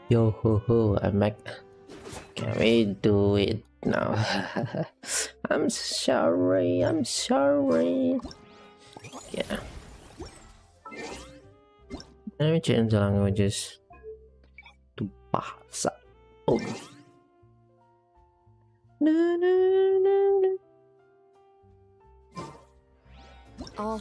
Yo ho ho, I'm back. Can we do it now? I'm sorry, I'm sorry. Yeah. Let me change the languages to Bahasa. Oh. Oh.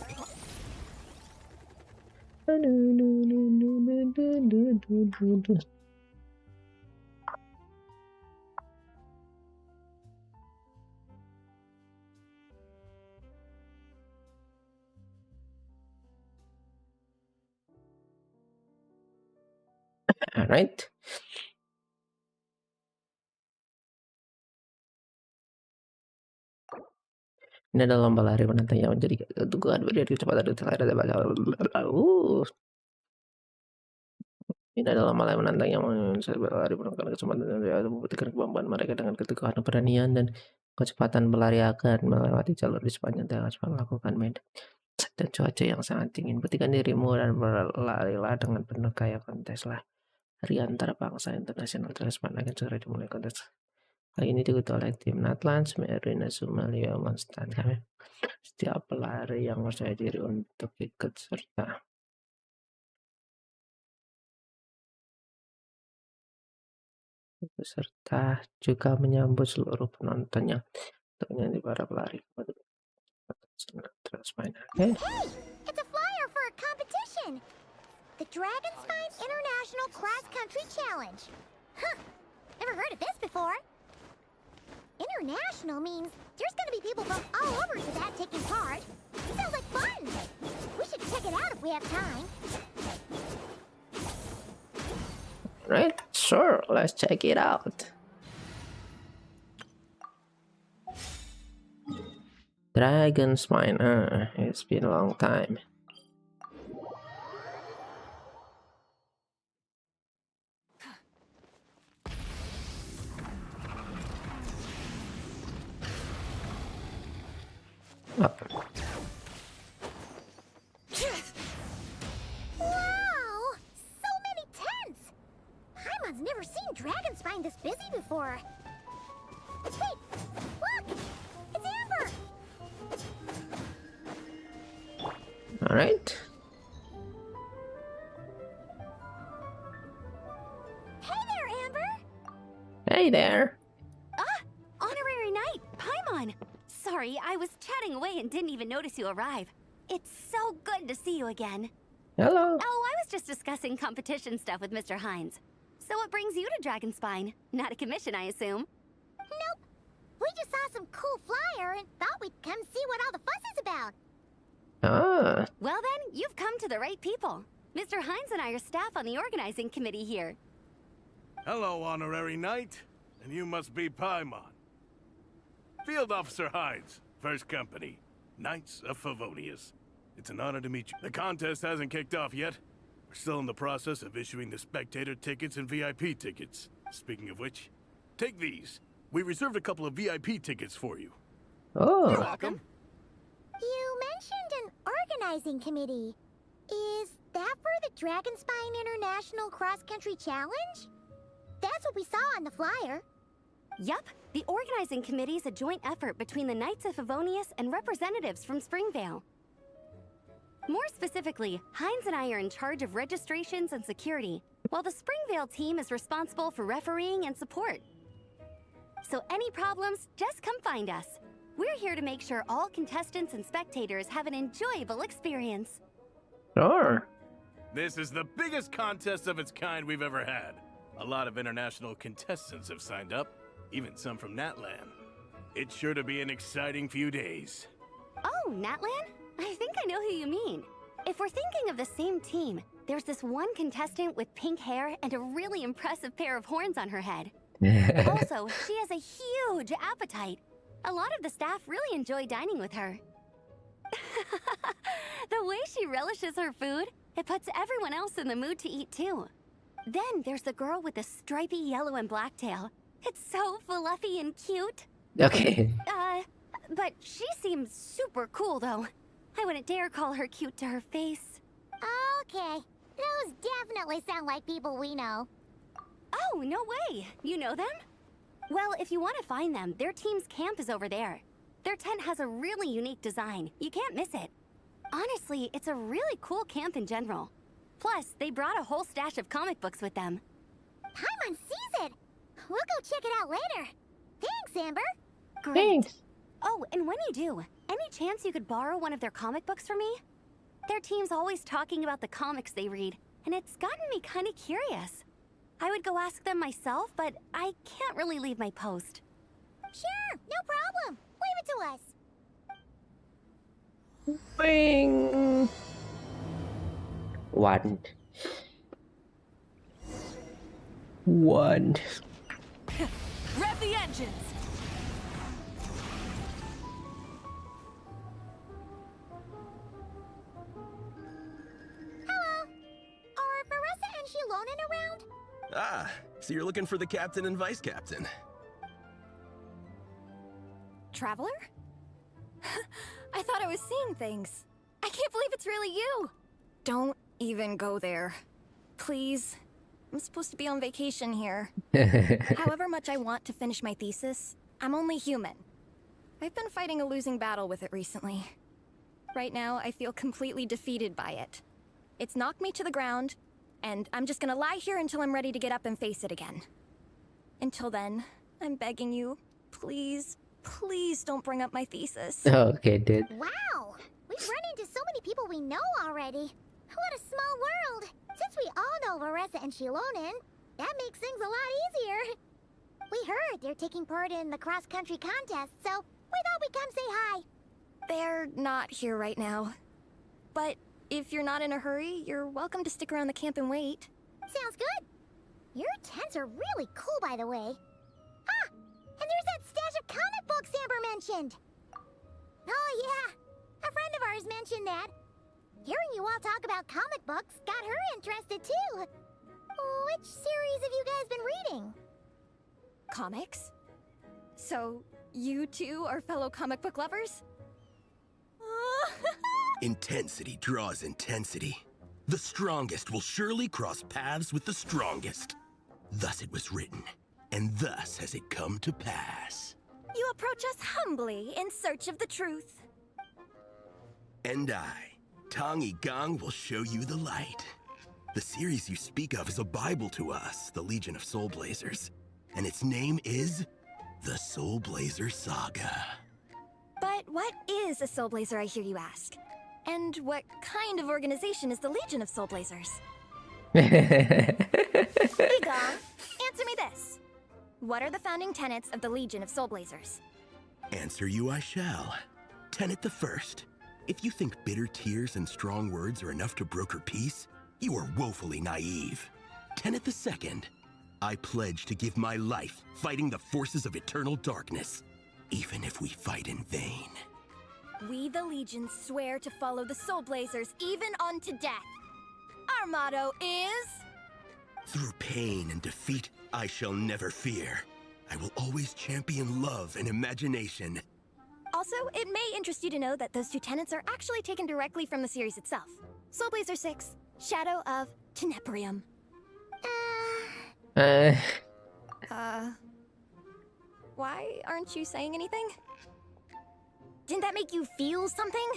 Alright. Ini adalah lomba lari menantang yang menjadi keteguhan berdiri kecepatan Ini adalah lomba lari menantang yang berlari menunjukkan kesempatan membuktikan kemampuan mereka dengan keteguhan, keberanian, dan kecepatan berlari akan melewati jalur di sepanjang jalan melakukan medan dan cuaca yang sangat dingin. Buktikan dirimu dan berlarilah dengan penuh gaya kontes lah. Hari antara bangsa internasional transparan akan segera dimulai kontes. Kali ini diikuti oleh tim Natlands, Marina, Somalia, Monstan. Kami setiap pelari yang percaya diri untuk ikut serta. Peserta juga menyambut seluruh penonton yang menyanyi para pelari. Hey, it's a flyer for a competition. The Dragon Spine International Cross Country Challenge. Huh, never heard of this before. International means there's gonna be people from all over to that taking part. Sounds like fun. We should check it out if we have time. Right? Sure, let's check it out. Dragon's Mine, it's been a long time. Oh. Wow! So many tents! Paimon's never seen Dragon Spine this busy before. Wait! Look! It's Amber! Alright. Hey there, Amber! Hey there. Honorary Knight, Paimon! Sorry, I was chatting away and didn't even notice you arrive. It's so good to see you again. Hello. Oh, I was just discussing competition stuff with Mr. Hines. So what brings you to Dragonspine? Not a commission, I assume? Nope. We just saw some cool flyer and thought we'd come see what all the fuss is about. Ah. Well then, you've come to the right people. Mr. Hines and I are staff on the organizing committee here. Hello, Honorary Knight. And you must be Paimon. Field Officer Hines, First Company, Knights of Favonius. It's an honor to meet you. The contest hasn't kicked off yet. We're still in the process of issuing the spectator tickets and VIP tickets. Speaking of which, take these. We reserved a couple of VIP tickets for you. Oh. You're welcome. You mentioned an organizing committee. Is that for the Dragon Spine International Cross Country Challenge? That's what we saw on the flyer. Yup, the organizing committee is a joint effort between the Knights of Favonius and representatives from Springvale. More specifically, Hines and I are in charge of registrations and security, while the Springvale team is responsible for refereeing and support. So any problems, just come find us. We're here to make sure all contestants and spectators have an enjoyable experience. Sure. This is the biggest contest of its kind we've ever had. A lot of international contestants have signed up, even some from Natlan. It's sure to be an exciting few days. Oh, Natlan? I think I know who you mean. If we're thinking of the same team, there's this one contestant with pink hair and a really impressive pair of horns on her head. Also, she has a huge appetite. A lot of the staff really enjoy dining with her. The way she relishes her food, it puts everyone else in the mood to eat too. Then there's the girl with the stripy yellow and black tail. It's so fluffy and cute. Okay. But she seems super cool though. I wouldn't dare call her cute to her face. Okay, those definitely sound like people we know. Oh, no way! You know them? Well, if you want to find them, their team's camp is over there. Their tent has a really unique design. You can't miss it. Honestly, it's a really cool camp in general. Plus, they brought a whole stash of comic books with them. Paimon sees it! We'll go check it out later. Thanks, Amber. Great. Thanks. Oh, and when you do, any chance you could borrow one of their comic books from me? Their team's always talking about the comics they read, and it's gotten me kind of curious. I would go ask them myself, but I can't really leave my post. Sure, no problem. Leave it to us. Bing. One. Rev the engines! Hello. Are Marissa and Shilonen around? Ah, so you're looking for the captain and vice captain. Traveler? I thought I was seeing things. I can't believe it's really you! Don't even go there. Please. I'm supposed to be on vacation here. However much I want to finish my thesis, I'm only human. I've been fighting a losing battle with it recently. Right now, I feel completely defeated by it. It's knocked me to the ground, and I'm just gonna lie here until I'm ready to get up and face it again. Until then, I'm begging you, please, please don't bring up my thesis. Okay, dude. Wow. We've run into so many people we know already. What a small world. Since we all know Marissa and Shilonen, that makes things a lot easier. We heard they're taking part in the cross-country contest, so we thought we'd come say hi. They're not here right now. But if you're not in a hurry, you're welcome to stick around the camp and wait. Sounds good. Your tents are really cool, by the way. Ah, and there's that stash of comic books Amber mentioned. Oh yeah, a friend of ours mentioned that. Hearing you all talk about comic books got her interested too. Which series have you guys been reading? Comics? So, you two are fellow comic book lovers? Intensity draws intensity. The strongest will surely cross paths with the strongest. Thus it was written, and thus has it come to pass. You approach us humbly in search of the truth. And I, Tong Gang, will show you the light. The series you speak of is a Bible to us, the Legion of Soul Blazers. And its name is the Soul Blazer Saga. But what is a Soul Blazer, I hear you ask? And what kind of organization is the Legion of Soul Blazers? Egon, answer me this. What are the founding tenets of the Legion of Soul Blazers? Answer you I shall. Tenet the first. If you think bitter tears and strong words are enough to broker peace, you are woefully naive. Tenet the second. I pledge to give my life fighting the forces of eternal darkness, even if we fight in vain. We, the Legion, swear to follow the Soul Blazers even unto death. Our motto is... Through pain and defeat, I shall never fear. I will always champion love and imagination. Also, it may interest you to know that those two tenets are actually taken directly from the series itself. Soul Blazer 6, Shadow of Tenebrium. Why aren't you saying anything? Didn't that make you feel something?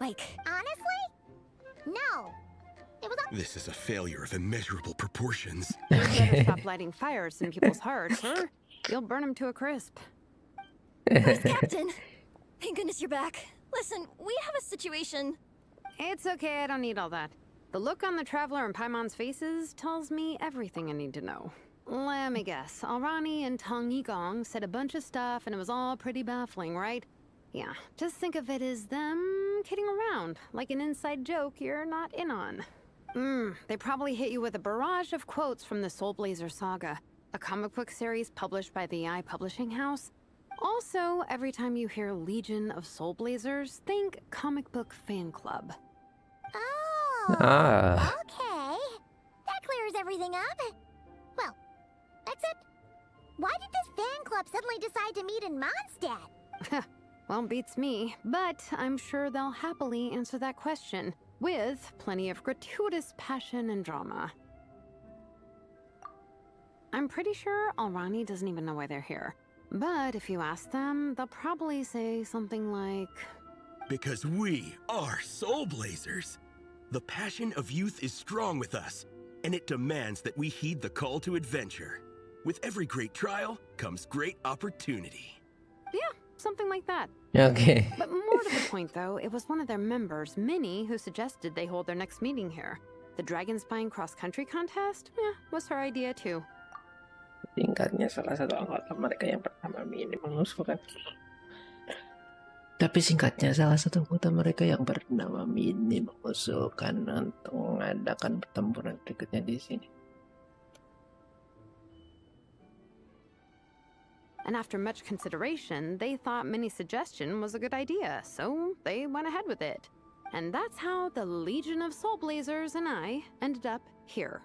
Like... Honestly? No. It was a... This is a failure of immeasurable proportions. You better stop lighting fires in people's hearts, huh? You'll burn them to a crisp. Where's Captain? Thank goodness you're back. Listen, we have a situation. It's okay, I don't need all that. The look on the Traveler and Paimon's faces tells me everything I need to know. Let me guess. Alrani and Tong Yigong said a bunch of stuff and it was all pretty baffling, right? Yeah, just think of it as them kidding around, like an inside joke you're not in on. They probably hit you with a barrage of quotes from the Soul Blazer Saga, a comic book series published by the Publishing House. Also, every time you hear Legion of Soul Blazers, think comic book fan club. Oh. Ah. Okay. That clears everything up. Well, except, why did this fan club suddenly decide to meet in Mondstadt? Well, beats me, but I'm sure they'll happily answer that question, with plenty of gratuitous passion and drama. I'm pretty sure Alrani doesn't even know why they're here. But if you ask them, they'll probably say something like... Because we are Soul Blazers. The passion of youth is strong with us, and it demands that we heed the call to adventure. With every great trial comes great opportunity. Yeah, something like that. Oke. But more to the point, though, it was one of their members, Minnie, who suggested they hold their next meeting here. The Dragon Spine cross-country contest? Was her idea, too. Singkatnya salah satu anggota mereka yang pertama ini mengusulkan. Tapi singkatnya salah satu anggota mereka yang bernama Mini mengusulkan untuk mengadakan pertempuran berikutnya di sini. And after much consideration, they thought Minnie's suggestion was a good idea, so they went ahead with it. And that's how the Legion of Soul Blazers and I ended up here.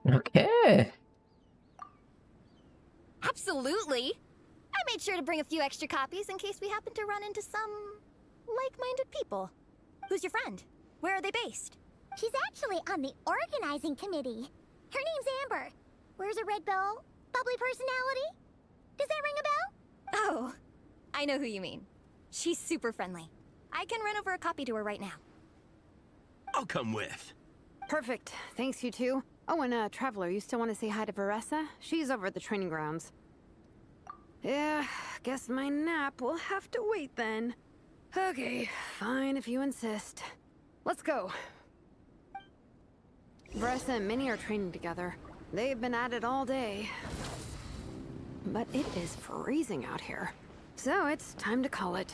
Oke. Absolutely! I made sure to bring a few extra copies in case we happen to run into some like-minded people. Who's your friend? Where are they based? She's actually on the organizing committee. Her name's Amber. Wears a red bow. Bubbly personality. Does that ring a bell? Oh, I know who you mean. She's super friendly. I can run over a copy to her right now. I'll come with. Perfect. Thanks, you two. Oh, and Traveler, you still want to say hi to Varessa? She's over at the training grounds. Yeah, guess my nap will have to wait then. Okay, fine if you insist. Let's go. Varessa and Minnie are training together. They've been at it all day. But it is freezing out here. So it's time to call it.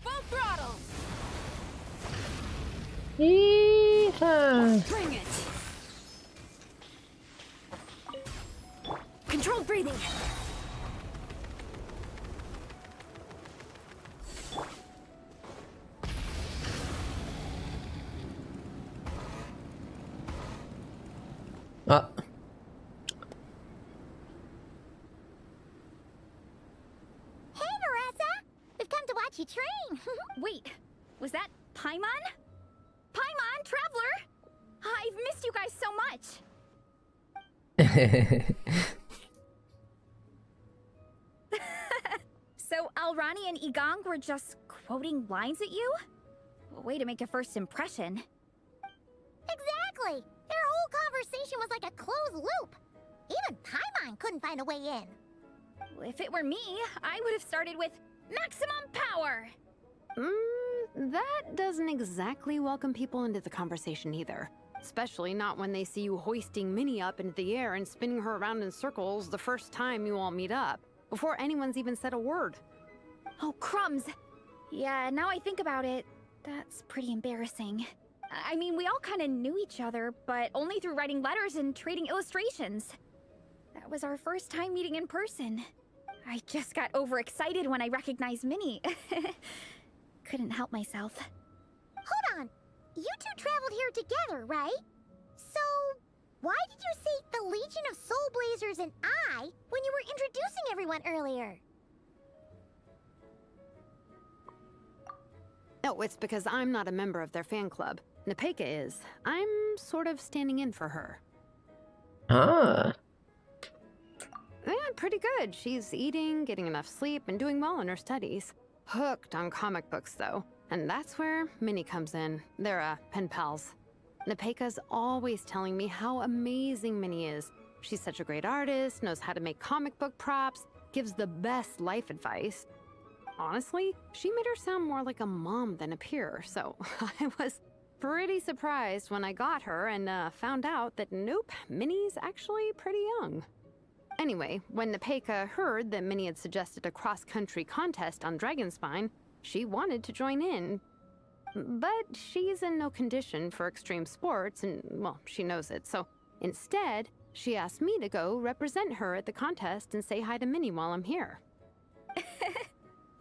Full throttle! Yeehaw. Bring it! Controlled breathing! Ah, Hey, Marissa! We've come to watch you train. Wait, was that Paimon? Paimon, Traveler! I've missed you guys so much! So Alrani and Igong were just quoting lines at you? Way to make a first impression. Exactly! Their whole conversation was like a closed loop. Even Paimon couldn't find a way in. If it were me, I would have started with maximum power! That doesn't exactly welcome people into the conversation either. Especially not when they see you hoisting Minnie up into the air and spinning her around in circles the first time you all meet up, before anyone's even said a word. Oh, crumbs! Yeah, now I think about it, that's pretty embarrassing. I mean, we all kind of knew each other, but only through writing letters and trading illustrations. That was our first time meeting in person. I just got overexcited when I recognized Minnie. Couldn't help myself. Hold on. You two traveled here together, right? So, why did you say the Legion of Soul Blazers and I when you were introducing everyone earlier? No, it's because I'm not a member of their fan club. Nepeka is. I'm sort of standing in for her. ah, Yeah, pretty good. She's eating, getting enough sleep, and doing well in her studies. Hooked on comic books, though. And that's where Minnie comes in. They're, pen pals. Nepeka's always telling me how amazing Minnie is. She's such a great artist, knows how to make comic book props, gives the best life advice. Honestly, she made her sound more like a mom than a peer, so I was pretty surprised when I got her and found out that nope, Minnie's actually pretty young. Anyway, when Nepeka heard that Minnie had suggested a cross-country contest on Dragonspine, she wanted to join in. But she's in no condition for extreme sports, and, well, she knows it, so instead, she asked me to go represent her at the contest and say hi to Minnie while I'm here.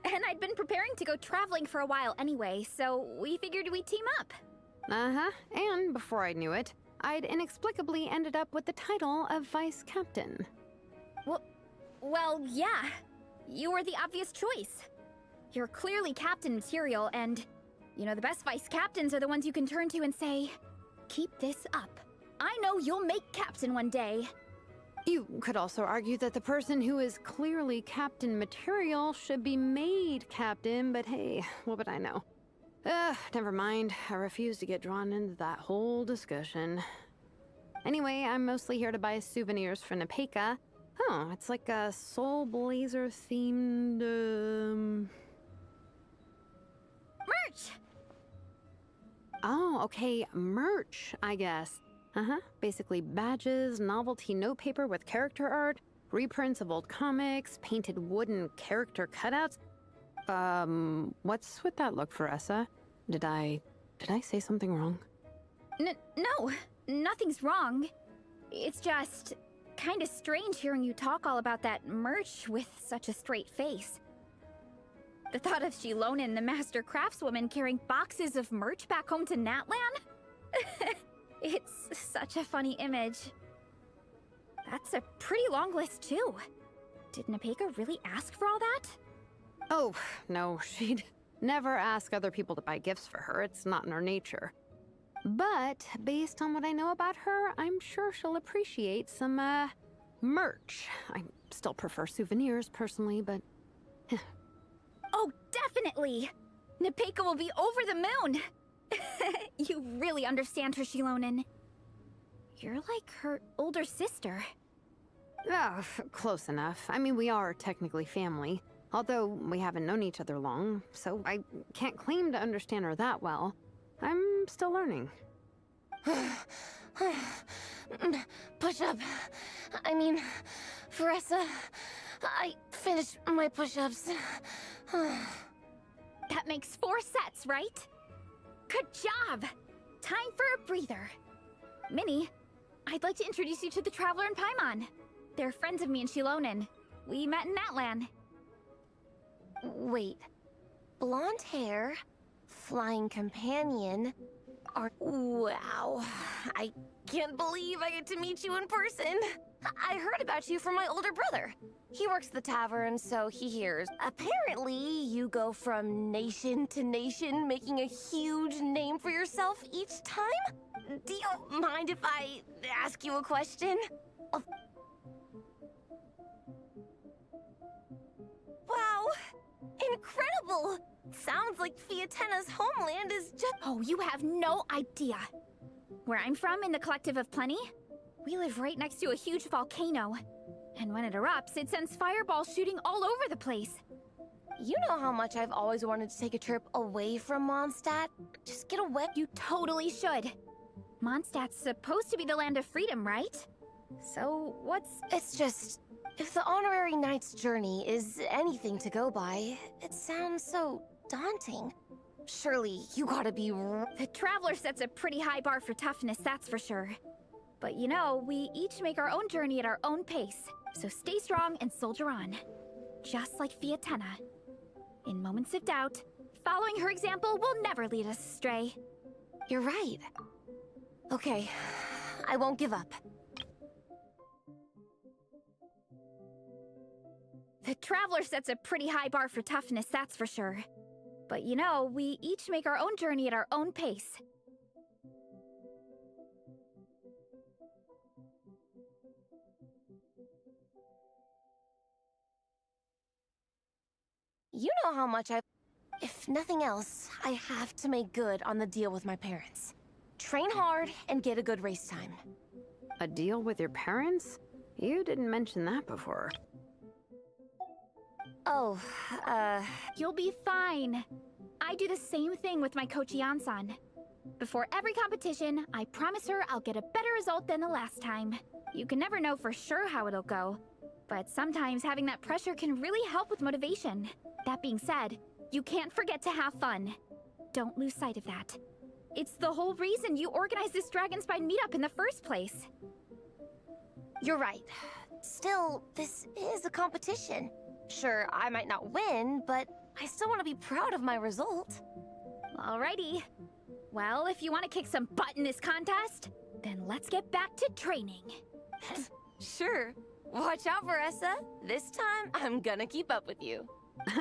And I'd been preparing to go traveling for a while anyway, so we figured we'd team up. Uh-huh, and before I knew it, I'd inexplicably ended up with the title of Vice Captain. Well, yeah. You were the obvious choice. You're clearly captain material, and, you know, the best vice captains are the ones you can turn to and say, Keep this up. I know you'll make captain one day. You could also argue that the person who is clearly captain material should be made captain, but hey, what would I know? Never mind. I refuse to get drawn into that whole discussion. Anyway, I'm mostly here to buy souvenirs for Nepeka. Oh, it's like a Soul Blazer themed, Merch! Oh, okay, merch, I guess. Basically badges, novelty notepaper with character art, reprints of old comics, painted wooden character cutouts. What's with that look, Veressa? Did I say something wrong? No, nothing's wrong. It's just kinda strange hearing you talk all about that merch with such a straight face. The thought of Shilonen, the master craftswoman, carrying boxes of merch back home to Natlan? It's such a funny image. That's a pretty long list, too. Did Nepeka really ask for all that? Oh, no, she'd never ask other people to buy gifts for her. It's not in her nature. But based on what I know about her, I'm sure she'll appreciate some, merch. I still prefer souvenirs, personally, but... Oh, definitely! Nepeka will be over the moon! You really understand her, Shilonen. You're like her older sister. Oh, close enough. I mean, we are technically family. Although we haven't known each other long, so I can't claim to understand her that well. I'm still learning. Push-up. I mean, Veressa, I finished my push-ups. That makes 4 sets, right? Good job! Time for a breather. Minnie, I'd like to introduce you to the Traveler and Paimon. They're friends of me and Shilonen. We met in Natlan. Wait. Blonde hair, flying companion, Wow. I can't believe I get to meet you in person. I heard about you from my older brother. He works at the tavern, so he hears. Apparently, you go from nation to nation, making a huge name for yourself each time? Do you mind if I ask you a question? Wow! Incredible! Sounds like Fiatena's homeland is just— Oh, you have no idea. Where I'm from, in the Collective of Plenty, we live right next to a huge volcano. And when it erupts, it sends fireballs shooting all over the place. You know how much I've always wanted to take a trip away from Mondstadt? Just get away. You totally should. Mondstadt's supposed to be the land of freedom, right? So, what's... It's just, if the Honorary Knight's journey is anything to go by, it sounds so daunting. Surely, you gotta be... The Traveler sets a pretty high bar for toughness, that's for sure. But you know, we each make our own journey at our own pace. So stay strong and soldier on. Just like Fiatena. In moments of doubt, following her example will never lead us astray. You're right. Okay, I won't give up. The Traveler sets a pretty high bar for toughness, that's for sure. But you know, we each make our own journey at our own pace. You know how much If nothing else, I have to make good on the deal with my parents. Train hard and get a good race time. A deal with your parents? You didn't mention that before. Oh, You'll be fine. I do the same thing with my coach Yan-san. Before every competition, I promise her I'll get a better result than the last time. You can never know for sure how it'll go, but sometimes having that pressure can really help with motivation. That being said, you can't forget to have fun. Don't lose sight of that. It's the whole reason you organized this Dragonspine meetup in the first place. You're right. Still, this is a competition. Sure, I might not win, but I still want to be proud of my result. Alrighty. Well, if you want to kick some butt in this contest, then let's get back to training. Sure. Watch out, Veressa. This time, I'm gonna keep up with you.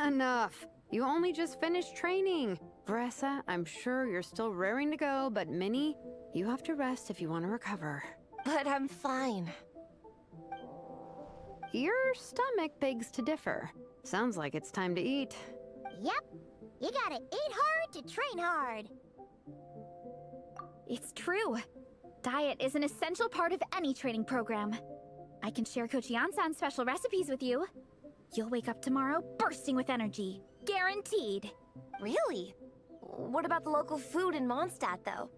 Enough. You only just finished training. Veressa, I'm sure you're still raring to go, but Minnie, You have to rest if you want to recover. But I'm fine. Your stomach begs to differ. Sounds like it's time to eat. Yep. You gotta eat hard to train hard. It's true. Diet is an essential part of any training program. I can share Coach Yansan's special recipes with you. You'll wake up tomorrow bursting with energy. Guaranteed. Really? What about the local food in Mondstadt, though?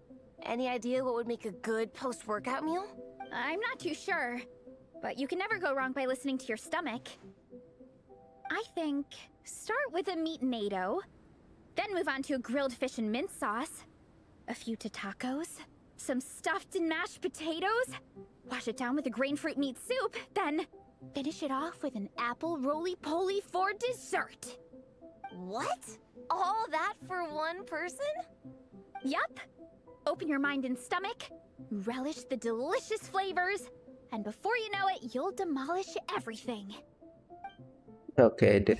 Any idea what would make a good post-workout meal? I'm not too sure, but you can never go wrong by listening to your stomach. I think start with a meat natto, then move on to a grilled fish and mint sauce, a few tacos, some stuffed and mashed potatoes, wash it down with a grain fruit meat soup, then finish it off with an apple roly-poly for dessert. What? All that for one person? Yup. Open your mind and stomach, relish the delicious flavors, and before you know it, you'll demolish everything. Oke deh.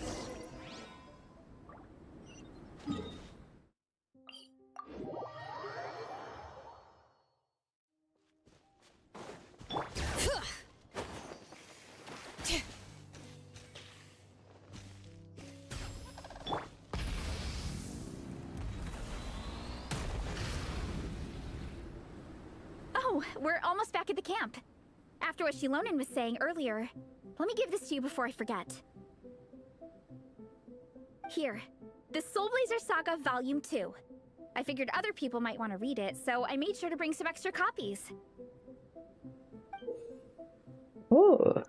Oh, we're almost back at the camp. After what Shilonen was saying earlier, let me give this to you before I forget. Here, the Soul Blazer Saga Volume 2. I figured other people might want to read it, so I made sure to bring some extra copies. Oh,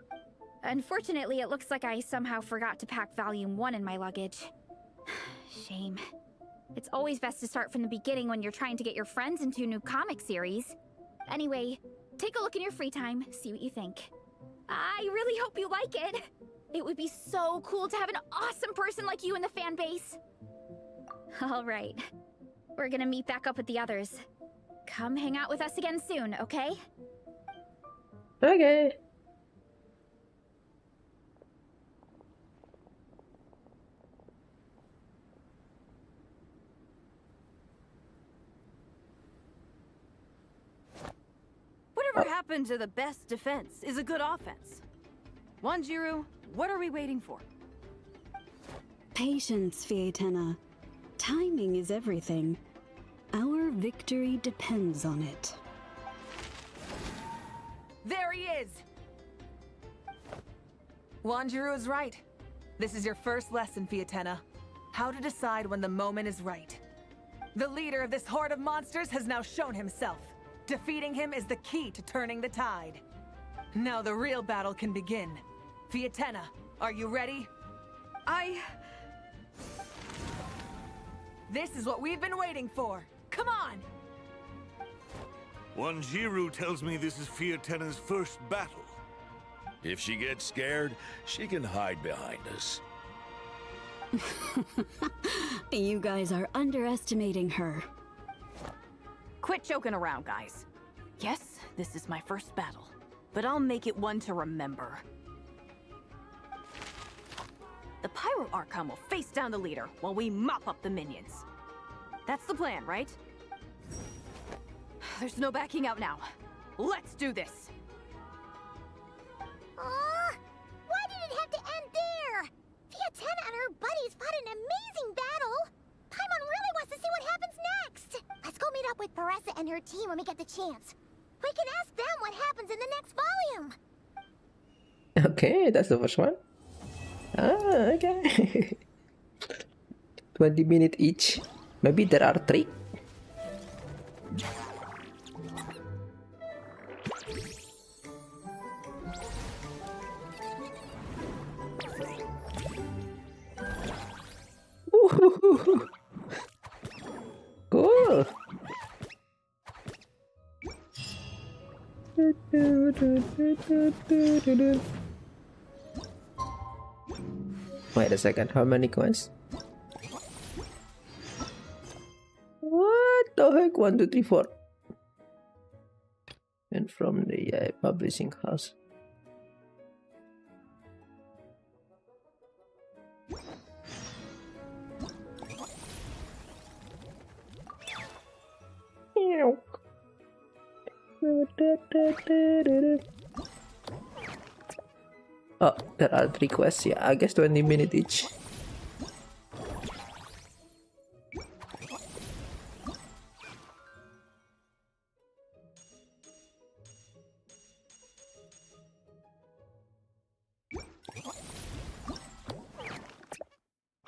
Unfortunately, it looks like I somehow forgot to pack Volume 1 in my luggage. Shame. It's always best to start from the beginning when you're trying to get your friends into a new comic series. Anyway, take a look in your free time, see what you think. I really hope you like it. It would be so cool to have an awesome person like you in the fan base. All right. We're gonna meet back up with the others. Come hang out with us again soon, okay? oke. Whatever happened to the best defense is a good offense. Wanjiru, what are we waiting for? Patience, Fietena. Timing is everything. Our victory depends on it. There he is! Wanjiru is right. This is your first lesson, Fietena. How to decide when the moment is right. The leader of this horde of monsters has now shown himself. Defeating him is the key to turning the tide. Now the real battle can begin. Fietena, are you ready? This is what we've been waiting for. Come on! Wanjiru tells me this is Fietena's first battle. If she gets scared, she can hide behind us. You guys are underestimating her. Quit joking around, guys. Yes, this is my first battle, but I'll make it one to remember. The Pyro Archon will face down the leader while we mop up the minions. That's the plan, right? There's no backing out now. Let's do this! Aw, why did it have to end there? Fietena and her buddies fought an amazing battle. Paimon really wants to see what happens next. Let's go meet up with Paressa and her team when we get the chance. We can ask them what happens in the next volume. Okay, that's the first one. Ah, okay. 20 minutes each. Maybe there are 3. Woohoo. Cool. Wait a second, how many coins? What the heck? 1, 2, 3, 4. And from the publishing house. Oh, there are 3 quests. Yeah, I guess 20 minutes each.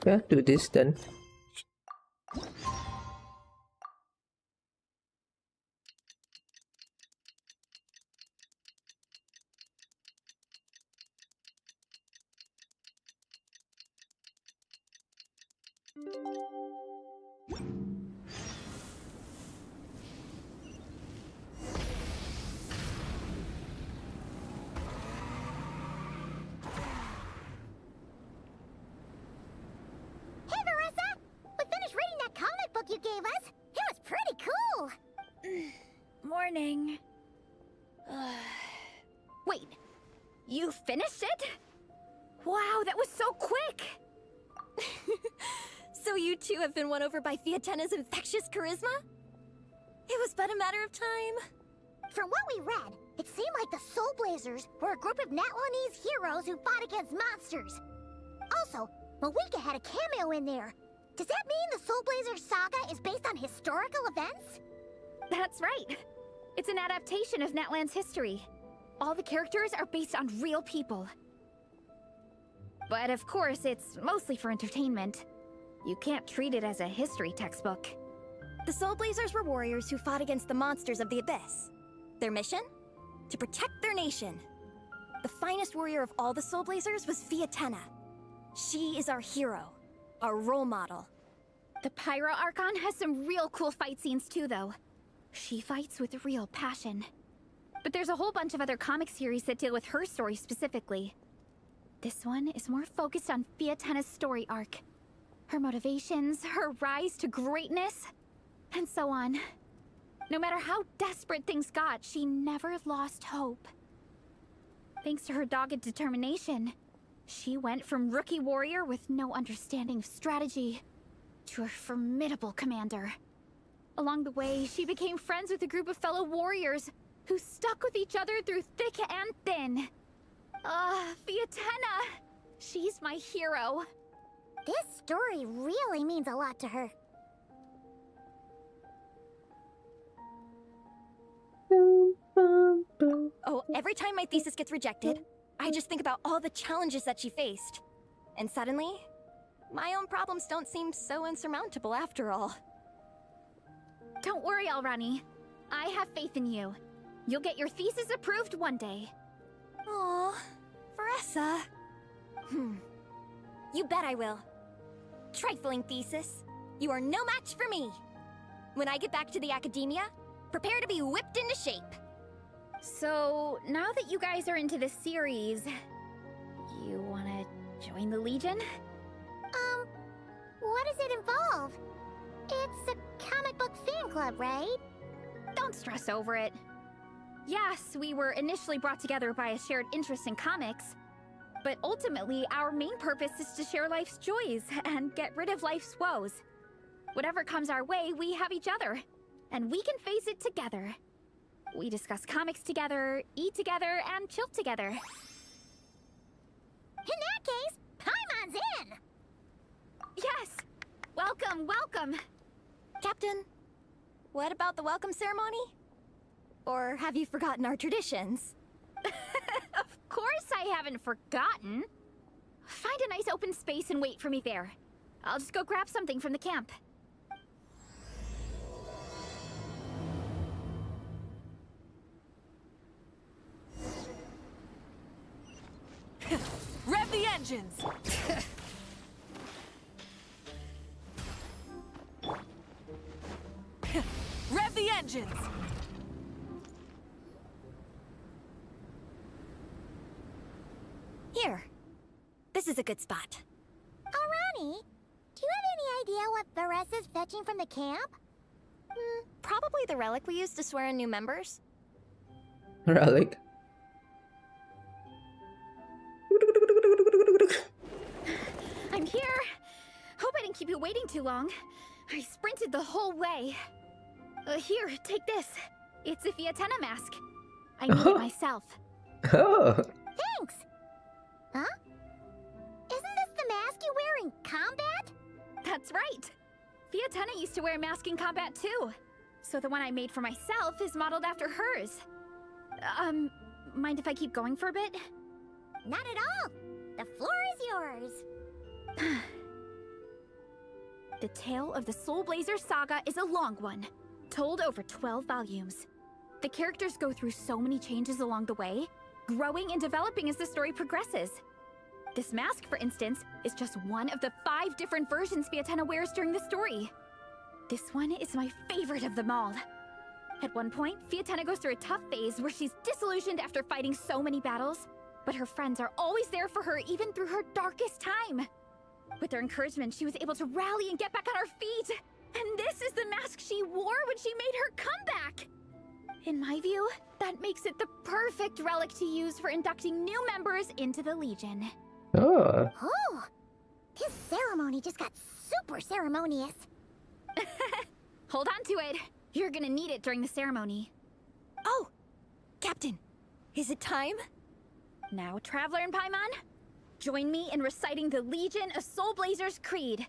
Yeah, do this then. Hey, Marissa! We finished reading that comic book you gave us. It was pretty cool. Morning. Wait, you finished it? Wow, that was so quick! So you two have been won over by Fiatena's infectious charisma? It was but a matter of time. From what we read, it seemed like the Soul Blazers were a group of Natlanese heroes who fought against monsters. Also, Malika had a cameo in there. Does that mean the Soul Blazer saga is based on historical events? That's right. It's an adaptation of Natlan's history. All the characters are based on real people. But of course, it's mostly for entertainment. You can't treat it as a history textbook. The Soul Blazers were warriors who fought against the monsters of the Abyss. Their mission? To protect their nation. The finest warrior of all the Soul Blazers was Fiatena. She is our hero, our role model. The Pyro Archon has some real cool fight scenes too, though. She fights with real passion. But there's a whole bunch of other comic series that deal with her story specifically. This one is more focused on Fiatena's story arc. Her motivations, her rise to greatness, and so on. No matter how desperate things got, she never lost hope. Thanks to her dogged determination, she went from rookie warrior with no understanding of strategy to a formidable commander. Along the way, she became friends with a group of fellow warriors who stuck with each other through thick and thin. Fiatena! She's my hero. This story really means a lot to her. Oh, every time my thesis gets rejected, I just think about all the challenges that she faced. And suddenly, my own problems don't seem so insurmountable after all. Don't worry, Alrani. I have faith in you. You'll get your thesis approved one day. Aw, Vanessa. You bet I will. Trifling thesis. You are no match for me. When I get back to the academia, prepare to be whipped into shape. So, now that you guys are into this series, you wanna join the Legion? What does it involve? It's a comic book fan club, right? Don't stress over it. Yes, we were initially brought together by a shared interest in comics, but ultimately our main purpose is to share life's joys and get rid of life's woes. Whatever comes our way, we have each other, and we can face it together. We discuss comics together, eat together, and chill together. In that case, Paimon's in! Yes! Welcome, welcome! Captain, what about the welcome ceremony? Or have you forgotten our traditions? Of course I haven't forgotten. Find a nice open space and wait for me there. I'll just go grab something from the camp. Rev the engines! Rev the engines! Here. This is a good spot. Alrani, do you have any idea what Vanessa's fetching from the camp? Probably the relic we used to swear in new members. Relic. I'm here. Hope I didn't keep you waiting too long. I sprinted the whole way. Here, take this. It's a Fiatenna mask. I made it myself. Oh. Thanks! Huh? Isn't this the mask you wear in combat? That's right. Fiatenna used to wear a mask in combat too. So the one I made for myself is modeled after hers. Mind if I keep going for a bit? Not at all! The floor is yours! The tale of the Soul Blazer saga is a long one, told over 12 volumes. The characters go through so many changes along the way, growing and developing as the story progresses. This mask, for instance, is just one of the 5 different versions Fiatenna wears during the story. This one is my favorite of them all. At one point, Fiatenna goes through a tough phase where she's disillusioned after fighting so many battles, but her friends are always there for her even through her darkest time. With their encouragement, she was able to rally and get back on her feet. And this is the mask she wore when she made her comeback. In my view, that makes it the perfect relic to use for inducting new members into the Legion. Oh. Oh! This ceremony just got super ceremonious. Hold on to it. You're gonna need it during the ceremony. Oh! Captain, is it time? Now, Traveler and Paimon, join me in reciting the Legion of Soul Blazers Creed,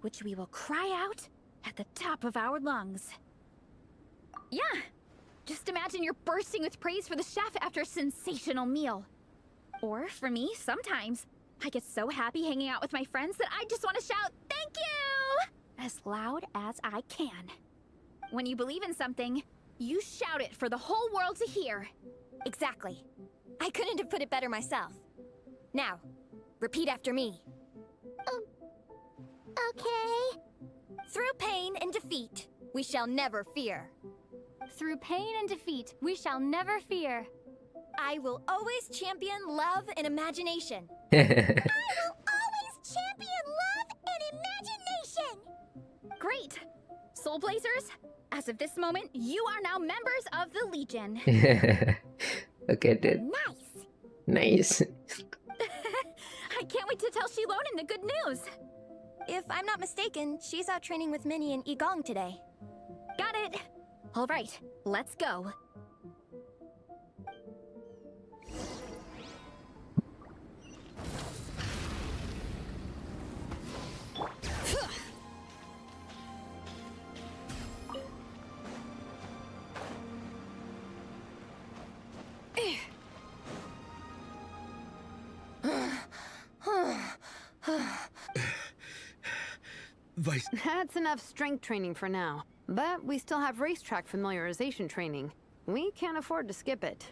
which we will cry out at the top of our lungs. Yeah, just imagine you're bursting with praise for the chef after a sensational meal. Or, for me, sometimes, I get so happy hanging out with my friends that I just want to shout, "Thank you!" as loud as I can. When you believe in something, you shout it for the whole world to hear. Exactly. I couldn't have put it better myself. Now, repeat after me. Okay. Through pain and defeat, we shall never fear. Through pain and defeat, we shall never fear. I will always champion love and imagination. I will always champion love and imagination! Great! Soul Blazers, as of this moment, you are now members of the Legion. Okay, dude. Nice! Nice. I can't wait to tell Shilonen the good news. If I'm not mistaken, she's out training with Minnie and Igong today. Got it. All right, let's go. Vice. That's enough strength training for now. But we still have racetrack familiarization training. We can't afford to skip it.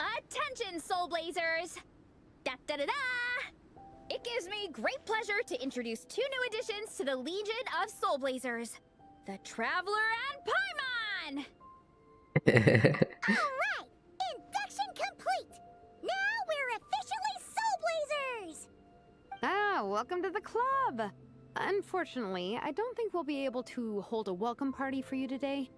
Attention, Soul Blazers! Da-da-da-da! It gives me great pleasure to introduce 2 new additions to the Legion of Soul Blazers. The Traveler and Paimon! Alright! Induction complete! Now we're officially Soul Blazers! Ah, welcome to the club! Unfortunately, I don't think we'll be able to hold a welcome party for you today.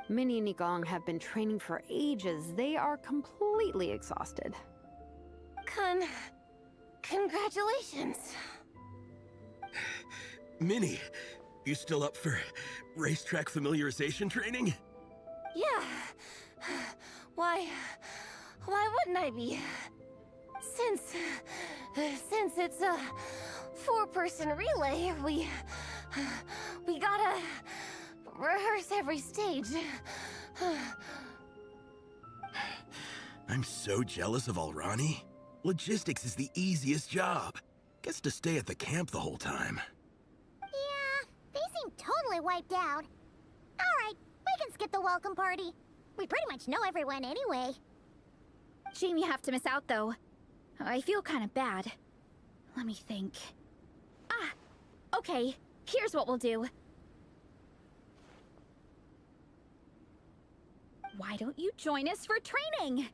Minnie and Igong have been training for ages. They are completely exhausted. Congratulations. Minnie, you still up for racetrack familiarization training? Yeah. Why wouldn't I be? Since it's a 4-person relay, we gotta rehearse every stage. I'm so jealous of Alrani. Logistics is the easiest job. Gets to stay at the camp the whole time. Yeah, they seem totally wiped out. Alright, we can skip the welcome party. We pretty much know everyone anyway. Shame you have to miss out, though. I feel kind of bad. Let me think. Ah! Okay, here's what we'll do. Why don't you join us for training?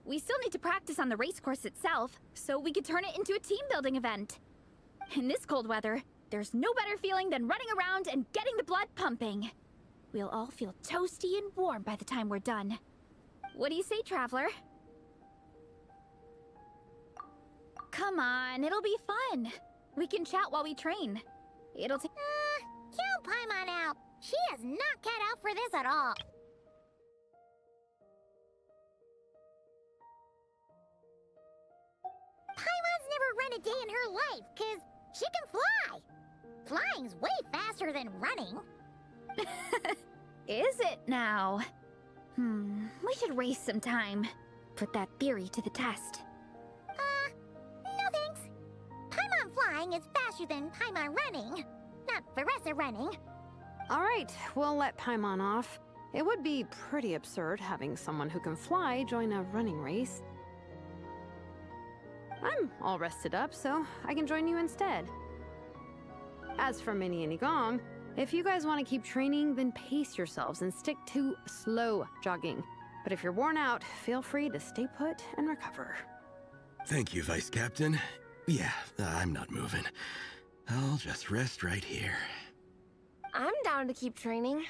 We still need to practice on the race course itself, so we could turn it into a team-building event. In this cold weather, there's no better feeling than running around and getting the blood pumping. We'll all feel toasty and warm by the time we're done. What do you say, Traveler? Come on, it'll be fun. We can chat while we train. It'll take... Count Paimon out. She is not cut out for this at all. run a day in her life, 'cause she can fly. Flying's way faster than running. Is it now? We should race sometime. Put that theory to the test. No thanks. Paimon flying is faster than Paimon running. Not Veressa running. Alright, we'll let Paimon off. It would be pretty absurd having someone who can fly join a running race. I'm all rested up, so I can join you instead. As for Minnie and Igong, if you guys want to keep training, then pace yourselves and stick to slow jogging. But if you're worn out, feel free to stay put and recover. Thank you, Vice Captain. Yeah, I'm not moving. I'll just rest right here. I'm down to keep training.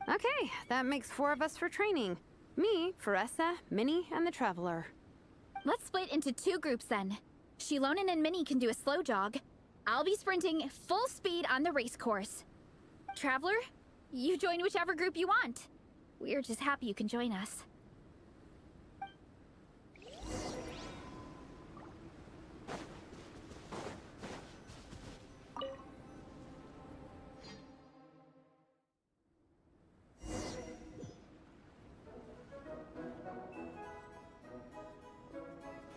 Okay, that makes 4 of us for training. Me, Veressa, Minnie, and the Traveler. Let's split into 2 groups then. Shilonen and Minnie can do a slow jog. I'll be sprinting full speed on the race course. Traveler, you join whichever group you want. We're just happy you can join us.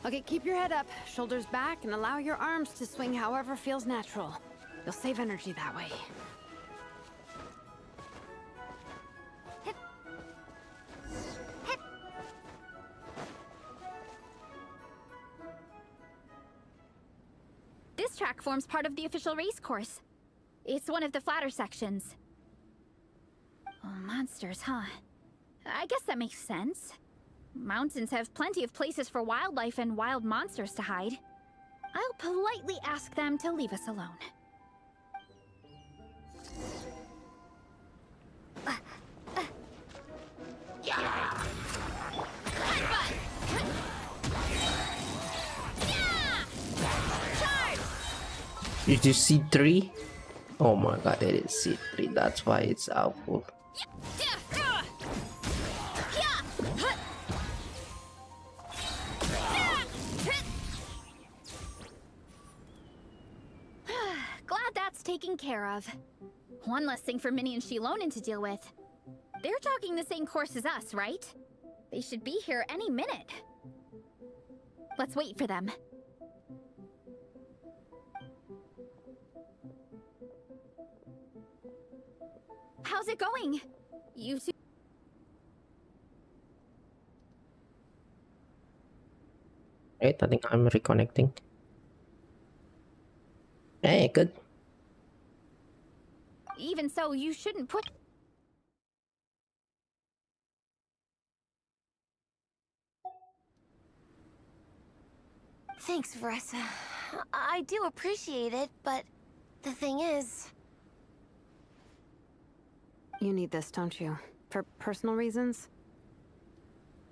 Okay, keep your head up, shoulders back, and allow your arms to swing however feels natural. You'll save energy that way. This track forms part of the official race course. It's one of the flatter sections. Oh, monsters, huh? I guess that makes sense. Mountains have plenty of places for wildlife and wild monsters to hide. I'll politely ask them to leave us alone. Did you see 3? Oh my god, it is C3. That's why it's awful. Glad that's taken care of. One less thing for Minnie and Shilonen to deal with. They're jogging the same course as us, right? They should be here any minute. Let's wait for them. How's it going? You two... Wait, I think I'm reconnecting. Hey, good. Even so, you shouldn't put... Thanks, Veressa. I do appreciate it, but the thing is... You need this, don't you? For personal reasons?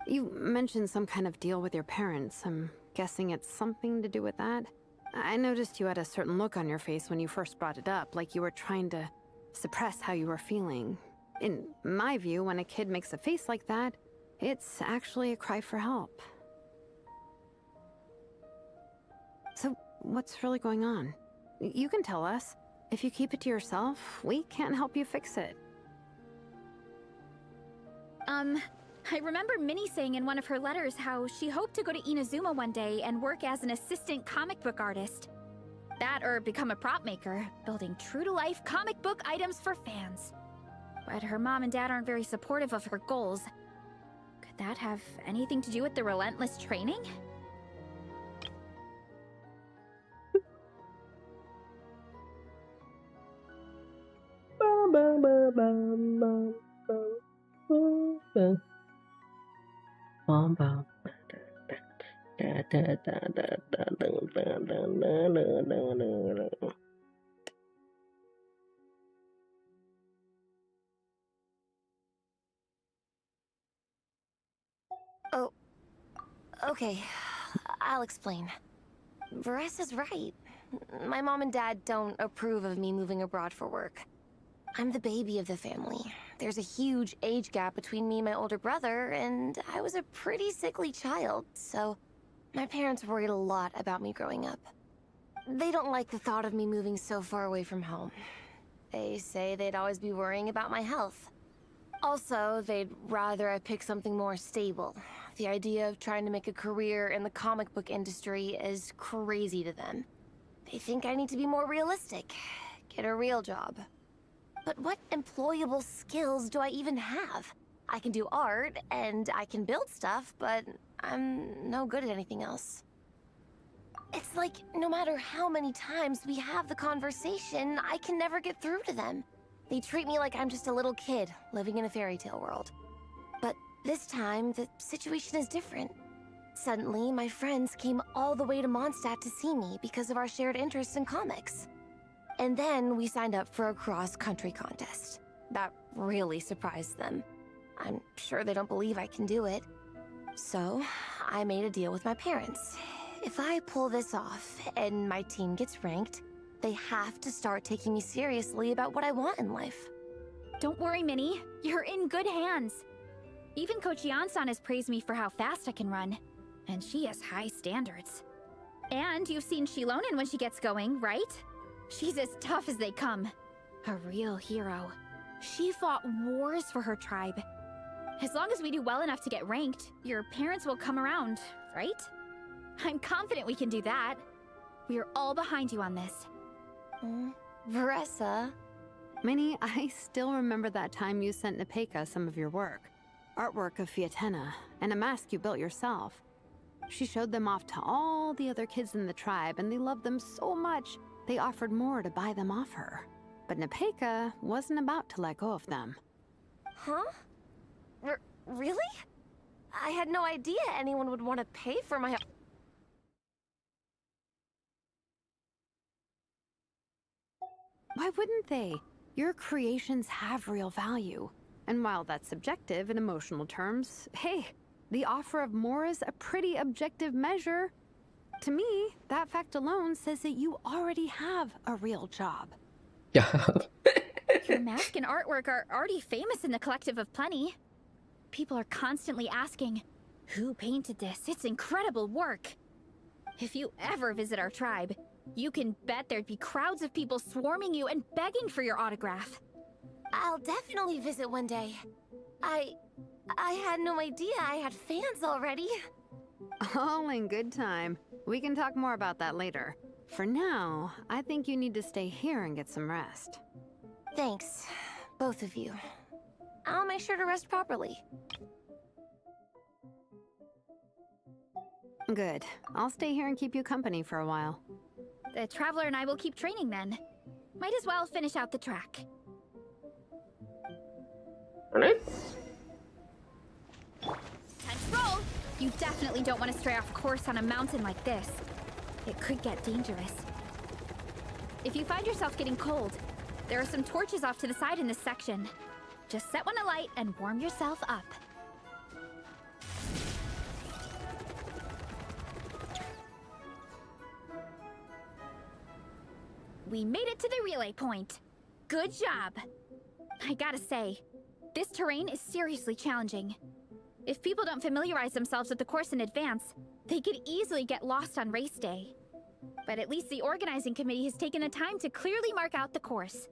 You mentioned some kind of deal with your parents. I'm guessing it's something to do with that? I noticed you had a certain look on your face when you first brought it up, like you were trying to suppress how you were feeling. In my view, when a kid makes a face like that, it's actually a cry for help. So, what's really going on? You can tell us. If you keep it to yourself, we can't help you fix it. I remember Minnie saying in one of her letters how she hoped to go to Inazuma one day and work as an assistant comic book artist. That or become a prop maker, building true-to-life comic book items for fans. But her mom and dad aren't very supportive of her goals. Could that have anything to do with the relentless training? Oh, okay. I'll explain. Veressa's right. My mom and dad don't approve of me moving abroad for work. I'm the baby of the family. There's a huge age gap between me and my older brother, and I was a pretty sickly child, so My parents worried a lot about me growing up. They don't like the thought of me moving so far away from home. They say they'd always be worrying about my health. Also, they'd rather I pick something more stable. The idea of trying to make a career in the comic book industry is crazy to them. They think I need to be more realistic, get a real job. But what employable skills do I even have? I can do art, and I can build stuff, but I'm no good at anything else. It's like, no matter how many times we have the conversation, I can never get through to them. They treat me like I'm just a little kid living in a fairy tale world. But this time, the situation is different. Suddenly, my friends came all the way to Mondstadt to see me because of our shared interests in comics. And then we signed up for a cross-country contest. That really surprised them. I'm sure they don't believe I can do it. So, I made a deal with my parents. If I pull this off and my team gets ranked, they have to start taking me seriously about what I want in life. Don't worry, Minnie. You're in good hands. Even Coach Yan-san has praised me for how fast I can run. And she has high standards. And you've seen Shilonen when she gets going, right? She's as tough as they come. A real hero. She fought wars for her tribe. As long as we do well enough to get ranked, your parents will come around, right? I'm confident we can do that. We are all behind you on this. Veressa. Minnie, I still remember that time you sent Nepeka some of your work. Artwork of Fiatena, and a mask you built yourself. She showed them off to all the other kids in the tribe, and they loved them so much, they offered more to buy them off her. But Nepeka wasn't about to let go of them. Huh? Really? I had no idea anyone would want to pay for my... Why wouldn't they? Your creations have real value. And while that's subjective in emotional terms, hey, the offer of more is a pretty objective measure. To me, that fact alone says that you already have a real job. Yeah. Your mask and artwork are already famous in the Collective of Plenty. People are constantly asking, who painted this? It's incredible work. If you ever visit our tribe, you can bet there'd be crowds of people swarming you and begging for your autograph. I'll definitely visit one day. I had no idea I had fans already. All in good time. We can talk more about that later. For now, I think you need to stay here and get some rest. Thanks, both of you. I'll make sure to rest properly. Good. I'll stay here and keep you company for a while. The Traveler and I will keep training then. Might as well finish out the track. Alright. Time to roll! You definitely don't want to stray off course on a mountain like this. It could get dangerous. If you find yourself getting cold, there are some torches off to the side in this section. Just set one alight and warm yourself up. We made it to the relay point. Good job. I gotta say, this terrain is seriously challenging. If people don't familiarize themselves with the course in advance, they could easily get lost on race day. But at least the organizing committee has taken the time to clearly mark out the course.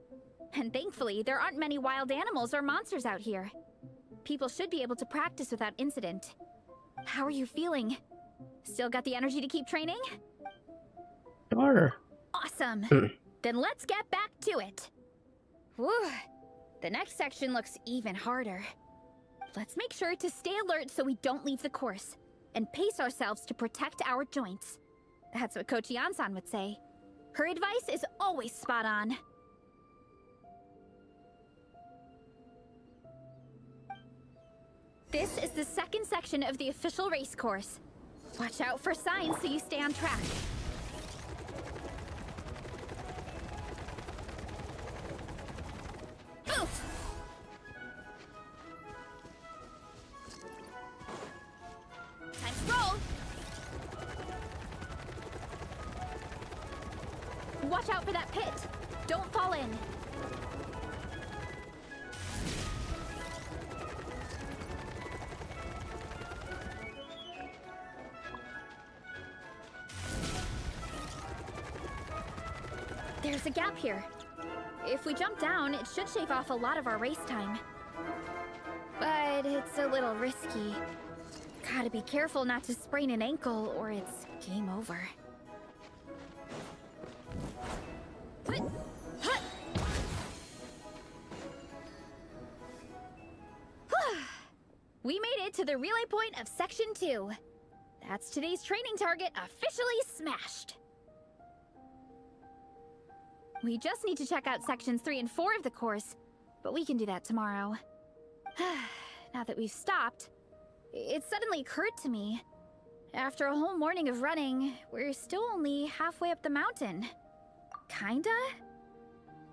And thankfully, there aren't many wild animals or monsters out here. People should be able to practice without incident. How are you feeling? Still got the energy to keep training? Sure. Awesome. Then let's get back to it. Whew. The next section looks even harder. Let's make sure to stay alert so we don't leave the course, and pace ourselves to protect our joints. That's what Coach Yan-san would say. Her advice is always spot on. This is the second section of the official race course. Watch out for signs so you stay on track. Move! Time to roll! Watch out for that pit! Don't fall in! There's a gap here. If we jump down, it should shave off a lot of our race time. But it's a little risky. Gotta be careful not to sprain an ankle or it's game over. We made it to the relay point of Section 2. That's today's training target officially smashed. We just need to check out Sections 3 and 4 of the course, but we can do that tomorrow. Now that we've stopped, it suddenly occurred to me. After a whole morning of running, we're still only halfway up the mountain. Kinda?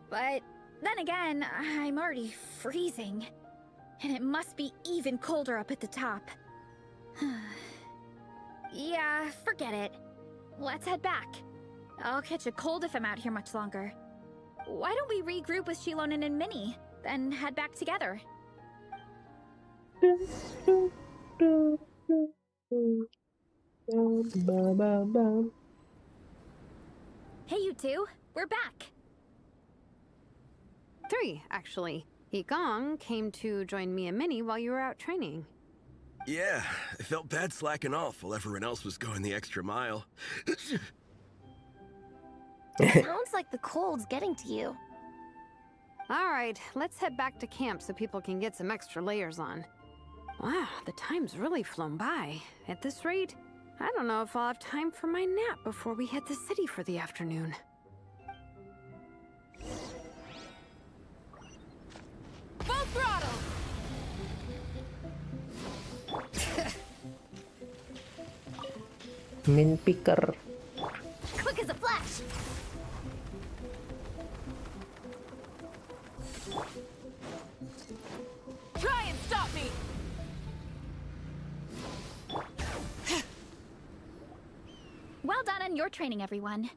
But then again, I'm already freezing. And it must be even colder up at the top. Yeah, forget it. Let's head back. I'll catch a cold if I'm out here much longer. Why don't we regroup with Shilonen and Minnie, then head back together? Hey, you two. We're back. 3, actually. Yigong came to join me and Minnie while you were out training. Yeah, I felt bad slacking off while everyone else was going the extra mile. Sounds like the cold's getting to you. All right, let's head back to camp so people can get some extra layers on. Wow, the time's really flown by. At this rate, I don't know if I'll have time for my nap before we hit the city for the afternoon. Full throttle! Min picker. Quick as a flash. Try and stop me! Well done on your training, everyone.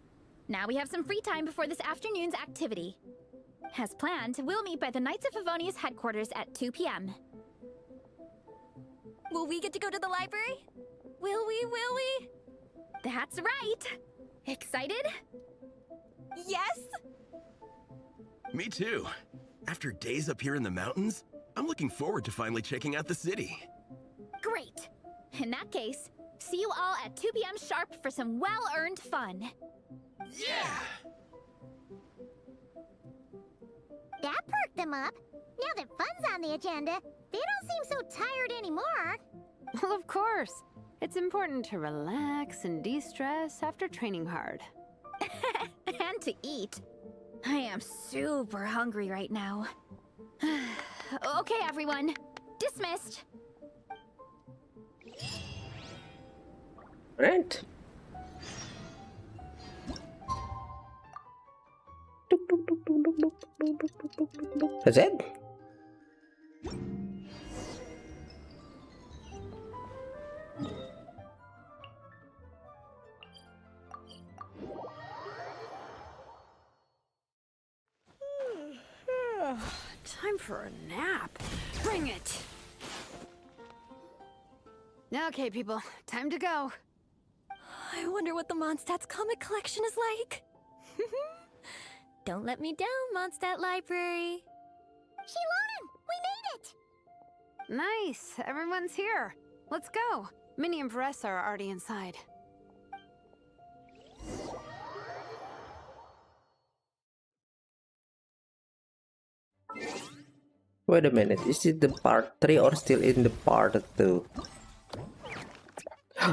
Now we have some free time before this afternoon's activity. As planned, we'll meet by the Knights of Favonius headquarters at 2 p.m. Will we get to go to the library? Will we? That's right! Excited? Yes? Me too. After days up here in the mountains, I'm looking forward to finally checking out the city. Great! In that case, see you all at 2 p.m. sharp for some well-earned fun. Yeah! That perked them up. Now that fun's on the agenda, they don't seem so tired anymore. Well, of course. It's important to relax and de-stress after training hard. And to eat. I am super hungry right now. Okay, everyone. Dismissed. Right. That's it. Time for a nap. Bring it! Okay, people. Time to go. I wonder what the Mondstadt's comic collection is like. Don't let me down, Mondstadt Library. Shilonen, we made it! Nice. Everyone's here. Let's go. Minnie and Varessa are already inside. Wait a minute, is it the part 3 or still in the part 2?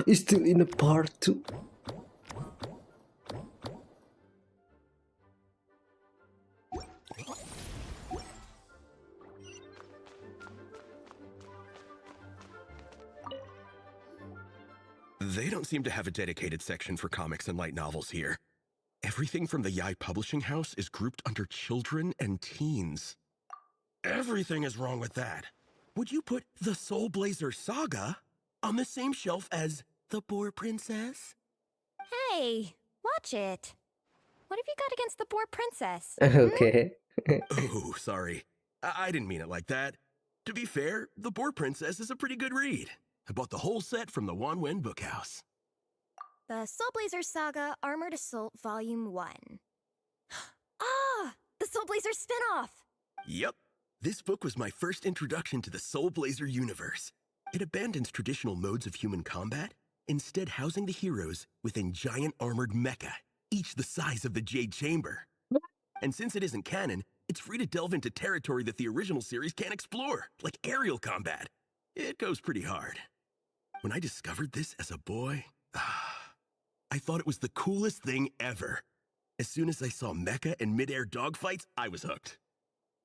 It's still in the part 2. They don't seem to have a dedicated section for comics and light novels here. Everything from the Yai Publishing House is grouped under children and teens. Everything is wrong with that. Would you put the Soul Blazer Saga on the same shelf as The Boar Princess? Hey, watch it. What have you got against the Boar Princess? Okay. Oh, sorry. I didn't mean it like that. To be fair, The Boar Princess is a pretty good read. I bought the whole set from the Wanwen Bookhouse. The Soul Blazer Saga Armored Assault Volume 1. Ah, the Soul Blazer spinoff! Yep. This book was my first introduction to the Soul Blazer universe. It abandons traditional modes of human combat, instead housing the heroes within giant armored mecha, each the size of the Jade Chamber. And since it isn't canon, it's free to delve into territory that the original series can't explore, like aerial combat. It goes pretty hard. When I discovered this as a boy, I thought it was the coolest thing ever. As soon as I saw mecha and mid-air dogfights, I was hooked.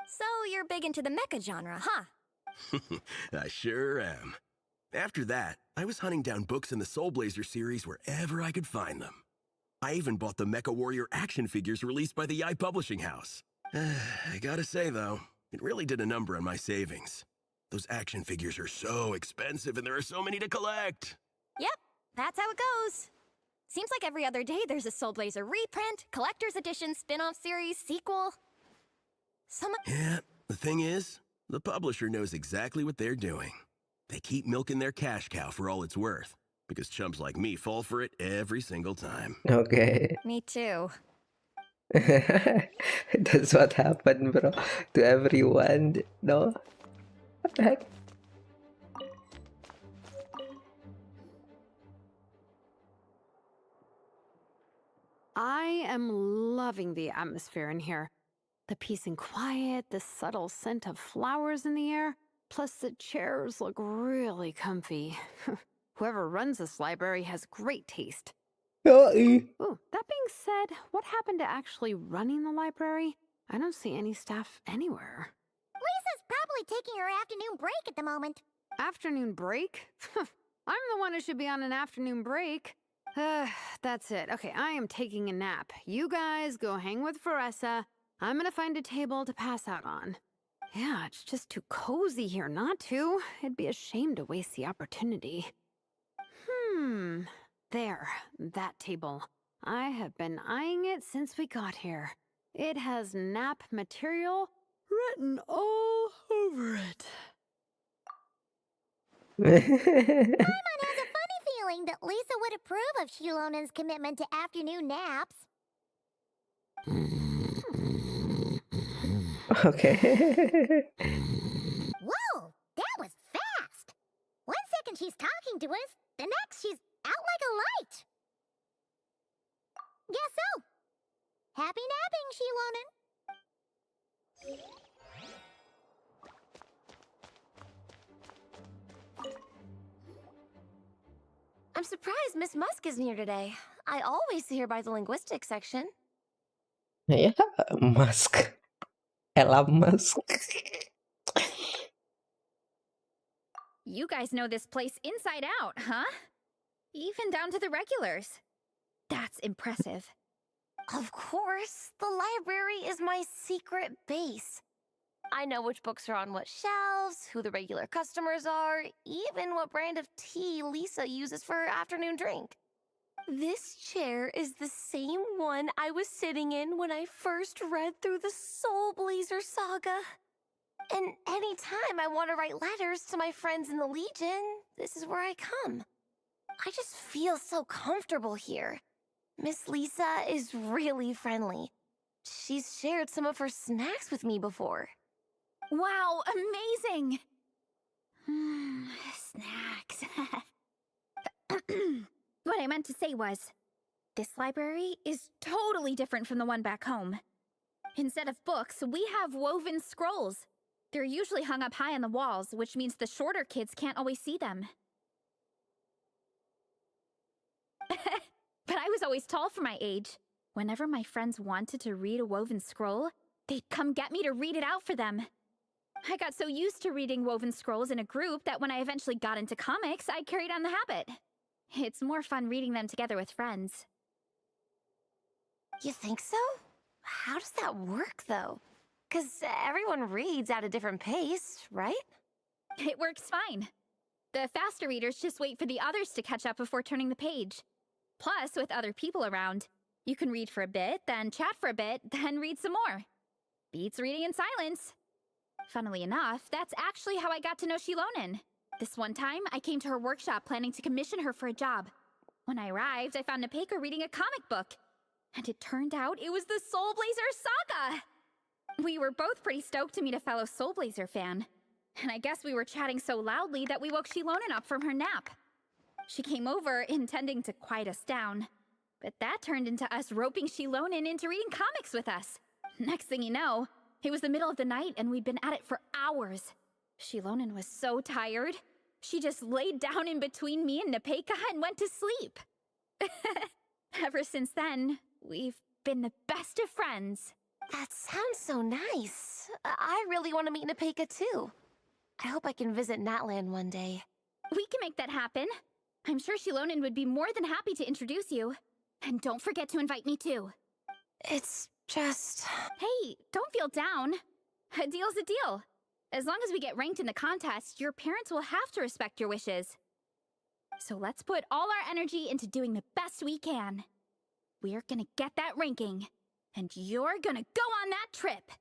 So you're big into the mecha genre, huh? I sure am. After that, I was hunting down books in the Soul Blazer series wherever I could find them. I even bought the Mecha Warrior action figures released by the Publishing House. I gotta say, though, it really did a number on my savings. Those action figures are so expensive and there are so many to collect. Yep, that's how it goes. Seems like every other day there's a Soul Blazer reprint, collector's edition, spin-off series, sequel. Yeah, the thing is, the publisher knows exactly what they're doing. They keep milking their cash cow for all it's worth, because chumps like me fall for it every single time. Okay. Me too. That's what happened, bro, to everyone. No? What the heck? I am loving the atmosphere in here. The peace and quiet, the subtle scent of flowers in the air, plus the chairs look really comfy. Whoever runs this library has great taste. Ooh, that being said, what happened to actually running the library? I don't see any staff anywhere. Lisa's probably taking her afternoon break at the moment. Afternoon break? I'm the one who should be on an afternoon break. That's it. Okay, I am taking a nap. You guys go hang with Faressa. I'm gonna find a table to pass out on. Yeah, it's just too cozy here not to. It'd be a shame to waste the opportunity. There, that table. I have been eyeing it since we got here. It has nap material written all over it. Paimon has a funny feeling that Lisa would approve of Shilonen's commitment to afternoon naps. Okay. Whoa, that was fast! 1 second she's talking to us, the next she's out like a light. Guess so. Happy napping, Shilonen. I'm surprised Miss Musk isn't here today. I always see her by the linguistics section. Yeah, Musk. Elon Musk. You guys know this place inside out, huh? Even down to the regulars. That's impressive. Of course, the library is my secret base. I know which books are on what shelves, who the regular customers are, even what brand of tea Lisa uses for her afternoon drink. This chair is the same one I was sitting in when I first read through the Soul Blazer saga. And anytime I want to write letters to my friends in the Legion, this is where I come. I just feel so comfortable here. Miss Lisa is really friendly. She's shared some of her snacks with me before. Wow, amazing! Snacks. What I meant to say was, this library is totally different from the one back home. Instead of books, we have woven scrolls. They're usually hung up high on the walls, which means the shorter kids can't always see them. But I was always tall for my age. Whenever my friends wanted to read a woven scroll, they'd come get me to read it out for them. I got so used to reading woven scrolls in a group that when I eventually got into comics, I carried on the habit. It's more fun reading them together with friends. You think so? How does that work, though? 'Cause everyone reads at a different pace, right? It works fine. The faster readers just wait for the others to catch up before turning the page. Plus, with other people around, you can read for a bit, then chat for a bit, then read some more. Beats reading in silence. Funnily enough, that's actually how I got to know Shilonen. This one time, I came to her workshop planning to commission her for a job. When I arrived, I found Nepeko reading a comic book. And it turned out it was the Soul Blazer Saga! We were both pretty stoked to meet a fellow Soul Blazer fan. And I guess we were chatting so loudly that we woke Shilonen up from her nap. She came over intending to quiet us down, but that turned into us roping Shilonen into reading comics with us. Next thing you know, it was the middle of the night and we'd been at it for hours. Shilonen was so tired, she just laid down in between me and Nepeka and went to sleep. Ever since then, we've been the best of friends. That sounds so nice. I really want to meet Nepeka too. I hope I can visit Natland one day. We can make that happen. I'm sure Shilonen would be more than happy to introduce you. And don't forget to invite me too. It's just... Hey, don't feel down. A deal's a deal. As long as we get ranked in the contest, your parents will have to respect your wishes. So let's put all our energy into doing the best we can. We're gonna get that ranking, and you're gonna go on that trip.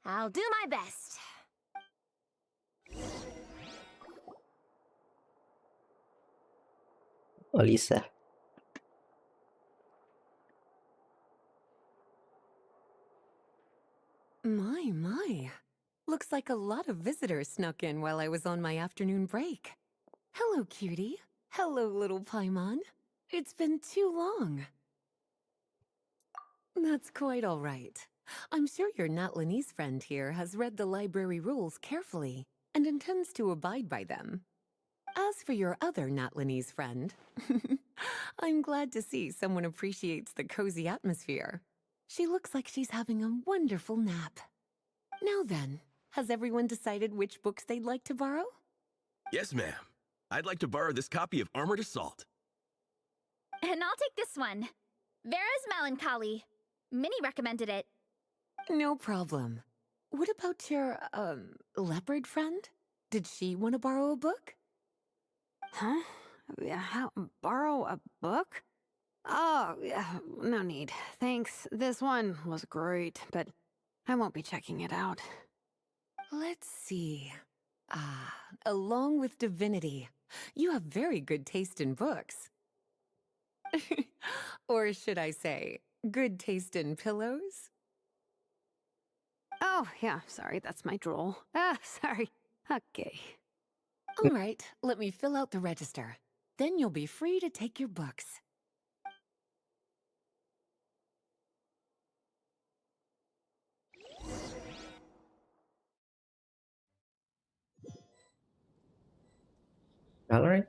I'll do my best. Oh, Lisa. My. Looks like a lot of visitors snuck in while I was on my afternoon break. Hello, cutie. Hello, little Paimon. It's been too long. That's quite all right. I'm sure your Natlanese friend here has read the library rules carefully and intends to abide by them. As for your other Natlanese friend, I'm glad to see someone appreciates the cozy atmosphere. She looks like she's having a wonderful nap. Now then, has everyone decided which books they'd like to borrow? Yes, ma'am. I'd like to borrow this copy of Armored Assault. And I'll take this one. Vera's Melancholy. Minnie recommended it. No problem. What about your, leopard friend? Did she want to borrow a book? Huh? Borrow a book? Oh, yeah, no need. Thanks. This one was great, but I won't be checking it out. Let's see. Along with Divinity, you have very good taste in books. Or should I say, good taste in pillows? Oh, yeah, sorry, that's my drool. Sorry. Okay. All right, let me fill out the register. Then you'll be free to take your books. All right.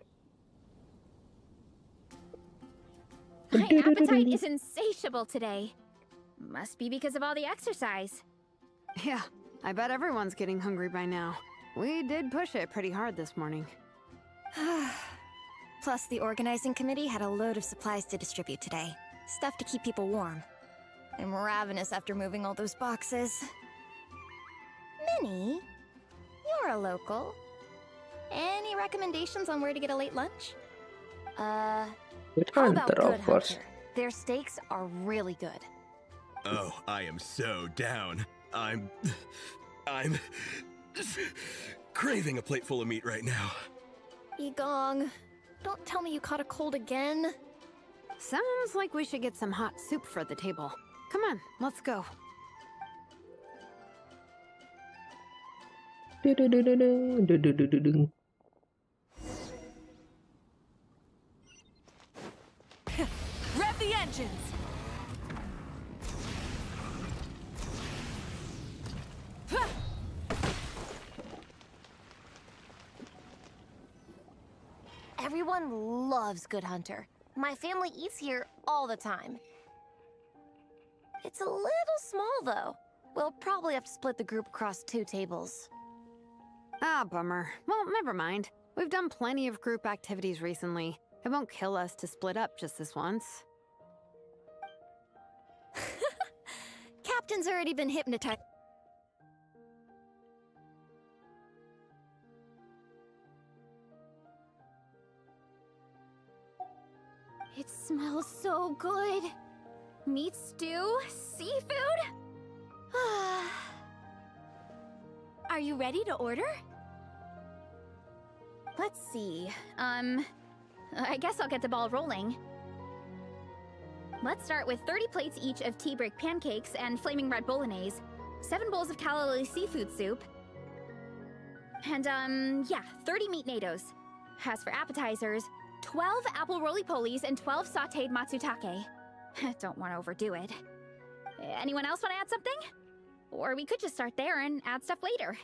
My appetite is insatiable today. Must be because of all the exercise. Yeah, I bet everyone's getting hungry by now. We did push it pretty hard this morning. Plus, the organizing committee had a load of supplies to distribute today. Stuff to keep people warm. I'm ravenous after moving all those boxes. Minnie, you're a local. Any recommendations on where to get a late lunch? Good How about Hunter, Good of course. Hunter? Their steaks are really good. Oh, I am so down. I'm craving a plate full of meat right now. Yigong, don't tell me you caught a cold again. Sounds like we should get some hot soup for the table. Come on, let's go. Do-do-do-do-do, Rev the engines! Everyone loves Good Hunter. My family eats here all the time. It's a little small, though. We'll probably have to split the group across 2 tables. Ah, bummer. Well, never mind. We've done plenty of group activities recently. It won't kill us to split up just this once. Captain's already been hypnotized. It smells so good. Meat stew? Seafood? Are you ready to order? Let's see. I guess I'll get the ball rolling. Let's start with 30 plates each of tea break pancakes and flaming red bolognese, 7 bowls of calla lily seafood soup, and, 30 meat nados. As for appetizers, 12 apple roly-polies and 12 sauteed matsutake. Don't want to overdo it. Anyone else want to add something? Or we could just start there and add stuff later.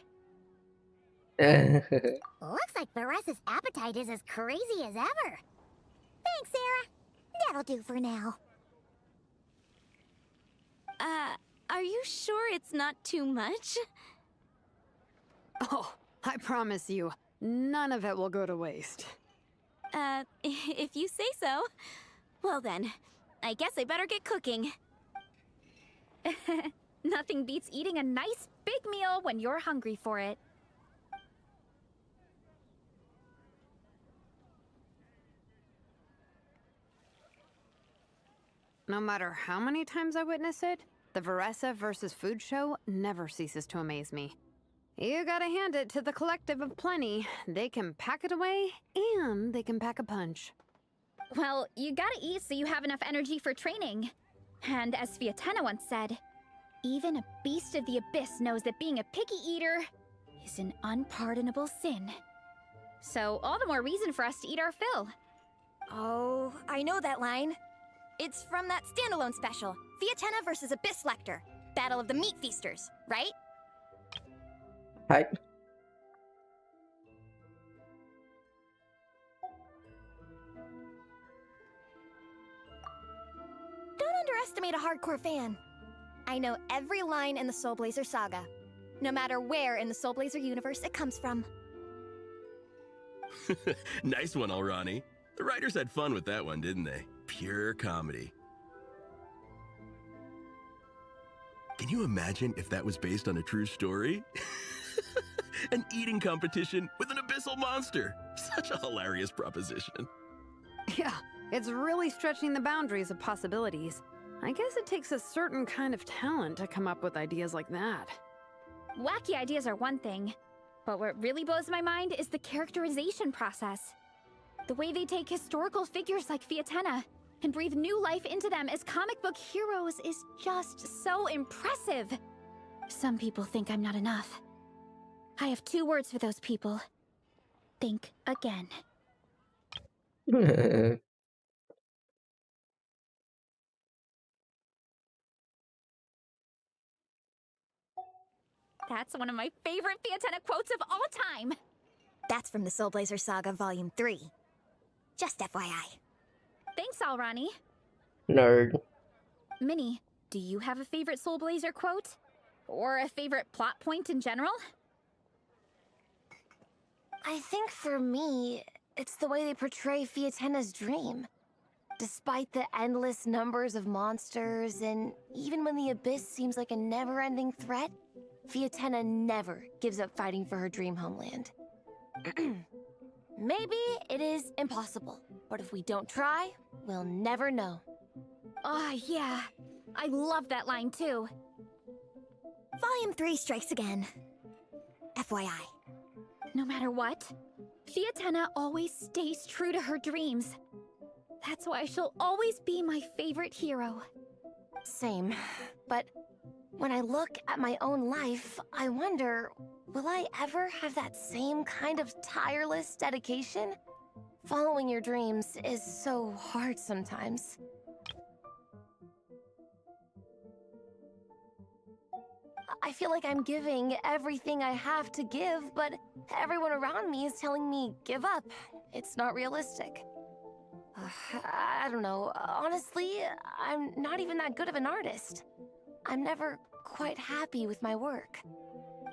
Looks like Varessa's appetite is as crazy as ever. Thanks, Sarah. That'll do for now. Are you sure it's not too much? Oh, I promise you, none of it will go to waste. If you say so. Well then, I guess I better get cooking. Nothing beats eating a nice big meal when you're hungry for it. No matter how many times I witness it, the Varessa versus food show never ceases to amaze me. You gotta hand it to the collective of plenty. They can pack it away, and they can pack a punch. Well, you gotta eat so you have enough energy for training. And as Sviatena once said, even a beast of the abyss knows that being a picky eater is an unpardonable sin. So all the more reason for us to eat our fill. Oh, I know that line. It's from that standalone special, Sviatena versus Abyss Lecter, Battle of the Meat Feasters, right? Hi. Don't underestimate a hardcore fan. I know every line in the Soul Blazer saga, no matter where in the Soul Blazer universe it comes from. Nice one, Alrani. The writers had fun with that one, didn't they? Pure comedy. Can you imagine if that was based on a true story? An eating competition with an abyssal monster. Such a hilarious proposition. Yeah, it's really stretching the boundaries of possibilities. I guess it takes a certain kind of talent to come up with ideas like that. Wacky ideas are one thing, but what really blows my mind is the characterization process. The way they take historical figures like Sviatena and breathe new life into them as comic book heroes is just so impressive. Some people think I'm not enough. I have 2 words for those people. Think again. That's one of my favorite Sviatena quotes of all time. That's from the Soul Blazer Saga Volume 3. Just FYI. Thanks, Alrani. Nerd. Minnie, do you have a favorite Soul Blazer quote? Or a favorite plot point in general? I think for me, it's the way they portray Fiatena's dream. Despite the endless numbers of monsters, and even when the Abyss seems like a never-ending threat, Fiatena never gives up fighting for her dream homeland. Maybe it is impossible, but if we don't try, we'll never know. Oh, yeah. I love that line, too. Volume 3 strikes again. FYI. No matter what, Sviatena always stays true to her dreams. That's why she'll always be my favorite hero. Same, but when I look at my own life, I wonder, will I ever have that same kind of tireless dedication? Following your dreams is so hard sometimes. I feel like I'm giving everything I have to give, but everyone around me is telling me, give up. It's not realistic. I don't know. Honestly, I'm not even that good of an artist. I'm never quite happy with my work.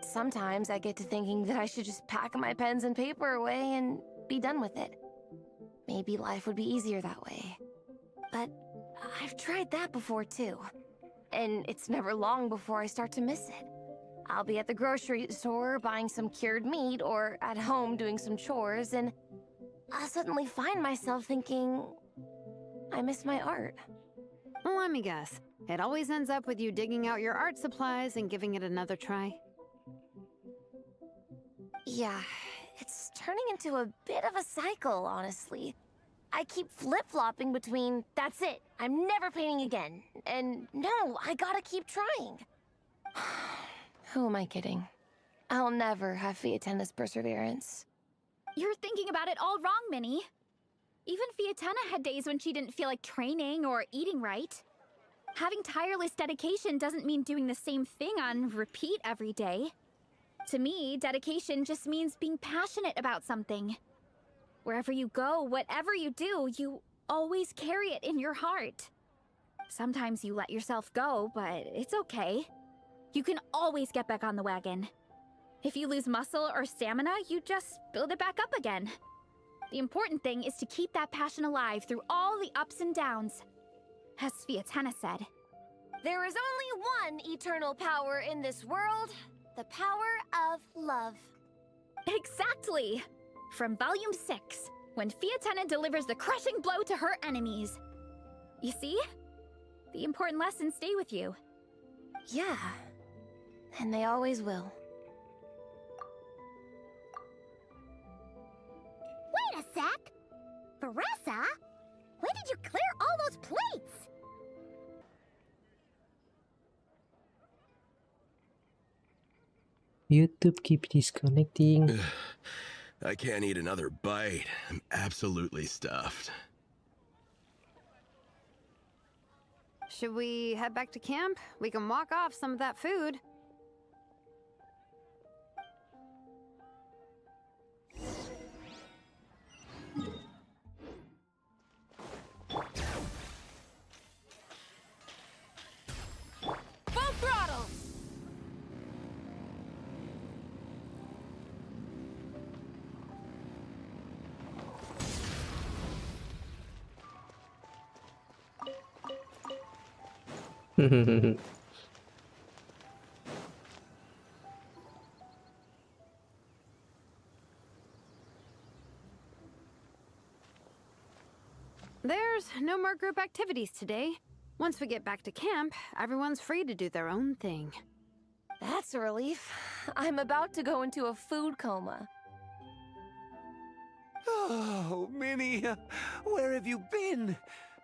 Sometimes I get to thinking that I should just pack my pens and paper away and be done with it. Maybe life would be easier that way. But I've tried that before too. And it's never long before I start to miss it. I'll be at the grocery store buying some cured meat or at home doing some chores, and I'll suddenly find myself thinking, I miss my art. Let me guess. It always ends up with you digging out your art supplies and giving it another try. Yeah, it's turning into a bit of a cycle, honestly. I keep flip-flopping between, that's it, I'm never painting again, and no, I gotta keep trying. Who am I kidding? I'll never have Fiatena's perseverance. You're thinking about it all wrong, Minnie. Even Fiatena had days when she didn't feel like training or eating right. Having tireless dedication doesn't mean doing the same thing on repeat every day. To me, dedication just means being passionate about something. Wherever you go, whatever you do, you always carry it in your heart. Sometimes you let yourself go, but it's okay. You can always get back on the wagon. If you lose muscle or stamina, you just build it back up again. The important thing is to keep that passion alive through all the ups and downs. As Fiatena said, there is only one eternal power in this world, the power of love. Exactly! From Volume 6, when Fiatena delivers the crushing blow to her enemies. You see? The important lessons stay with you. Yeah, and they always will. Wait a sec! Veressa? When did you clear all those plates? YouTube keeps disconnecting. I can't eat another bite. I'm absolutely stuffed. Should we head back to camp? We can walk off some of that food. Full throttle! There's no more group activities today. Once we get back to camp, everyone's free to do their own thing. That's a relief. I'm about to go into a food coma. Oh, Minnie, where have you been?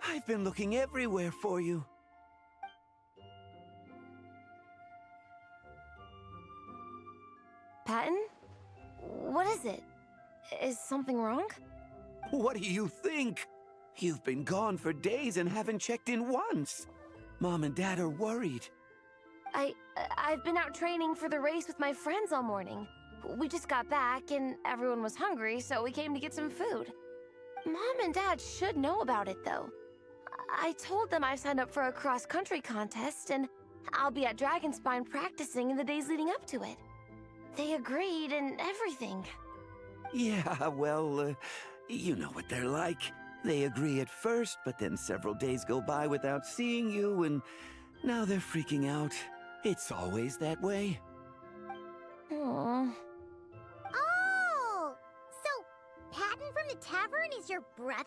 I've been looking everywhere for you. Patton? What is it? Is something wrong? What do you think? You've been gone for days and haven't checked in once. Mom and Dad are worried. I've been out training for the race with my friends all morning. We just got back and everyone was hungry, so we came to get some food. Mom and Dad should know about it, though. I told them I signed up for a cross-country contest and I'll be at Dragonspine practicing in the days leading up to it. They agreed and everything. Yeah, well, you know what they're like. They agree at first, but then several days go by without seeing you, and now they're freaking out. It's always that way. Aww. Oh! So, Patton from the tavern is your brother?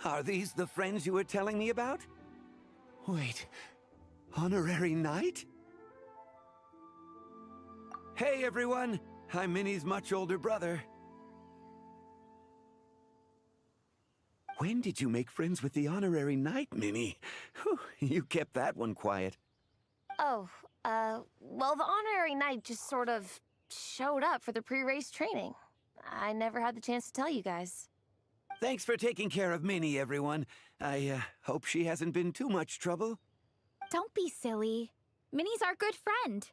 Are these the friends you were telling me about? Wait, Honorary Knight? Hey everyone, I'm Minnie's much older brother. When did you make friends with the Honorary Knight, Minnie? Whew, you kept that one quiet. Oh, well, the Honorary Knight just sort of showed up for the pre-race training. I never had the chance to tell you guys. Thanks for taking care of Minnie, everyone. I hope she hasn't been too much trouble. don't be silly. Minnie's our good friend.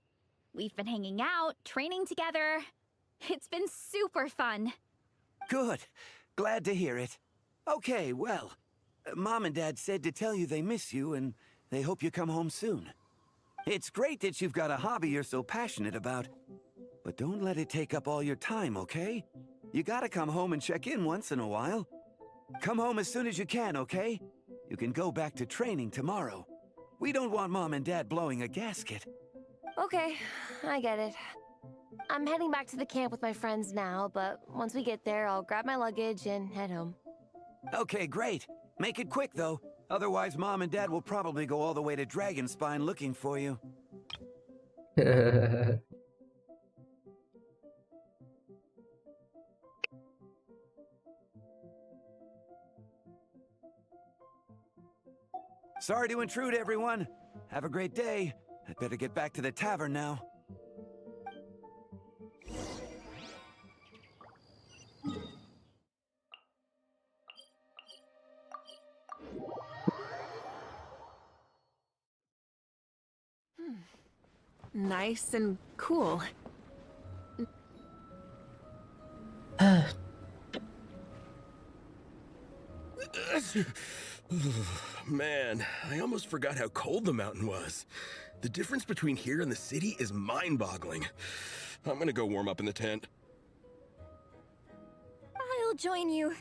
We've been hanging out, training together. It's been super fun. Good. Glad to hear it. Okay, well, Mom and Dad said to tell you they miss you and they hope you come home soon. It's great that you've got a hobby you're so passionate about, but don't let it take up all your time, okay? You gotta come home and check in once in a while. Come home as soon as you can, okay? You can go back to training tomorrow. We don't want Mom and Dad blowing a gasket. Okay, I get it. I'm heading back to the camp with my friends now, but once we get there, I'll grab my luggage and head home. Okay, great. Make it quick, though. Otherwise, Mom and Dad will probably go all the way to Dragonspine looking for you. Sorry to intrude, everyone. Have a great day. I'd better get back to the tavern now. Nice and cool. Man, I almost forgot how cold the mountain was. The difference between here and the city is mind-boggling. I'm gonna go warm up in the tent. I'll join you.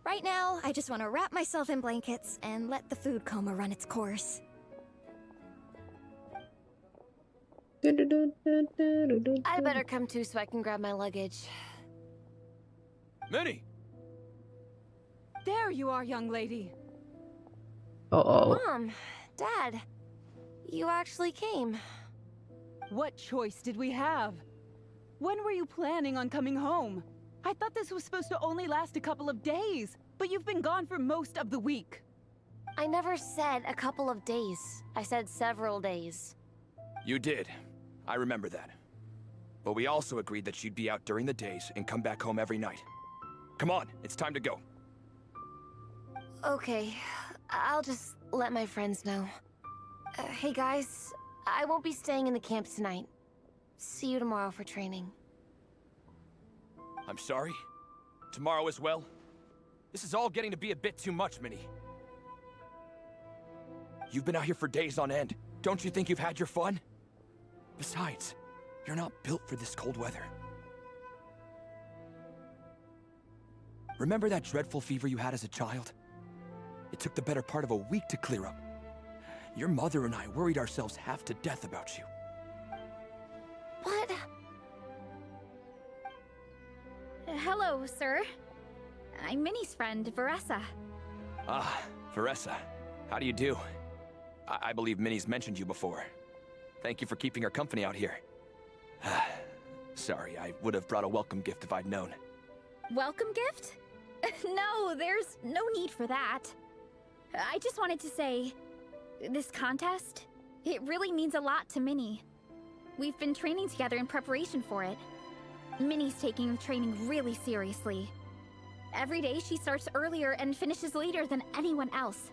Right now, I just want to wrap myself in blankets and let the food coma run its course. I better come too so I can grab my luggage. Minnie! There you are, young lady. Uh-oh. Mom, Dad, you actually came. What choice did we have? When were you planning on coming home? I thought this was supposed to only last a couple of days, but you've been gone for most of the week. I never said a couple of days. I said several days. You did. I remember that. But we also agreed that you'd be out during the days and come back home every night. Come on, it's time to go. Okay, I'll just let my friends know. Hey guys, I won't be staying in the camp tonight. See you tomorrow for training. I'm sorry? Tomorrow as well? This is all getting to be a bit too much, Minnie. You've been out here for days on end. Don't you think you've had your fun? Besides, you're not built for this cold weather. Remember that dreadful fever you had as a child? It took the better part of a week to clear up. Your mother and I worried ourselves half to death about you. What? Hello, sir. I'm Minnie's friend, Veressa. Ah, Veressa. How do you do? I believe Minnie's mentioned you before. Thank you for keeping her company out here. Sorry, I would have brought a welcome gift if I'd known. Welcome gift? No, there's no need for that. I just wanted to say, this contest, it really means a lot to Minnie. We've been training together in preparation for it. Minnie's taking training really seriously. Every day she starts earlier and finishes later than anyone else.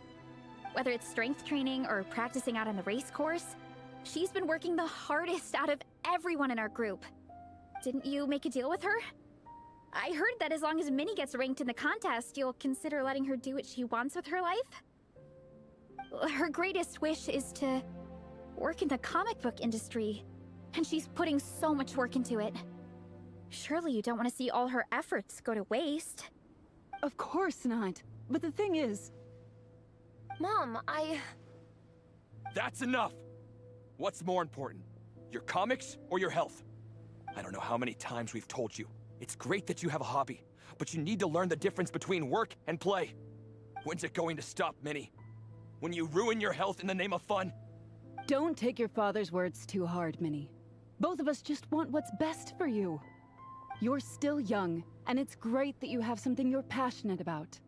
Whether it's strength training or practicing out on the race course, she's been working the hardest out of everyone in our group. Didn't you make a deal with her? I heard that as long as Minnie gets ranked in the contest, you'll consider letting her do what she wants with her life? Her greatest wish is to work in the comic book industry, and she's putting so much work into it. Surely you don't want to see all her efforts go to waste. Of course not. But the thing is... Mom, That's enough! What's more important? Your comics or your health? I don't know how many times we've told you. It's great that you have a hobby, but you need to learn the difference between work and play. When's it going to stop, Minnie? When you ruin your health in the name of fun? Don't take your father's words too hard, Minnie. Both of us just want what's best for you. You're still young, and it's great that you have something you're passionate about.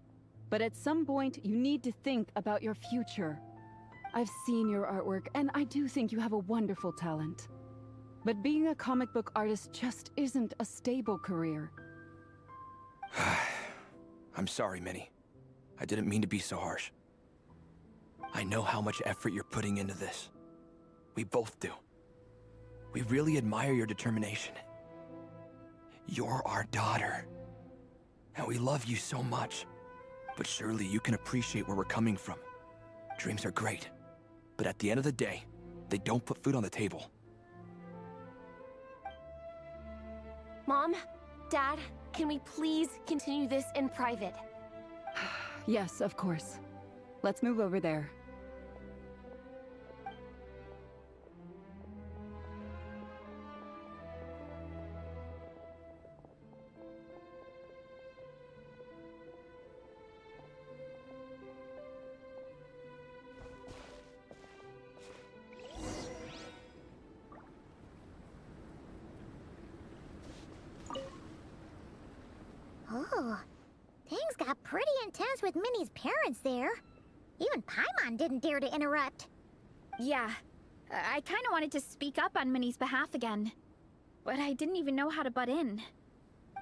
But at some point, you need to think about your future. I've seen your artwork, and I do think you have a wonderful talent. But being a comic book artist just isn't a stable career. I'm sorry, Minnie. I didn't mean to be so harsh. I know how much effort you're putting into this. We both do. We really admire your determination. You're our daughter. And we love you so much. But surely you can appreciate where we're coming from. Dreams are great. But at the end of the day, they don't put food on the table. Mom, Dad, can we please continue this in private? Yes, of course. Let's move over there. Oh, things got pretty intense with Minnie's parents there. Even Paimon didn't dare to interrupt. Yeah, I kinda wanted to speak up on Minnie's behalf again. But I didn't even know how to butt in.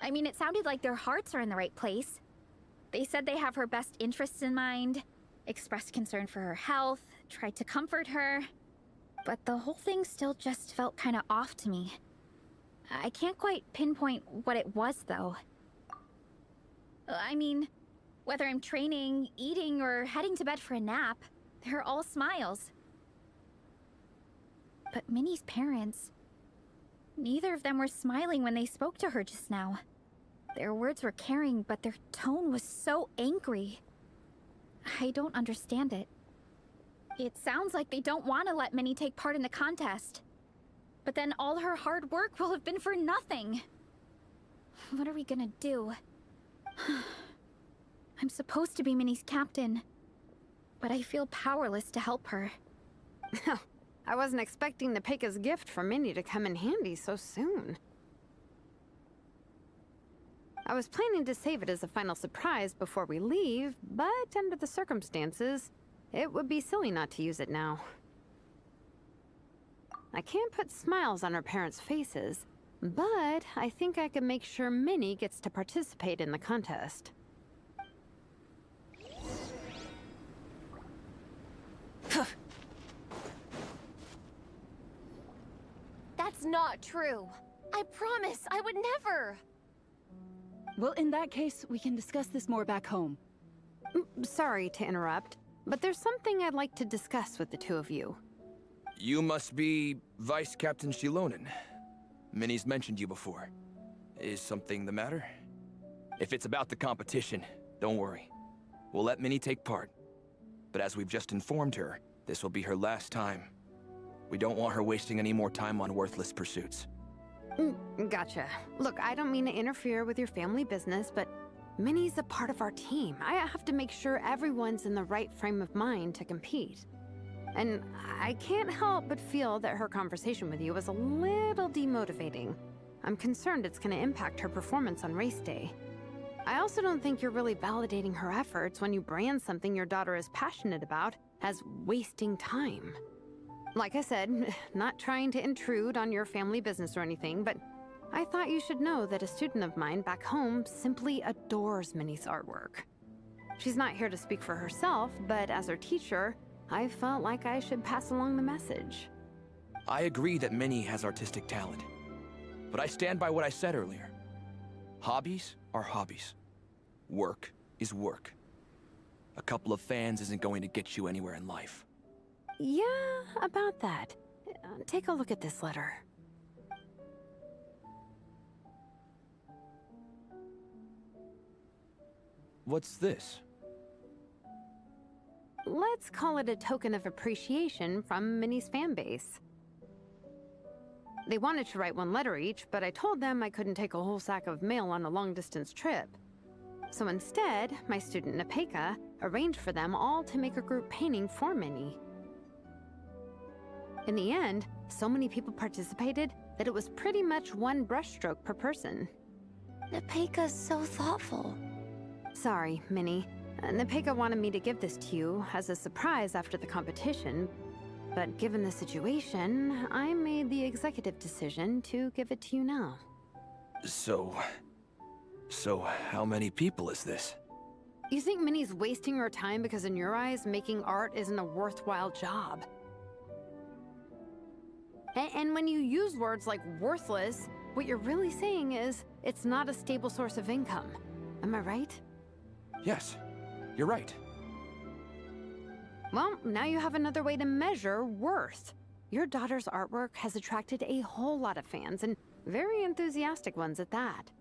I mean, it sounded like their hearts are in the right place. They said they have her best interests in mind, expressed concern for her health, tried to comfort her. But the whole thing still just felt kinda off to me. I can't quite pinpoint what it was, though. I mean, whether I'm training, eating, or heading to bed for a nap, they're all smiles. But Minnie's parents... neither of them were smiling when they spoke to her just now. Their words were caring, but their tone was so angry. I don't understand it. It sounds like they don't want to let Minnie take part in the contest. But then all her hard work will have been for nothing. What are we gonna do? I'm supposed to be Minnie's captain, but I feel powerless to help her. I wasn't expecting Nepeka's gift for Minnie to come in handy so soon. I was planning to save it as a final surprise before we leave, but under the circumstances, it would be silly not to use it now. I can't put smiles on her parents' faces, but I think I can make sure Minnie gets to participate in the contest. That's not true. I promise, I would never. Well, in that case, we can discuss this more back home. Sorry to interrupt, but there's something I'd like to discuss with the two of you. You must be Vice Captain Shilonen. Minnie's mentioned you before. Is something the matter? If it's about the competition, don't worry. We'll let Minnie take part. But as we've just informed her, this will be her last time. We don't want her wasting any more time on worthless pursuits. Gotcha. Look, I don't mean to interfere with your family business, but Minnie's a part of our team. I have to make sure everyone's in the right frame of mind to compete. And I can't help but feel that her conversation with you was a little demotivating. I'm concerned it's going to impact her performance on race day. I also don't think you're really validating her efforts when you brand something your daughter is passionate about as wasting time. Like I said, not trying to intrude on your family business or anything, but I thought you should know that a student of mine back home simply adores Minnie's artwork. She's not here to speak for herself, but as her teacher, I felt like I should pass along the message. I agree that Minnie has artistic talent, but I stand by what I said earlier. Hobbies are hobbies. Work is work. A couple of fans isn't going to get you anywhere in life. Yeah, about that. Take a look at this letter. What's this? Let's call it a token of appreciation from Minnie's fan base. They wanted to write one letter each, but I told them I couldn't take a whole sack of mail on a long-distance trip. So instead, my student Nepeka arranged for them all to make a group painting for Minnie. In the end, so many people participated that it was pretty much one brushstroke per person. Nepeka's so thoughtful. Sorry, Minnie. Nepeka wanted me to give this to you as a surprise after the competition, but given the situation, I made the executive decision to give it to you now. So how many people is this? You think Minnie's wasting her time because in your eyes, making art isn't a worthwhile job? And when you use words like worthless, what you're really saying is it's not a stable source of income. Am I right? Yes, you're right. Well, now you have another way to measure worth. Your daughter's artwork has attracted a whole lot of fans, and very enthusiastic ones at that.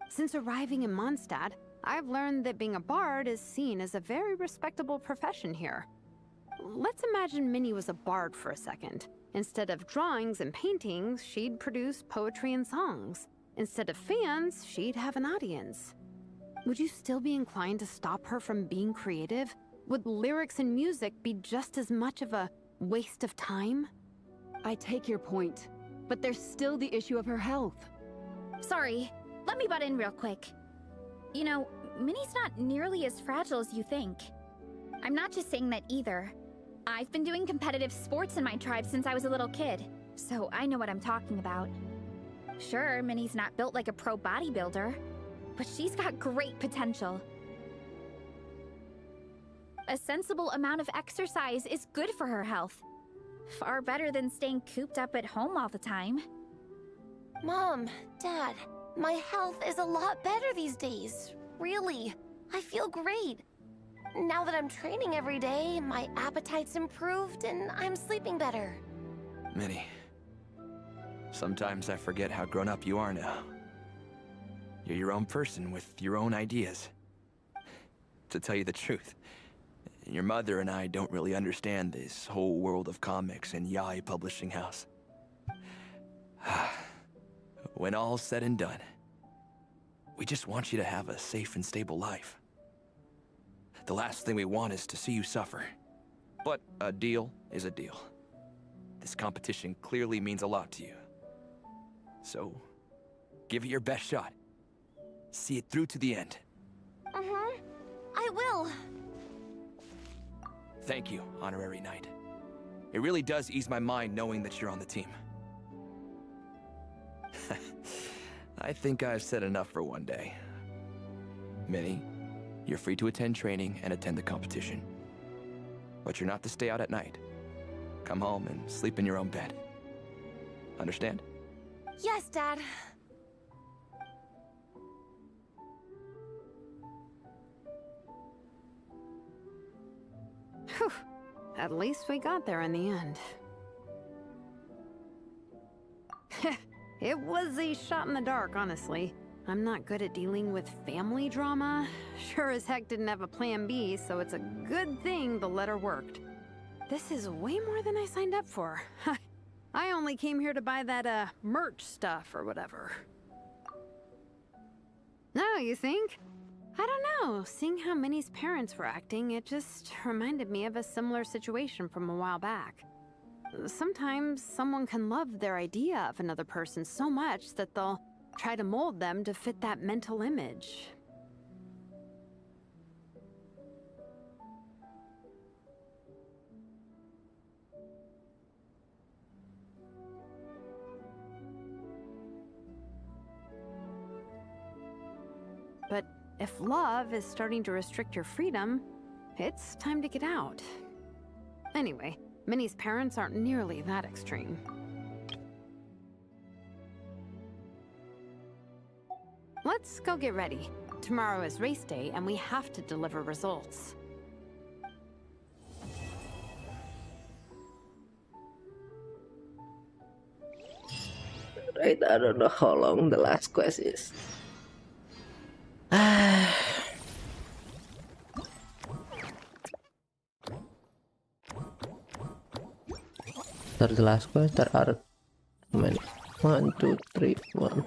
Since arriving in Mondstadt, I've learned that being a bard is seen as a very respectable profession here. Let's imagine Minnie was a bard for a second. Instead of drawings and paintings, she'd produce poetry and songs. Instead of fans, she'd have an audience. Would you still be inclined to stop her from being creative? Would lyrics and music be just as much of a waste of time? I take your point, but there's still the issue of her health. Sorry, let me butt in real quick. You know, Minnie's not nearly as fragile as you think. I'm not just saying that either. I've been doing competitive sports in my tribe since I was a little kid, so I know what I'm talking about. Sure, Minnie's not built like a pro bodybuilder, but she's got great potential. A sensible amount of exercise is good for her health. Far better than staying cooped up at home all the time. Mom, Dad, my health is a lot better these days. Really. I feel great. Now that I'm training every day, my appetite's improved and I'm sleeping better. Minnie, sometimes I forget how grown up you are now. You're your own person with your own ideas. To tell you the truth, your mother and I don't really understand this whole world of comics and Yaoi publishing house. When all's said and done, we just want you to have a safe and stable life. The last thing we want is to see you suffer. But a deal is a deal. This competition clearly means a lot to you. So, give it your best shot. See it through to the end. I will. Thank you, Honorary Knight. It really does ease my mind knowing that you're on the team. I think I've said enough for one day. Minnie, you're free to attend training and attend the competition. But you're not to stay out at night. Come home and sleep in your own bed. Understand? Yes, Dad. Whew. At least we got there in the end. It was a shot in the dark, honestly. I'm not good at dealing with family drama. Sure as heck didn't have a plan B, so it's a good thing the letter worked. This is way more than I signed up for. I only came here to buy that, merch stuff or whatever. No, you think? I don't know. Seeing how Minnie's parents were acting, it just reminded me of a similar situation from a while back. Sometimes someone can love their idea of another person so much that they'll try to mold them to fit that mental image. But if love is starting to restrict your freedom, it's time to get out. Anyway, Minnie's parents aren't nearly that extreme. Let's go get ready. Tomorrow is race day, and we have to deliver results. Right, I don't know how long the last quest is. Start the last quest. There are many. 1, 2, 3, 1.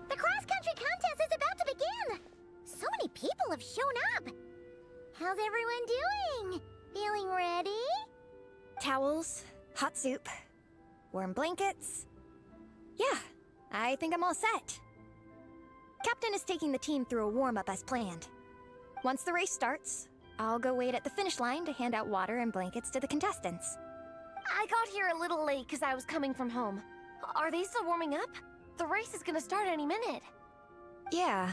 The cross-country contest is about to begin! So many people have shown up! How's everyone doing? Feeling ready? Towels, hot soup, warm blankets. Yeah, I think I'm all set. Captain is taking the team through a warm-up as planned. Once the race starts, I'll go wait at the finish line to hand out water and blankets to the contestants. I got here a little late because I was coming from home. Are they still warming up? The race is gonna start any minute. Yeah.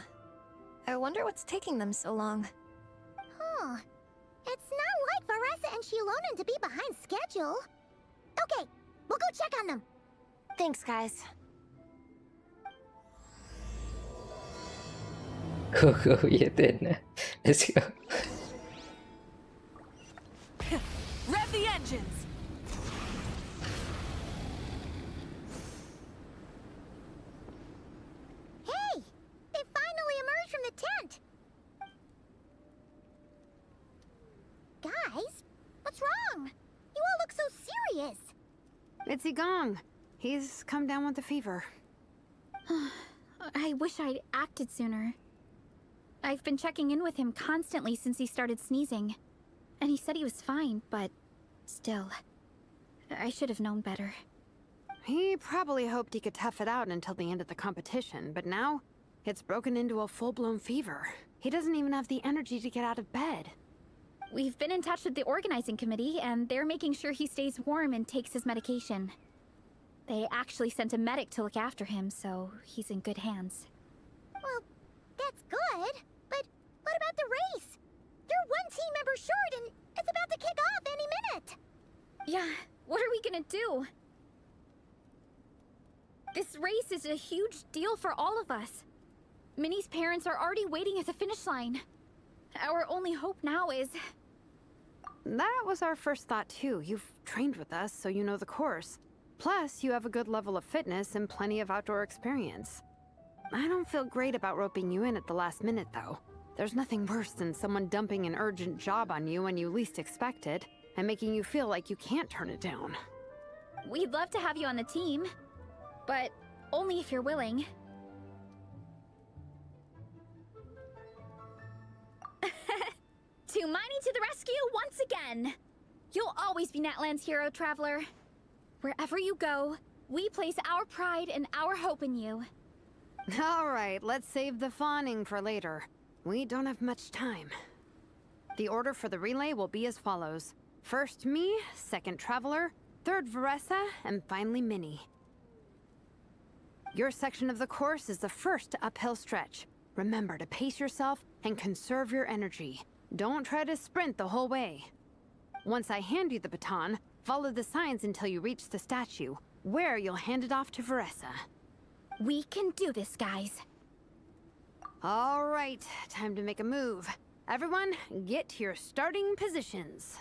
I wonder what's taking them so long. Huh. It's not like Varessa and Shilonen to be behind schedule. Okay, we'll go check on them. Thanks, guys. Go, yeah, then. Let's go. Rev the engines! wrong? You all look so serious. It's Igong. He's come down with the fever. I wish I'd acted sooner. I've been checking in with him constantly since he started sneezing. And he said he was fine, but still, I should have known better. He probably hoped he could tough it out until the end of the competition, but now it's broken into a full-blown fever. He doesn't even have the energy to get out of bed. We've been in touch with the organizing committee, and they're making sure he stays warm and takes his medication. They actually sent a medic to look after him, so he's in good hands. Well, that's good, but what about the race? You're one team member short, and it's about to kick off any minute. Yeah, what are we gonna do? This race is a huge deal for all of us. Minnie's parents are already waiting at the finish line. Our only hope now is... That was our first thought too. You've trained with us, so you know the course. Plus, you have a good level of fitness and plenty of outdoor experience. I don't feel great about roping you in at the last minute, though. There's nothing worse than someone dumping an urgent job on you when you least expect it, and making you feel like you can't turn it down. We'd love to have you on the team, but only if you're willing. Tumani to the rescue once again! You'll always be Natlan's hero, Traveler. Wherever you go, we place our pride and our hope in you. All right, let's save the fawning for later. We don't have much time. The order for the relay will be as follows. First me, second Traveler, third Veressa, and finally Minnie. Your section of the course is the first uphill stretch. Remember to pace yourself and conserve your energy. Don't try to sprint the whole way. Once I hand you the baton, follow the signs until you reach the statue, where you'll hand it off to Veressa. We can do this, guys. All right, time to make a move. Everyone, get to your starting positions.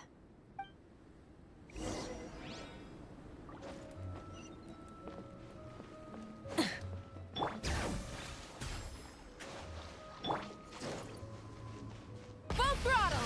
Full throttle!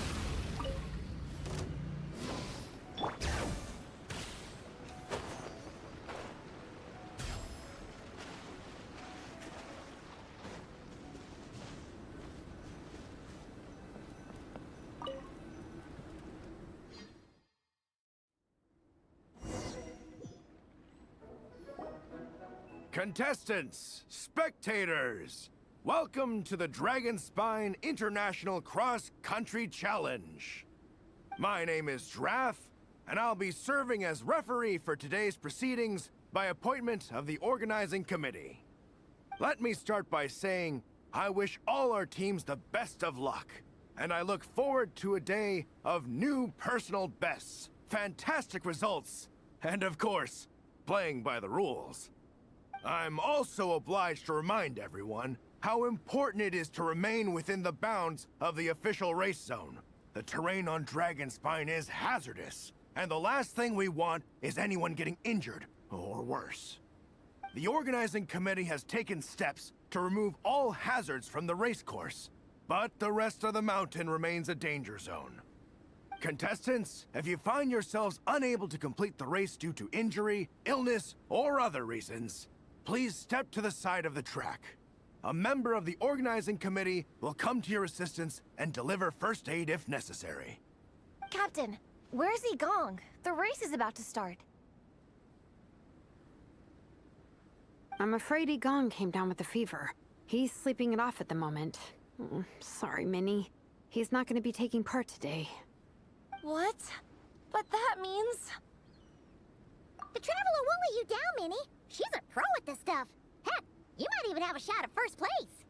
Contestants, spectators, welcome to the Dragonspine International Cross Country Challenge. My name is Drath, and I'll be serving as referee for today's proceedings by appointment of the organizing committee. Let me start by saying I wish all our teams the best of luck, and I look forward to a day of new personal bests, fantastic results, and of course, playing by the rules. I'm also obliged to remind everyone how important it is to remain within the bounds of the official race zone. The terrain on Dragonspine is hazardous, and the last thing we want is anyone getting injured, or worse. The organizing committee has taken steps to remove all hazards from the race course, but the rest of the mountain remains a danger zone. Contestants, if you find yourselves unable to complete the race due to injury, illness, or other reasons, please step to the side of the track. A member of the organizing committee will come to your assistance and deliver first aid if necessary. Captain, where's Igong? The race is about to start. I'm afraid Igong came down with a fever. He's sleeping it off at the moment. Sorry, Minnie. He's not going to be taking part today. What? But that means... The Traveler won't let you down, Minnie. She's a pro at this stuff. Heck, you might even have a shot at first place.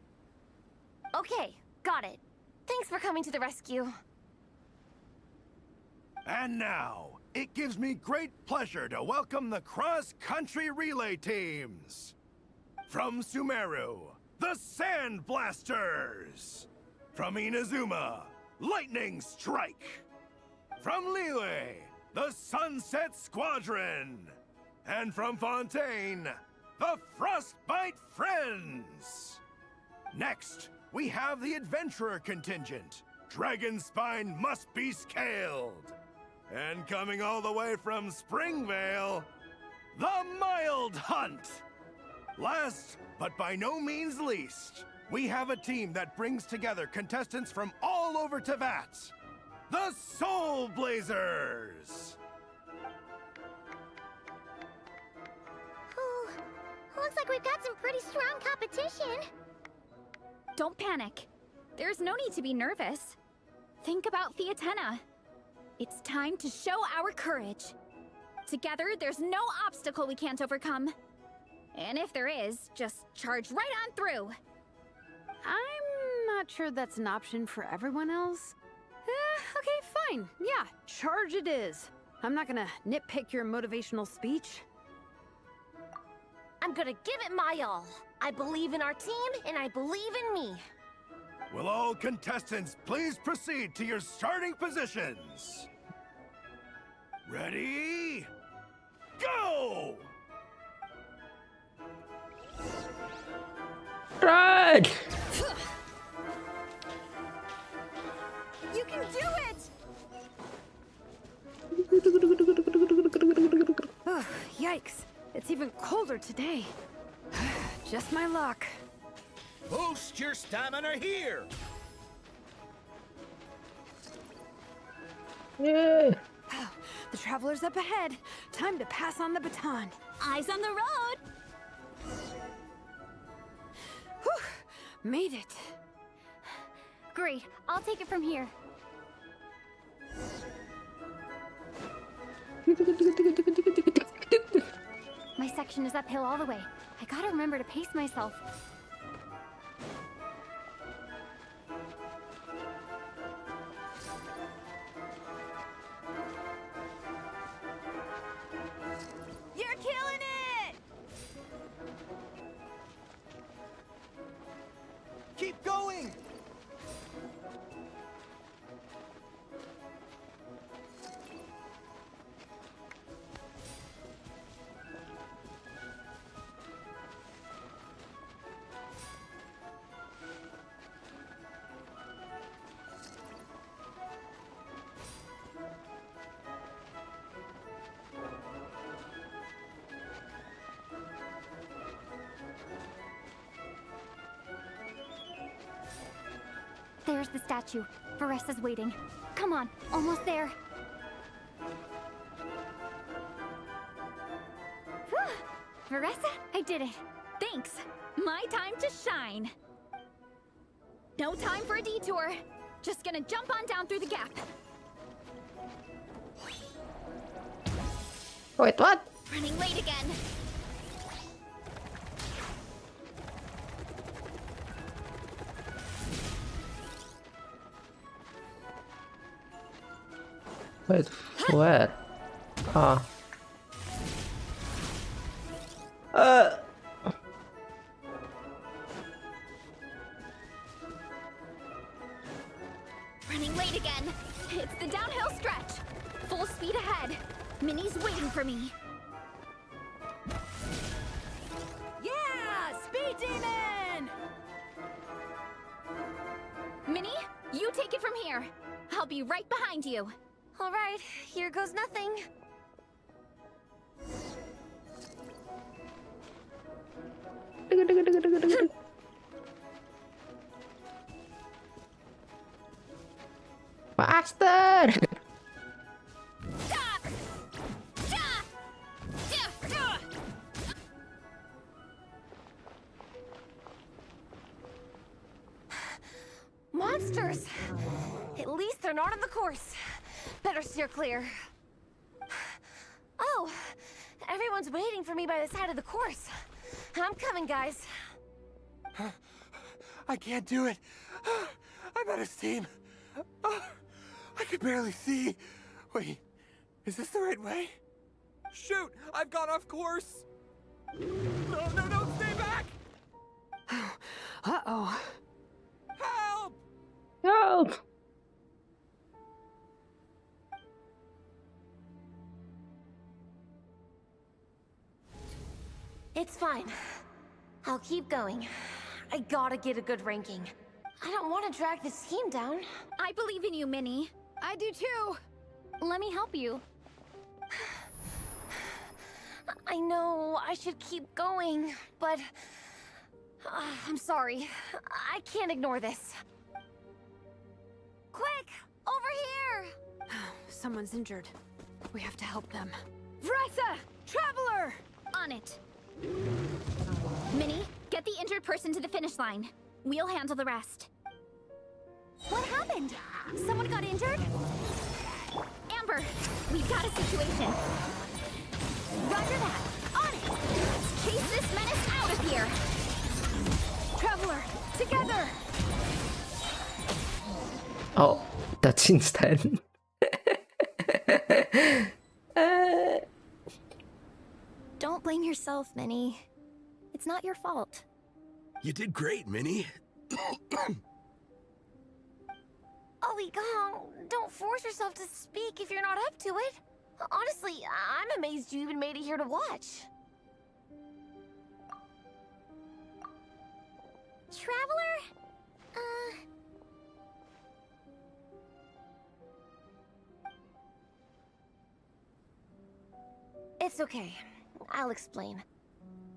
Okay, got it. Thanks for coming to the rescue. And now, it gives me great pleasure to welcome the cross-country relay teams. From Sumeru, the Sand Blasters. From Inazuma, Lightning Strike. From Liyue, the Sunset Squadron. And from Fontaine, the Frostbite Friends! Next, we have the Adventurer contingent. Dragonspine must be scaled. And coming all the way from Springvale, the Mild Hunt! Last, but by no means least, we have a team that brings together contestants from all over Teyvat. The Soul Blazers! Ooh, looks like we've got some pretty strong competition. Don't panic. There's no need to be nervous. Think about Theatena. It's time to show our courage. Together, there's no obstacle we can't overcome. And if there is, just charge right on through. I'm not sure that's an option for everyone else. Okay, fine. Yeah, charge it is. I'm not gonna nitpick your motivational speech. I'm gonna give it my all. I believe in our team, and I believe in me. Will all contestants please proceed to your starting positions? Ready? Go! Right! You can do it! Ugh, yikes. It's even colder today. Just my luck. Boost your stamina here! Yay! The traveler's up ahead. Time to pass on the baton. Eyes on the road! Whew, made it. Great, I'll take it from here. My section is uphill all the way. I gotta remember to pace myself. You're killing it! Keep going! There's the statue. Varessa's waiting. Come on, almost there. Whew. Varessa, I did it. Thanks. My time to shine. No time for a detour. Just gonna jump on down through the gap. Wait, what? Running late again. Wait, what? Ah. Running late again. It's the downhill stretch. Full speed ahead. Minnie's waiting for me. Yeah! Speed Demon! Minnie, you take it from here. I'll be right behind you. All right, here goes nothing. Faster! Monsters! At least they're not on the course. Better steer clear. Oh, everyone's waiting for me by the side of the course. I'm coming, guys. I can't do it. I'm out of steam. I can barely see. Wait, is this the right way? Shoot, I've gone off course. No, stay back! Uh-oh. Help! Help! It's fine. I'll keep going. I gotta get a good ranking. I don't want to drag this team down. I believe in you, Minnie. I do too. Let me help you. I know I should keep going, but I'm sorry. I can't ignore this. Quick, over here! Someone's injured. We have to help them. Vressa! Traveler! On it. Minnie, get the injured person to the finish line. We'll handle the rest. What happened? Someone got injured? Amber, we've got a situation. Roger that. On it! Let's chase this menace out of here! Traveler, together! Oh, that's instant. Don't blame yourself, Minnie. It's not your fault. You did great, Minnie. Ollie Gong, don't force yourself to speak if you're not up to it. Honestly, I'm amazed you even made it here to watch. Traveler? It's okay. I'll explain.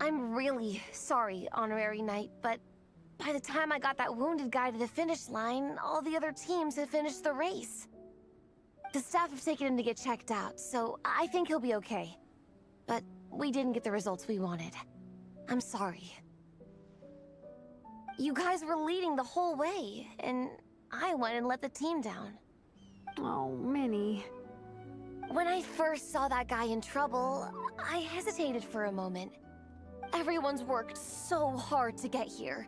I'm really sorry, Honorary Knight, but by the time I got that wounded guy to the finish line, all the other teams had finished the race. The staff have taken him to get checked out, so I think he'll be okay. But we didn't get the results we wanted. I'm sorry. You guys were leading the whole way, and I went and let the team down. Oh, Minnie. When I first saw that guy in trouble, I hesitated for a moment. Everyone's worked so hard to get here.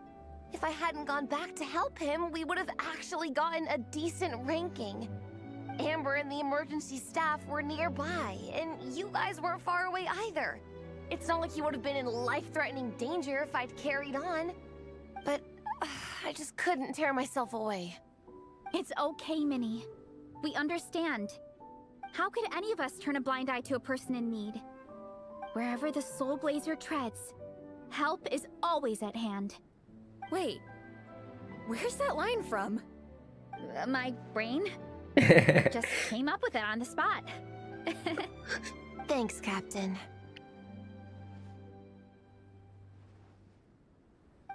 If I hadn't gone back to help him, we would have actually gotten a decent ranking. Amber and the emergency staff were nearby, and you guys weren't far away either. It's not like you would have been in life-threatening danger if I'd carried on. But I just couldn't tear myself away. It's okay, Minnie. We understand. How could any of us turn a blind eye to a person in need? Wherever the Soul Blazer treads, help is always at hand. Wait, where's that line from? My brain? Just came up with it on the spot. Thanks, Captain.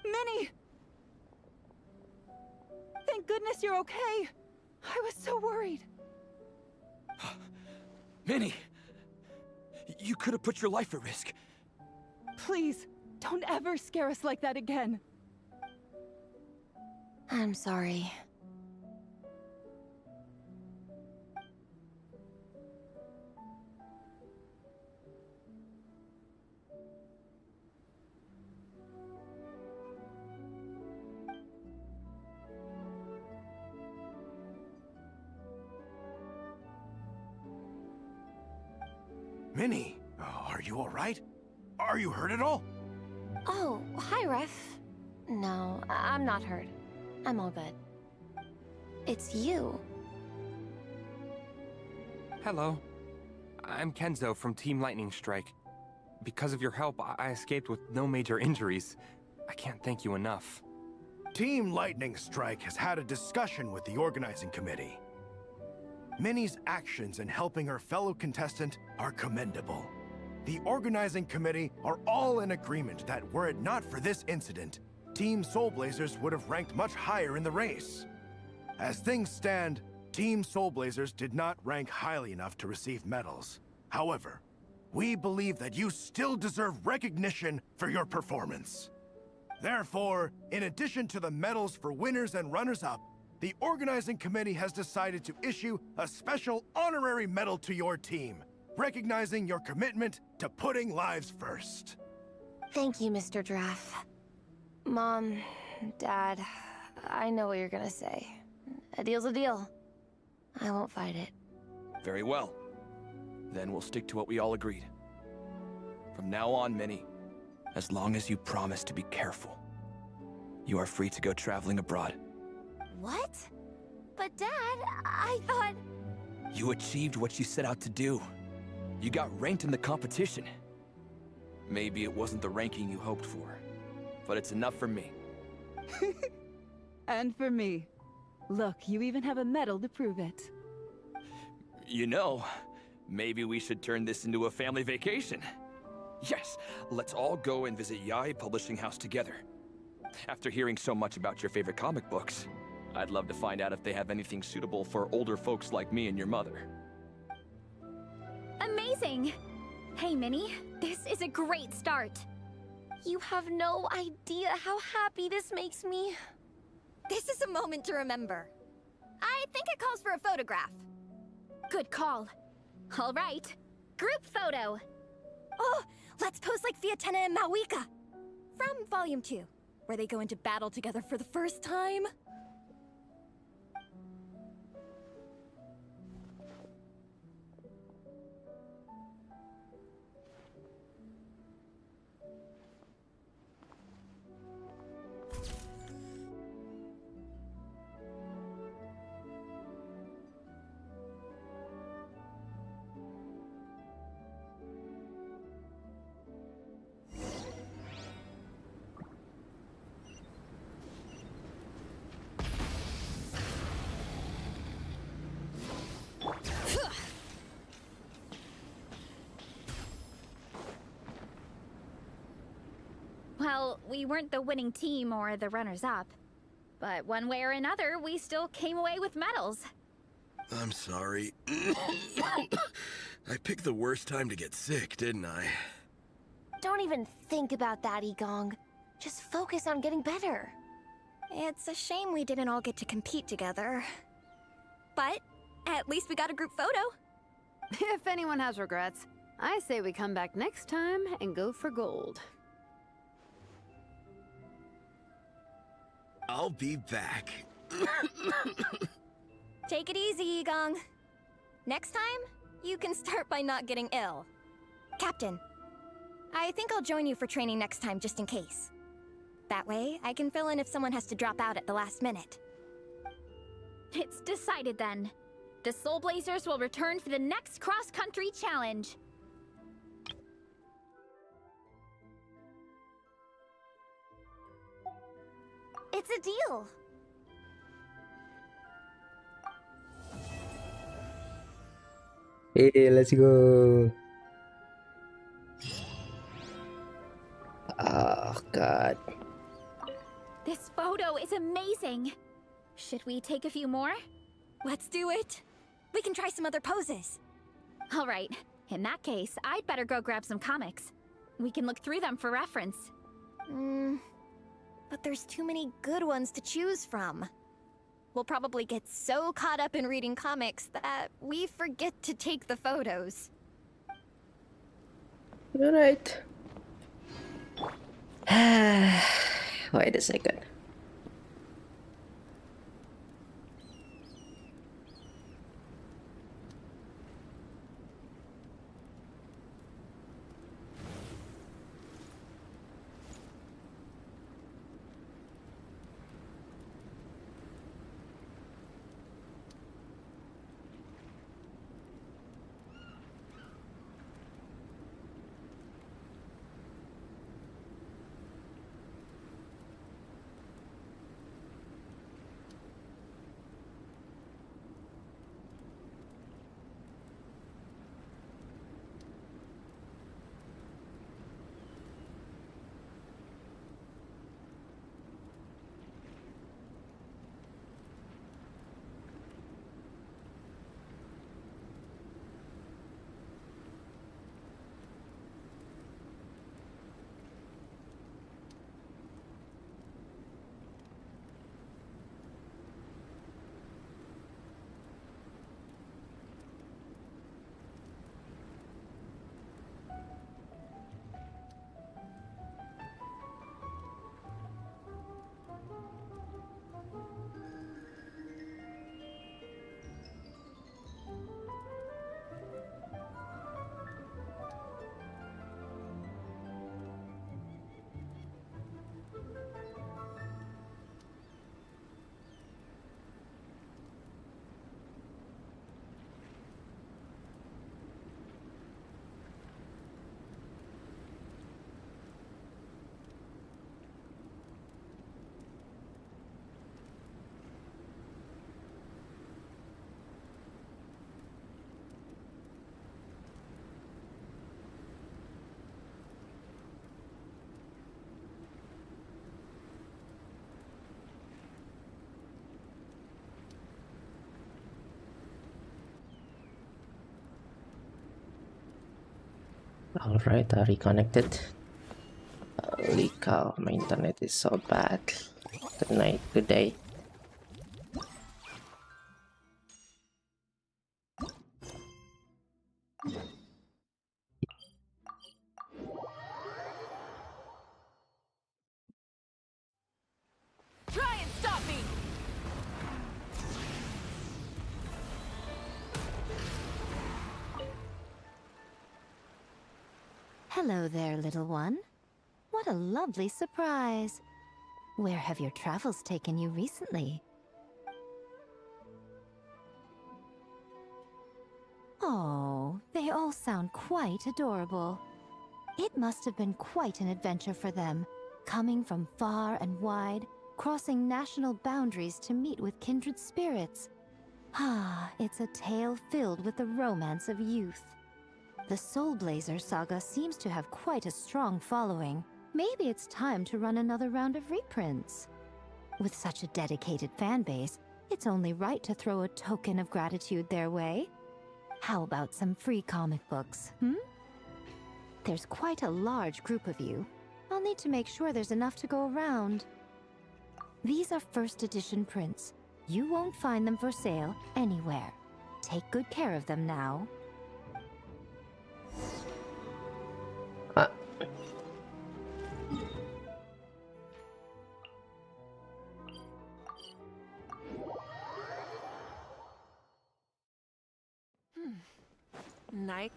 Minnie! Thank goodness you're okay. I was so worried. Minnie! You could have put your life at risk. Please, don't ever scare us like that again. I'm sorry. Minnie, are you all right? Are you hurt at all? Oh, hi, Ref. No, I'm not hurt. I'm all good. It's you. Hello. I'm Kenzo from Team Lightning Strike. Because of your help, I escaped with no major injuries. I can't thank you enough. Team Lightning Strike has had a discussion with the organizing committee. Minnie's actions in helping her fellow contestant are commendable. The organizing committee are all in agreement that were it not for this incident, Team Soul Blazers would have ranked much higher in the race. As things stand, Team Soul Blazers did not rank highly enough to receive medals. However, we believe that you still deserve recognition for your performance. Therefore, in addition to the medals for winners and runners-up, the organizing committee has decided to issue a special honorary medal to your team, recognizing your commitment to putting lives first. Thank you, Mr. Draff. Mom, Dad, I know what you're gonna say. A deal's a deal. I won't fight it. Very well. Then we'll stick to what we all agreed. From now on, Minnie, as long as you promise to be careful, you are free to go traveling abroad. What? But Dad, I thought... You achieved what you set out to do. You got ranked in the competition. Maybe it wasn't the ranking you hoped for, but it's enough for me. And for me. Look, you even have a medal to prove it. You know, maybe we should turn this into a family vacation. Yes, let's all go and visit Yai Publishing House together. After hearing so much about your favorite comic books, I'd love to find out if they have anything suitable for older folks like me and your mother. Amazing! Hey, Minnie, this is a great start. You have no idea how happy this makes me. This is a moment to remember. I think it calls for a photograph. Good call. All right, group photo. Oh, let's pose like Fiatena and Mawika. From Volume 2, where they go into battle together for the first time. Well, we weren't the winning team or the runners-up. But one way or another, we still came away with medals. I'm sorry. I picked the worst time to get sick, didn't I? Don't even think about that, Igong. Just focus on getting better. It's a shame we didn't all get to compete together. But at least we got a group photo. If anyone has regrets, I say we come back next time and go for gold. I'll be back. Take it easy, Igong. Next time, you can start by not getting ill. Captain, I think I'll join you for training next time just in case. That way, I can fill in if someone has to drop out at the last minute. It's decided then. The Soul Blazers will return for the next cross-country challenge. It's a deal. Hey, let's go. Oh, God. This photo is amazing. Should we take a few more? Let's do it. We can try some other poses. All right. In that case, I'd better go grab some comics. We can look through them for reference. But there's too many good ones to choose from. We'll probably get so caught up in reading comics that we forget to take the photos. All right. Wait a second. Alright, I reconnected. Holy cow, my internet is so bad. Good night, good day. Try and stop me! Hello there, little one. What a lovely surprise. Where have your travels taken you recently? Oh, they all sound quite adorable. It must have been quite an adventure for them, coming from far and wide, crossing national boundaries to meet with kindred spirits. Ah, it's a tale filled with the romance of youth. The Soul Blazer saga seems to have quite a strong following. Maybe it's time to run another round of reprints. With such a dedicated fan base, it's only right to throw a token of gratitude their way. How about some free comic books, There's quite a large group of you. I'll need to make sure there's enough to go around. These are first edition prints. You won't find them for sale anywhere. Take good care of them now. Night.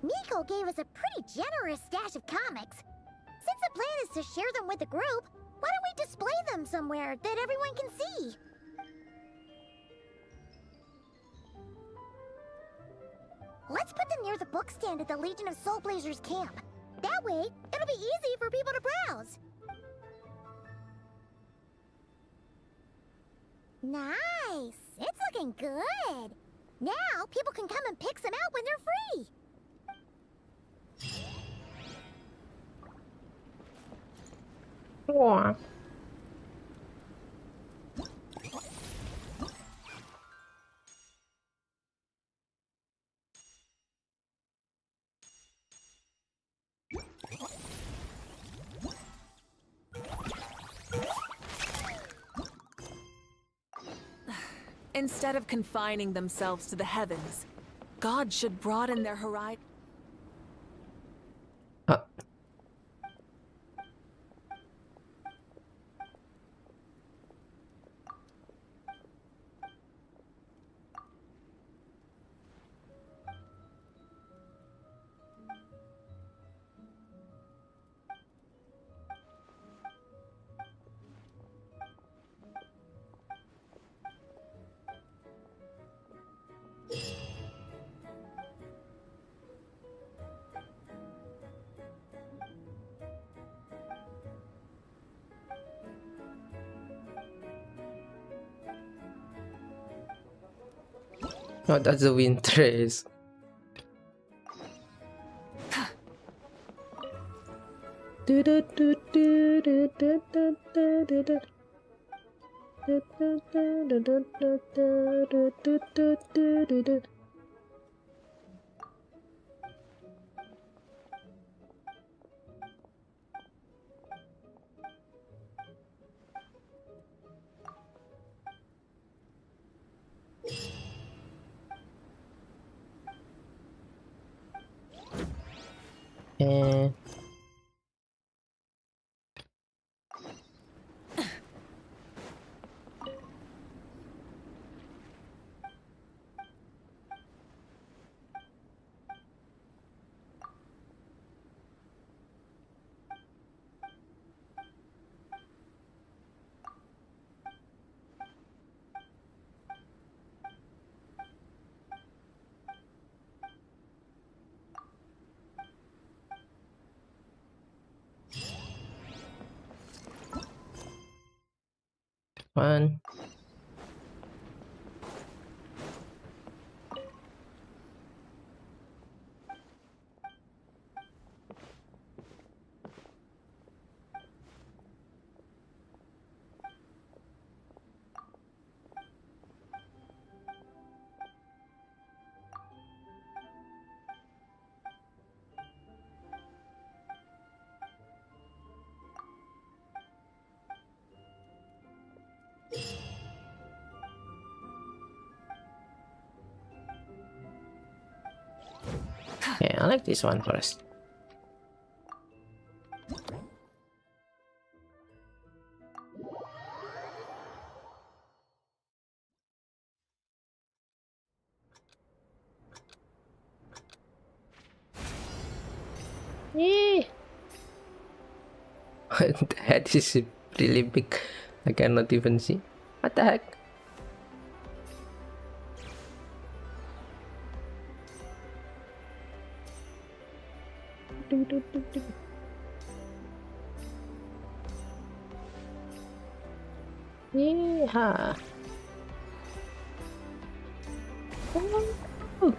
Nico gave us a pretty generous stash of comics. Since the plan is to share them with the group, why don't we display them somewhere that everyone can see? Let's put them near the book stand at the Legion of Soul Blazers camp. That way, it'll be easy for people to browse. Nice! It's looking good! Now, people can come and pick some out when they're free! Wow. Instead of confining themselves to the heavens, God should broaden their horizon. Oh, that's the wind trace. Eh. Fun. Okay, I like this one first. Yee! The head is really big. I cannot even see. What the heck? Yeehaw! Oh.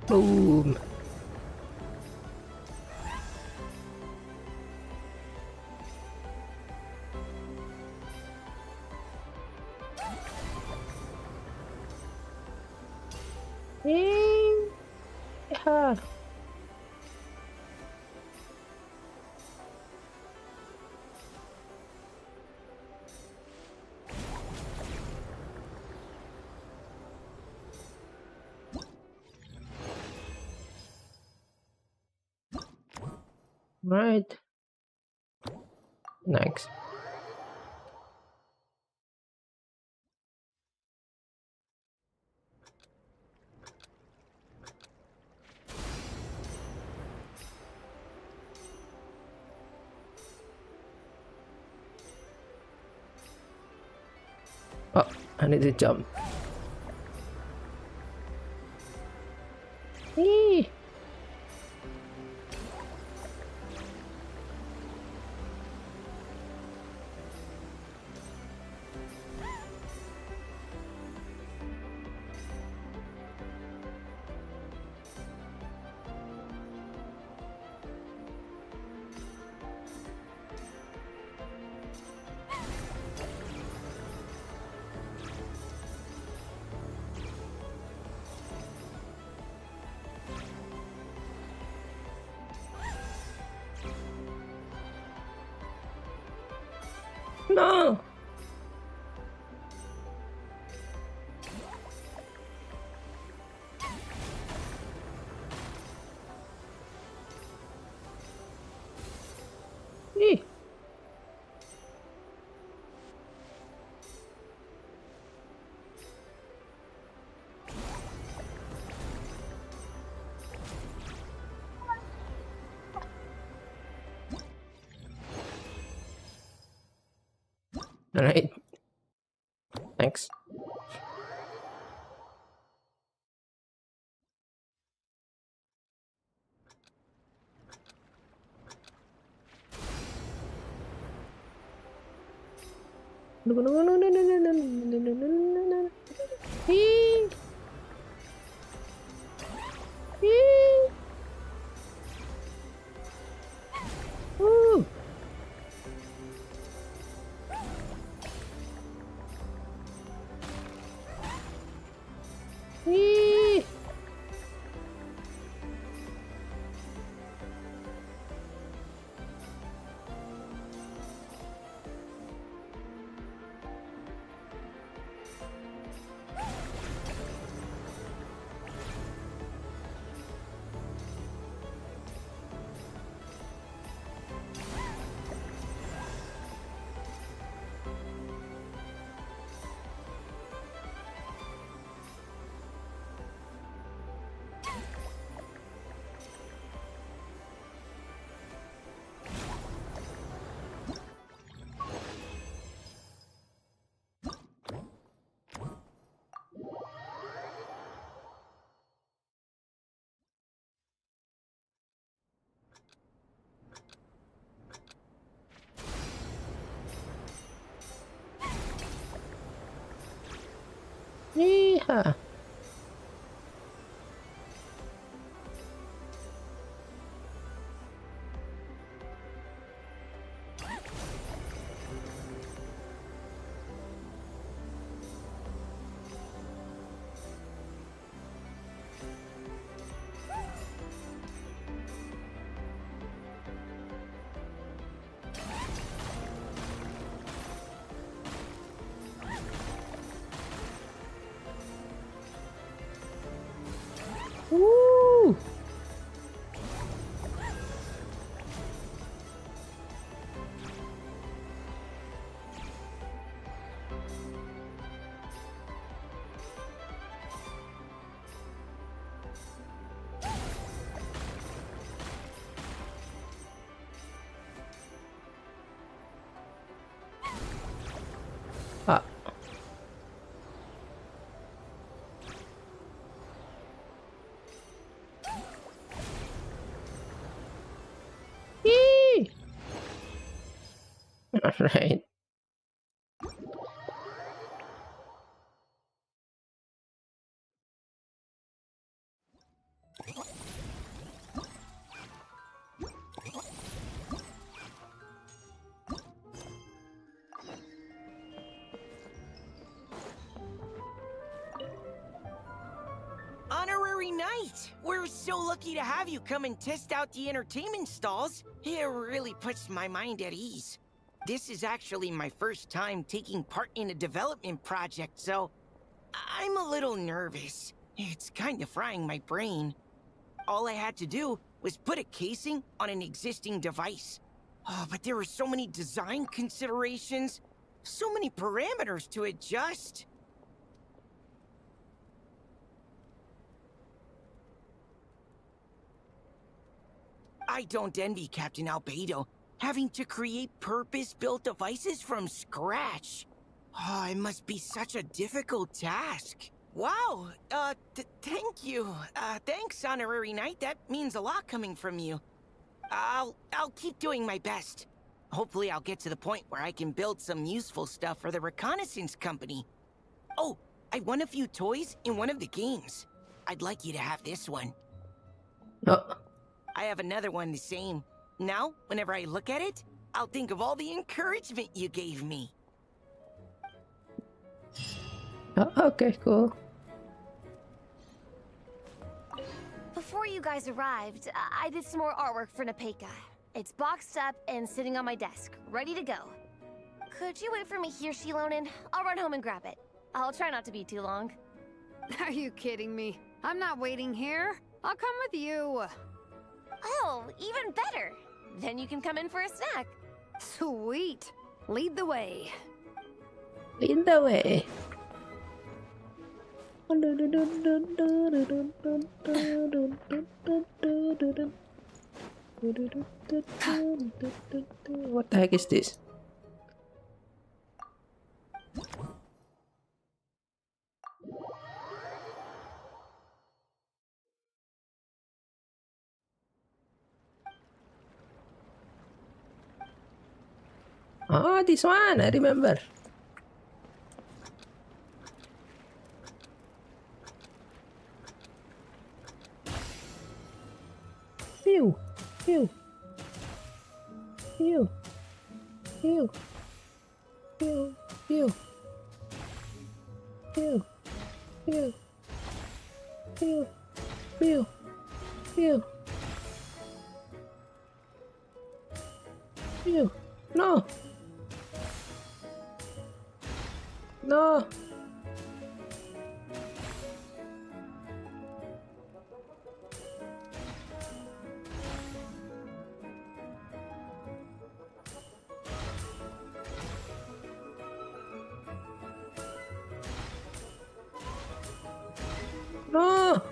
Boom! Yeehaw! Right. Next. Oh, I need to jump. Yee! No! Yee! Alright. Thanks. Yee! Yee! Woo! Yee! Yeehaw! Woo! Ah. Yee! All right. Honorary Knight! We're so lucky to have you come and test out the entertainment stalls. It really puts my mind at ease. This is actually my first time taking part in a development project, so I'm a little nervous. It's kind of frying my brain. All I had to do was put a casing on an existing device. Oh, but there were so many design considerations, so many parameters to adjust. I don't envy Captain Albedo, having to create purpose-built devices from scratch. Oh, it must be such a difficult task. Wow, thank you. Thanks, Honorary Knight. That means a lot coming from you. I'll keep doing my best. Hopefully I'll get to the point where I can build some useful stuff for the reconnaissance company. Oh, I won a few toys in one of the games. I'd like you to have this one. Oh. I have another one the same. Now, whenever I look at it, I'll think of all the encouragement you gave me. Oh, okay, cool. Before you guys arrived, I did some more artwork for Nepeka. It's boxed up and sitting on my desk, ready to go. Could you wait for me here, Shilonen? I'll run home and grab it. I'll try not to be too long. Are you kidding me? I'm not waiting here. I'll come with you. Oh, even better. Then you can come in for a snack. Sweet. Lead the way. Lead the way. What the heck is this? Oh, this one, I remember. Pew, pew, pew, pew, pew, pew, pew, pew, pew, pew, pew, pew. No. No. No.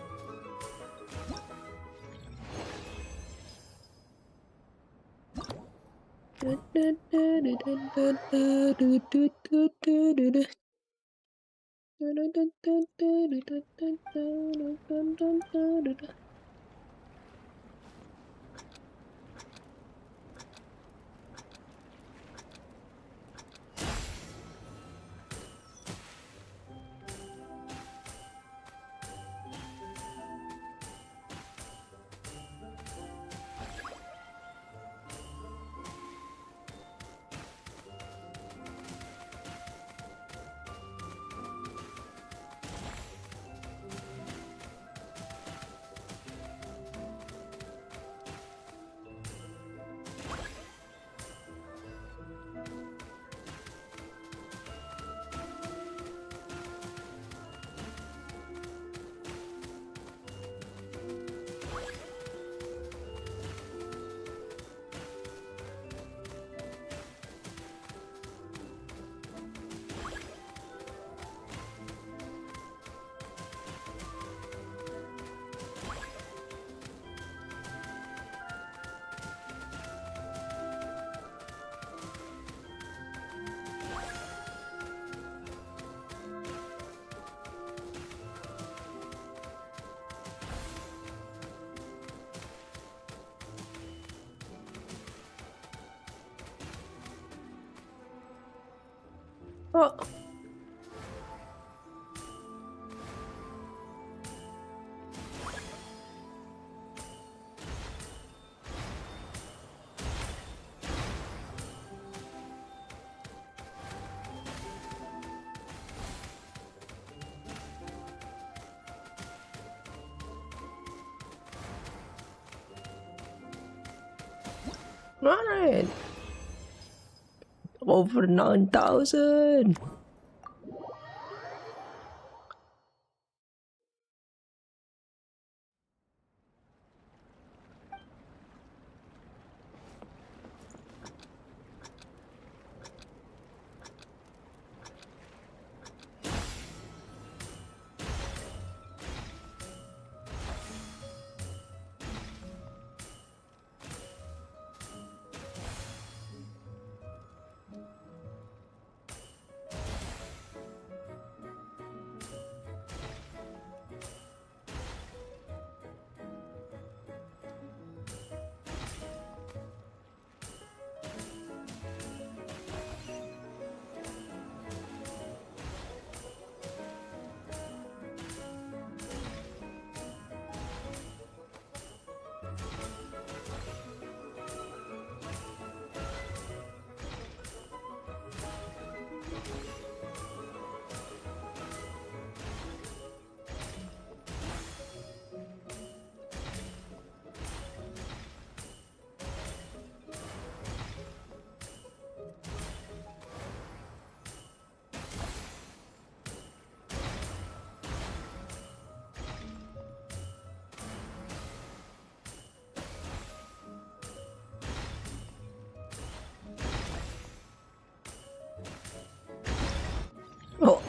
Oh. Right. Over 9,000. Oh.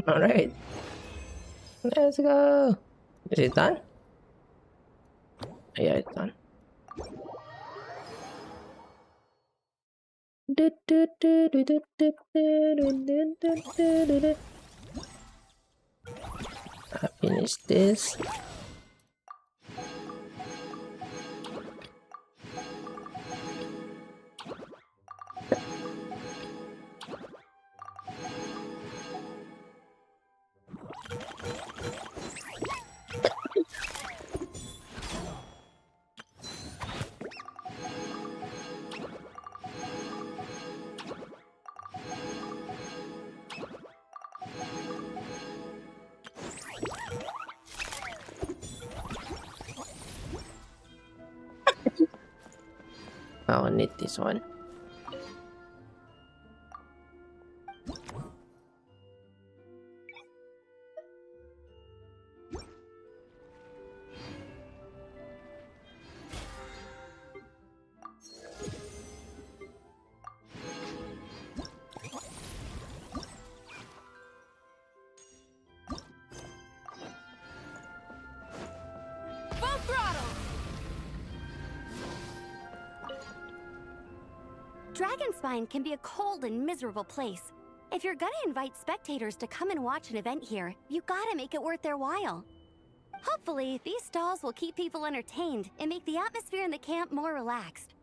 All right, let's go. Is it done? Yeah, it's done. I finish this. I'll need this one. Dragonspine can be a cold and miserable place. If you're gonna invite spectators to come and watch an event here, you gotta make it worth their while. Hopefully, these stalls will keep people entertained and make the atmosphere in the camp more relaxed.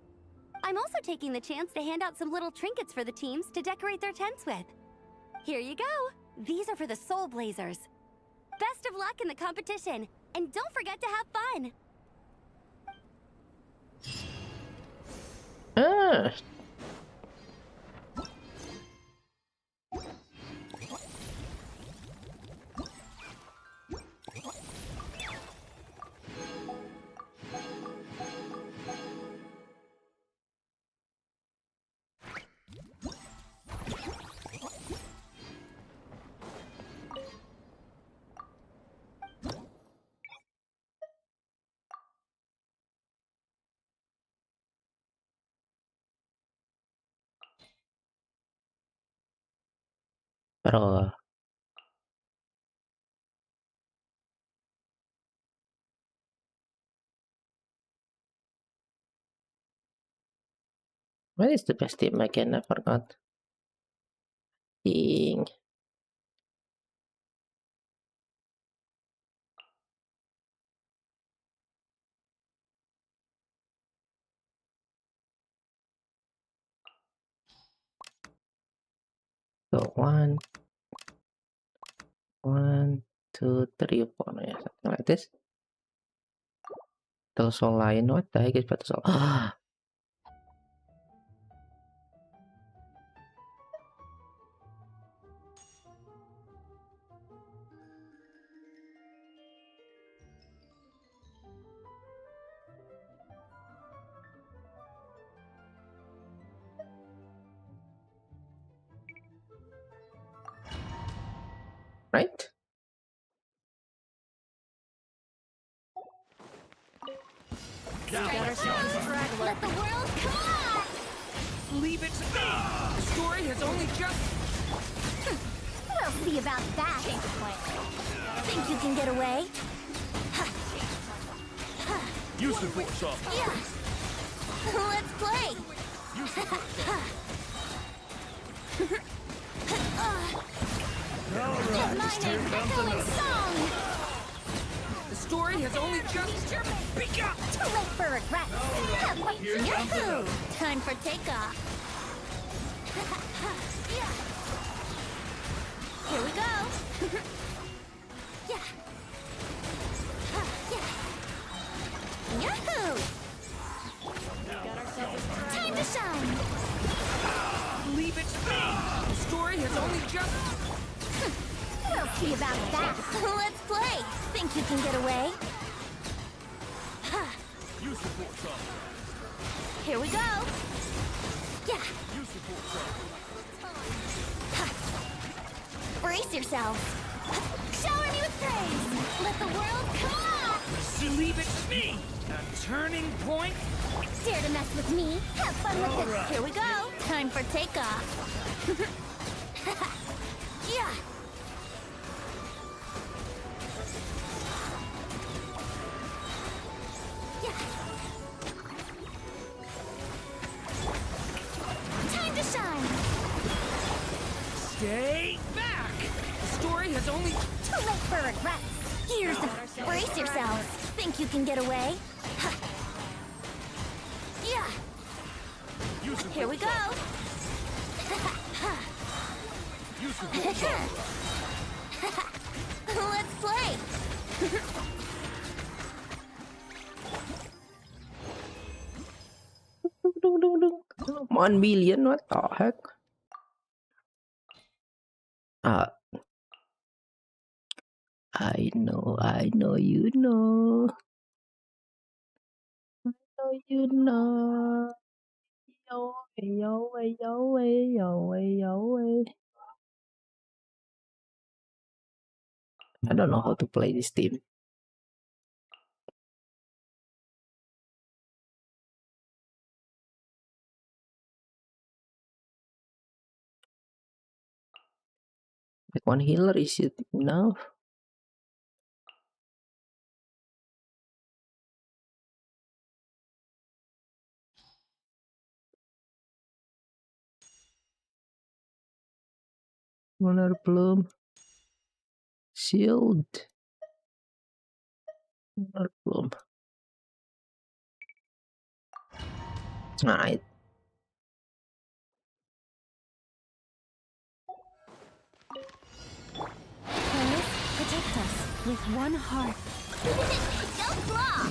I'm also taking the chance to hand out some little trinkets for the teams to decorate their tents with. Here you go! These are for the Soul Blazers. Best of luck in the competition, and don't forget to have fun! Ah. Bro, what is the best team again? I forgot. Ding. So 1, 2, 3, 4. Yeah, something like this. Battle Soul Lion. What the heck is Battle Soul? Right? Let the world come on! Leave it to me! The story has only just... We'll see about that. Think you can get away? Use the force off. Yeah. Let's play. Give mine an echoing song. The story has only just begun! Too late for regrets. Yahoo! Time for takeoff. Here we go. Yeah. Yahoo! Time to shine. Leave it to me! The story has only just... We'll see about that. Let's play. Think you can get away? Use the force off. Here we go. Yeah. Use the force off. Brace yourself. Shower me with praise. Let the world come on. Leave it to me! A turning point? Dare to mess with me? Have fun with it. Here we go. Time for takeoff. Yeah. Time to shine. Stay back! The story has only... Too late for regrets. Years of... Brace yourself. Think you can get away? Yeah. Here we go. Let's play. 1 billion, what the heck? I know you know. I know you know. Yo, yo, yo, yo, yo. I don't know how to play this team. Like one healer, is it enough? Lunar Bloom. Shield. Lunar Bloom. Alright. Protect us with one heart. Go claw!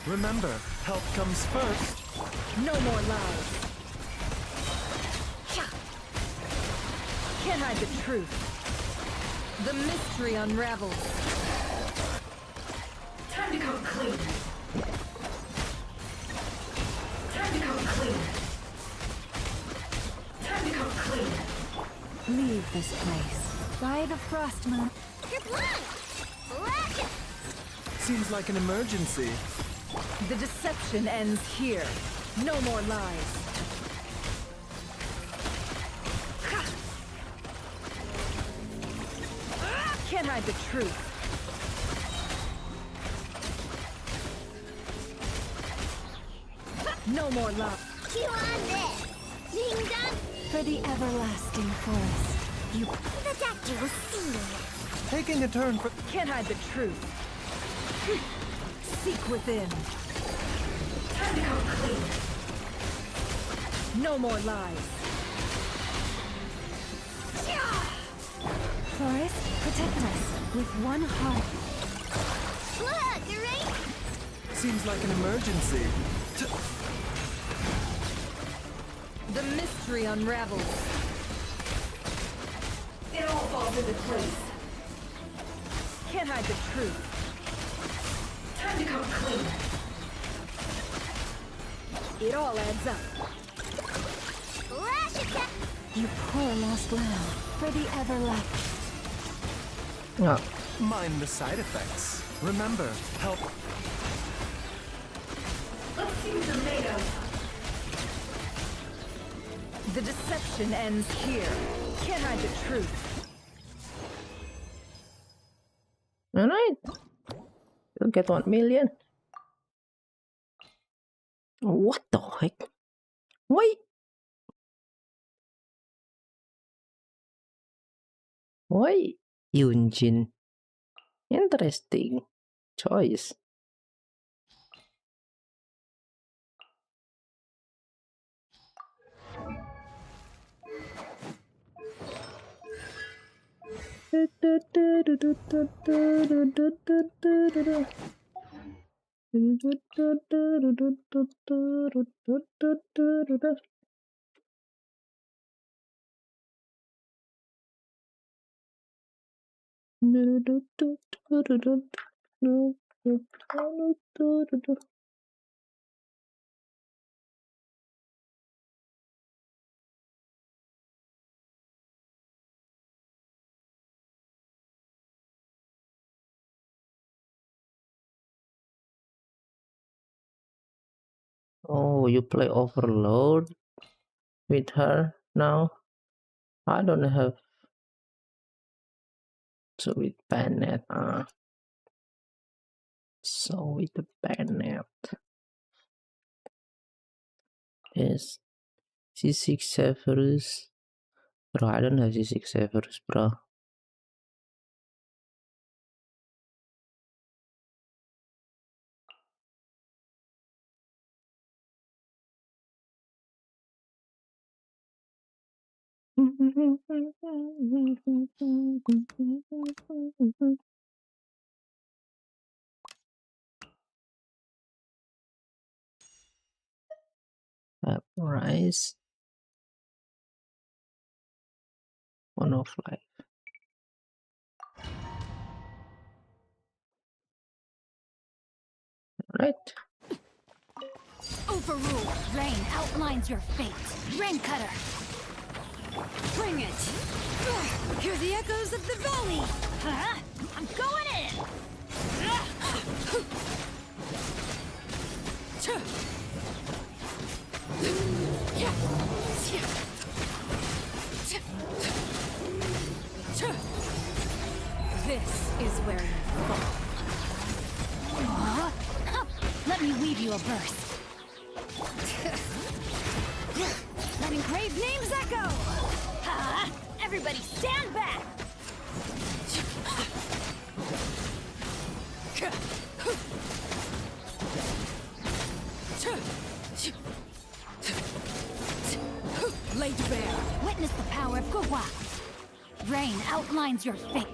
Remember, help comes first. No more lies. Can't hide the truth. The mystery unravels. Time to come clean. Time to come clean. Time to come clean. Leave this place. By the frost moon. You're blind! Flash it! Seems like an emergency. The deception ends here. No more lies. Can't hide the truth. No more love. Chew on this! Ding dong! For the everlasting forest. You. The doctor will see you. Taking a turn for. Can't hide the truth. Seek within. Time to come clean. No more lies. Forest, protect us with one heart. Look, right? Seems like an emergency. The mystery unravels. It all falls into place. Can't hide the truth. Time to come clean. It all adds up. Flash attack! You poor lost lamb. For the everlasting. Yeah. Mind the side effects. Remember, help. Let's see what they're made of. The deception ends here. Can't hide the truth. Alright. You'll get 1 million. What the heck? Wait. Why Yunjin? Interesting choice. Oh, you play Overload with her now? I don't have. So with Bennett, so with the Bennett is C6 Severus. Bro, I don't have C6 Severus, bro. Rice. 1 of life. Right. Overrule. Rain outlines your fate. Rain Cutter. Bring it. Hear the echoes of the valley. Huh? I'm going in. This is where you fall. Let me weave you a verse. Let engraved names echo. Everybody stand back! Laid bare. Witness the power of Gugwa. Rain outlines your fate.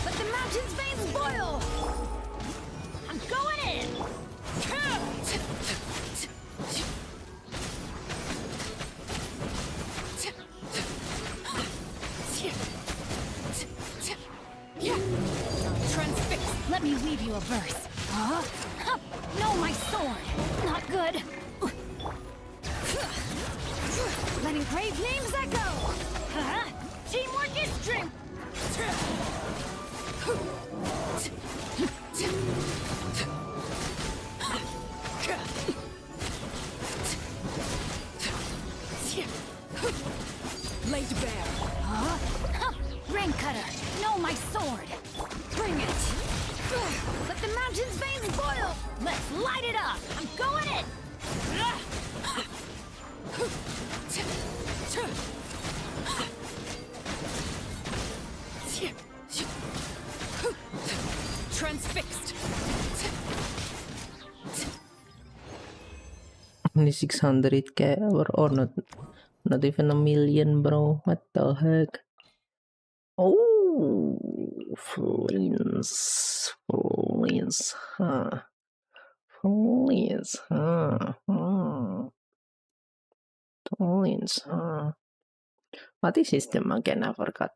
Let the mountain's veins boil! I'm going in! Transfix! Let me weave you a verse. Huh? No, my sword! Not good! Letting brave names echo! Huh? Teamwork is dream! Laid bare. Huh? Rain cutter! No, my sword! Bring it! Let the mountain's veins boil! Let's light it up! I'm going in! Transfixed. Only 600k or not even a million, bro. What the heck? Oh, Flins, huh? Flins, huh? Flins, huh? What is system again? I forgot.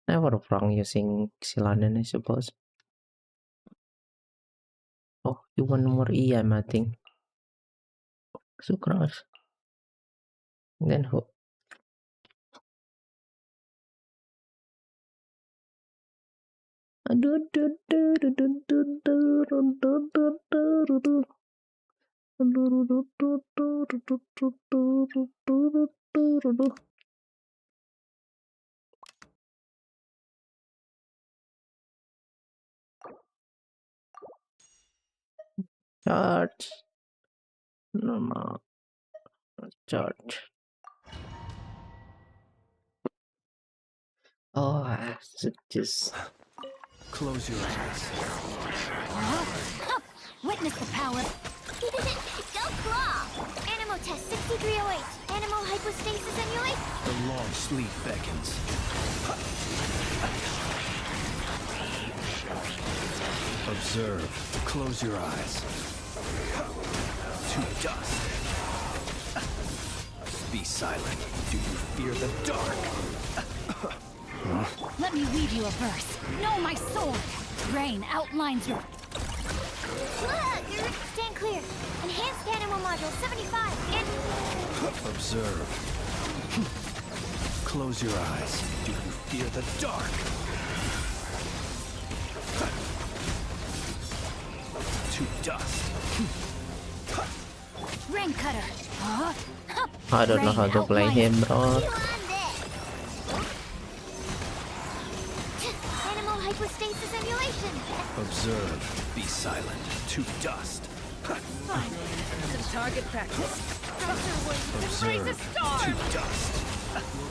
Never wrong using Xilanen, I suppose. Oh, you want more EM, I think. Sucrose. Then who? Charge. Normal. Charge. Oh, I should just close your eyes. Witness the power. Go claw! Animal test 6308. Animal hypostasis emulate. The long sleep beckons. Observe. Close your eyes. To dust. Be silent. Do you fear the dark? Let me weave you a verse. Know my sword. Rain outlines your... Stand clear. Enhanced animal module 75. Observe. Close your eyes. Do you fear the dark? To dust. Rain cutter. Huh? I don't know how to play him, bro. Animal hypostasis emulation. Observe. Be silent. To dust. Fine. Some target practice. Observe. To dust.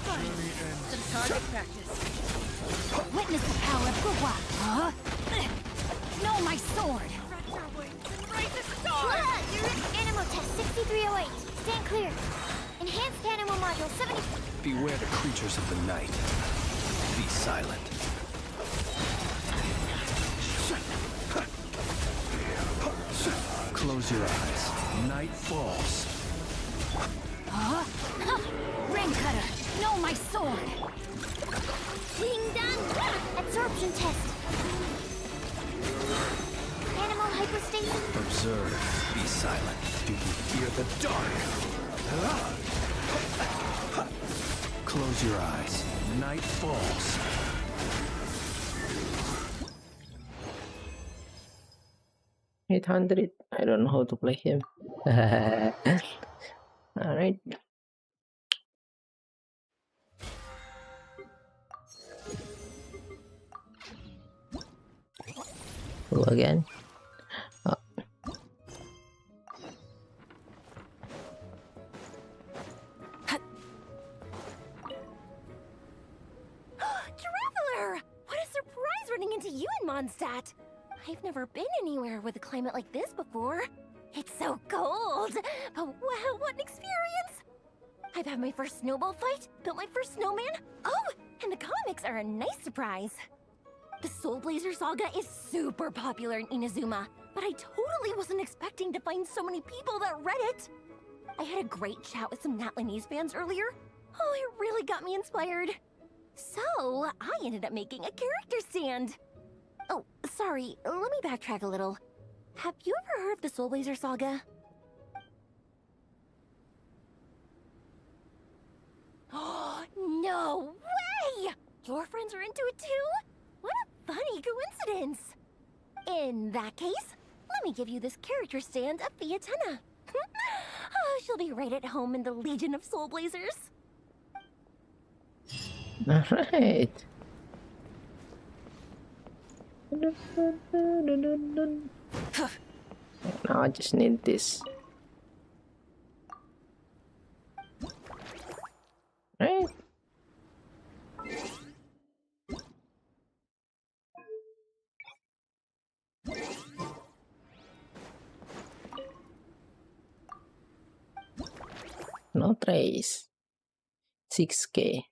Fine. Some target practice. Witness the power of Gugwa. Huh? Know my sword. Animal test 6308. Stand clear. Enhanced animal module 70. Beware the creatures of the night. Be silent. Close your eyes. Night falls. Huh? Rain cutter. Know my sword. Ding dong. Absorption test. Animal hypostasis. Observe. Be silent. Do you fear the dark? Close your eyes. Night falls. $800. I don't know how to play him. Alright. Go again. Mondstadt. I've never been anywhere with a climate like this before. It's so cold, but wow, what an experience! I've had my first snowball fight, built my first snowman. Oh, and the comics are a nice surprise. The Soul Blazer saga is super popular in Inazuma, but I totally wasn't expecting to find so many people that read it. I had a great chat with some Natlanese fans earlier. Oh, it really got me inspired. So, I ended up making a character stand. Oh, sorry, let me backtrack a little. Have you ever heard of the Soul Blazer saga? Oh, no way! Your friends are into it too? What a funny coincidence! In that case, let me give you this character stand of Fiatenna. Oh, she'll be right at home in the Legion of Soul Blazers. Alright. Now I just need this. Right? No trace. 6K.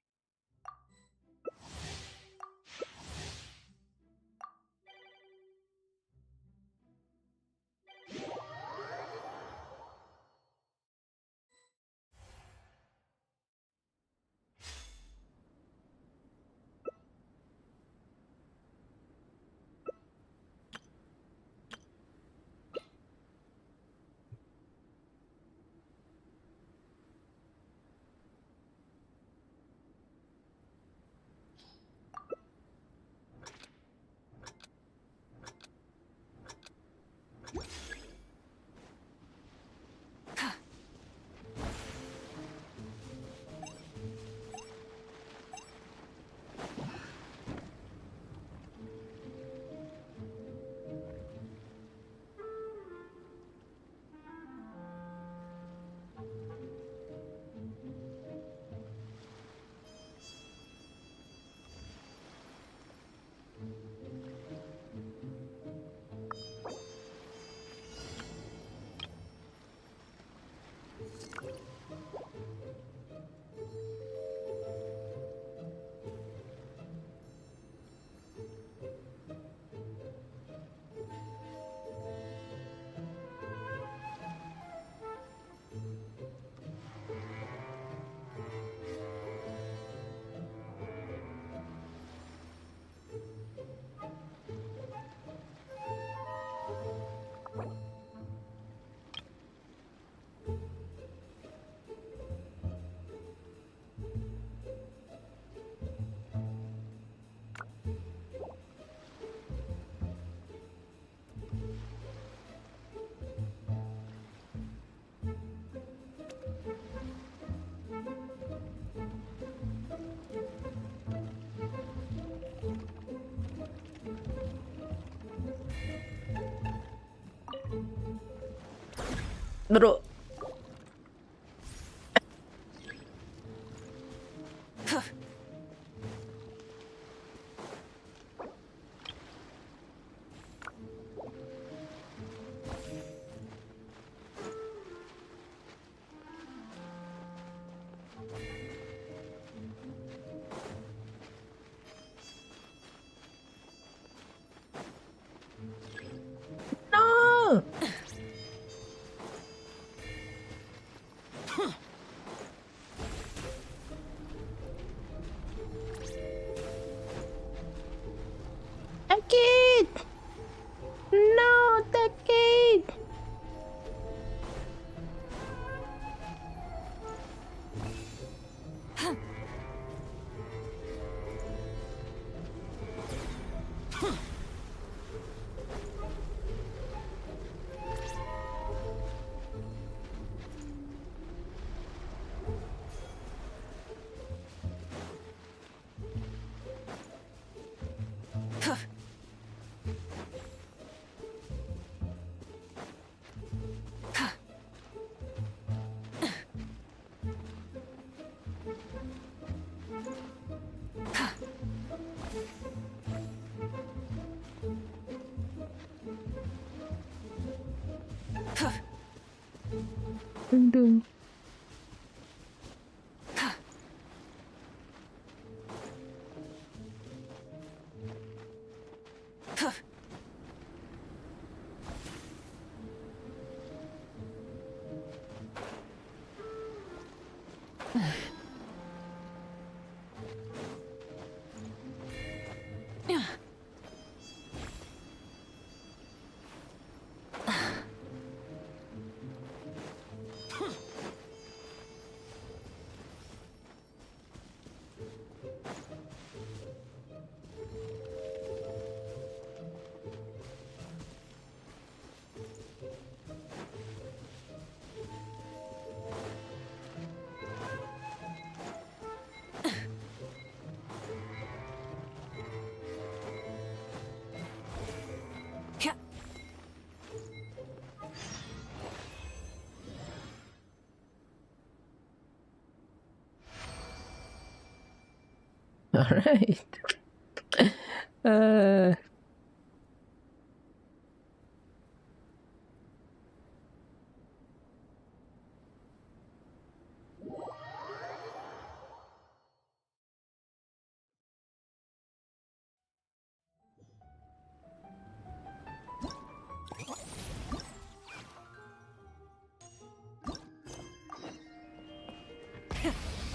Bro. No! Take it! No, take it! Dung dung. All right.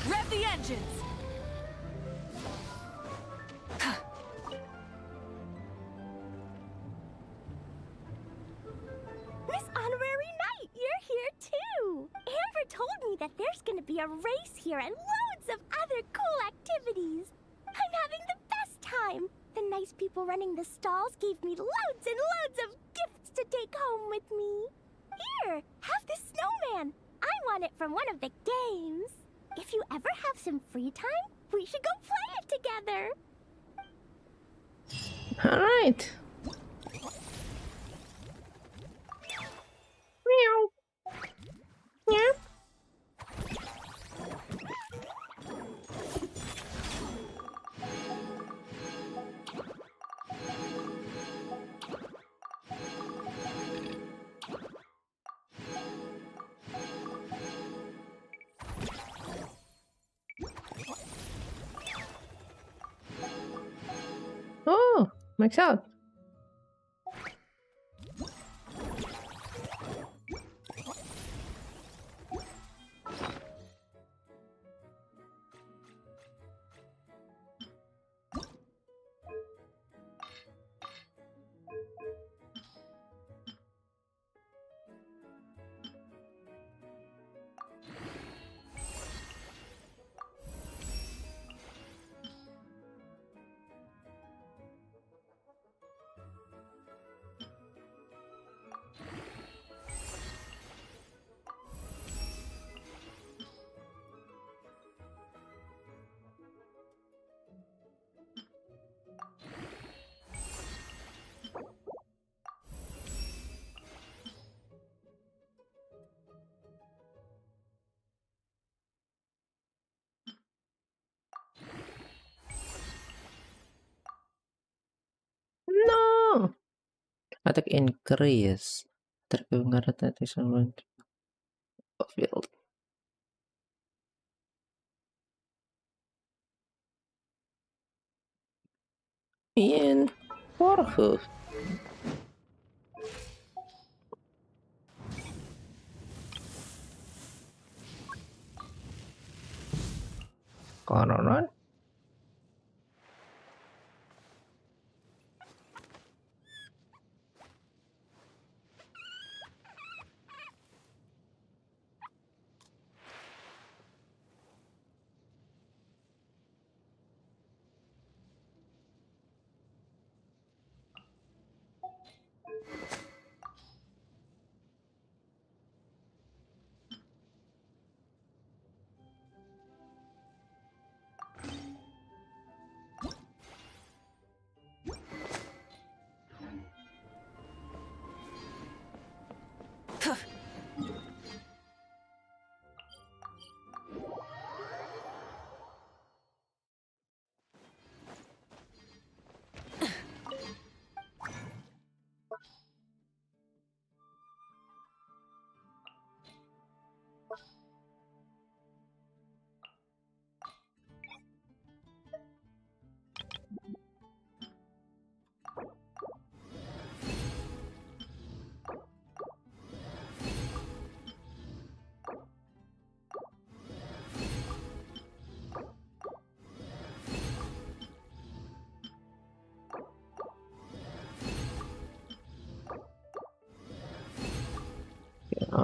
Rev the engines! Miss Honorary Knight, you're here too! Amber told me that there's gonna be a race here and loads of other cool activities. I'm having the best time. The nice people running the stalls gave me loads and loads of gifts to take home with me. Here, have this snowman. I won it from one of the games. If you ever have some free time, we should go play it together. All right. Meow. Meow. Oh, max out. No. Attack increase. Terkunggar attack is field. In Warhoof. Konoron.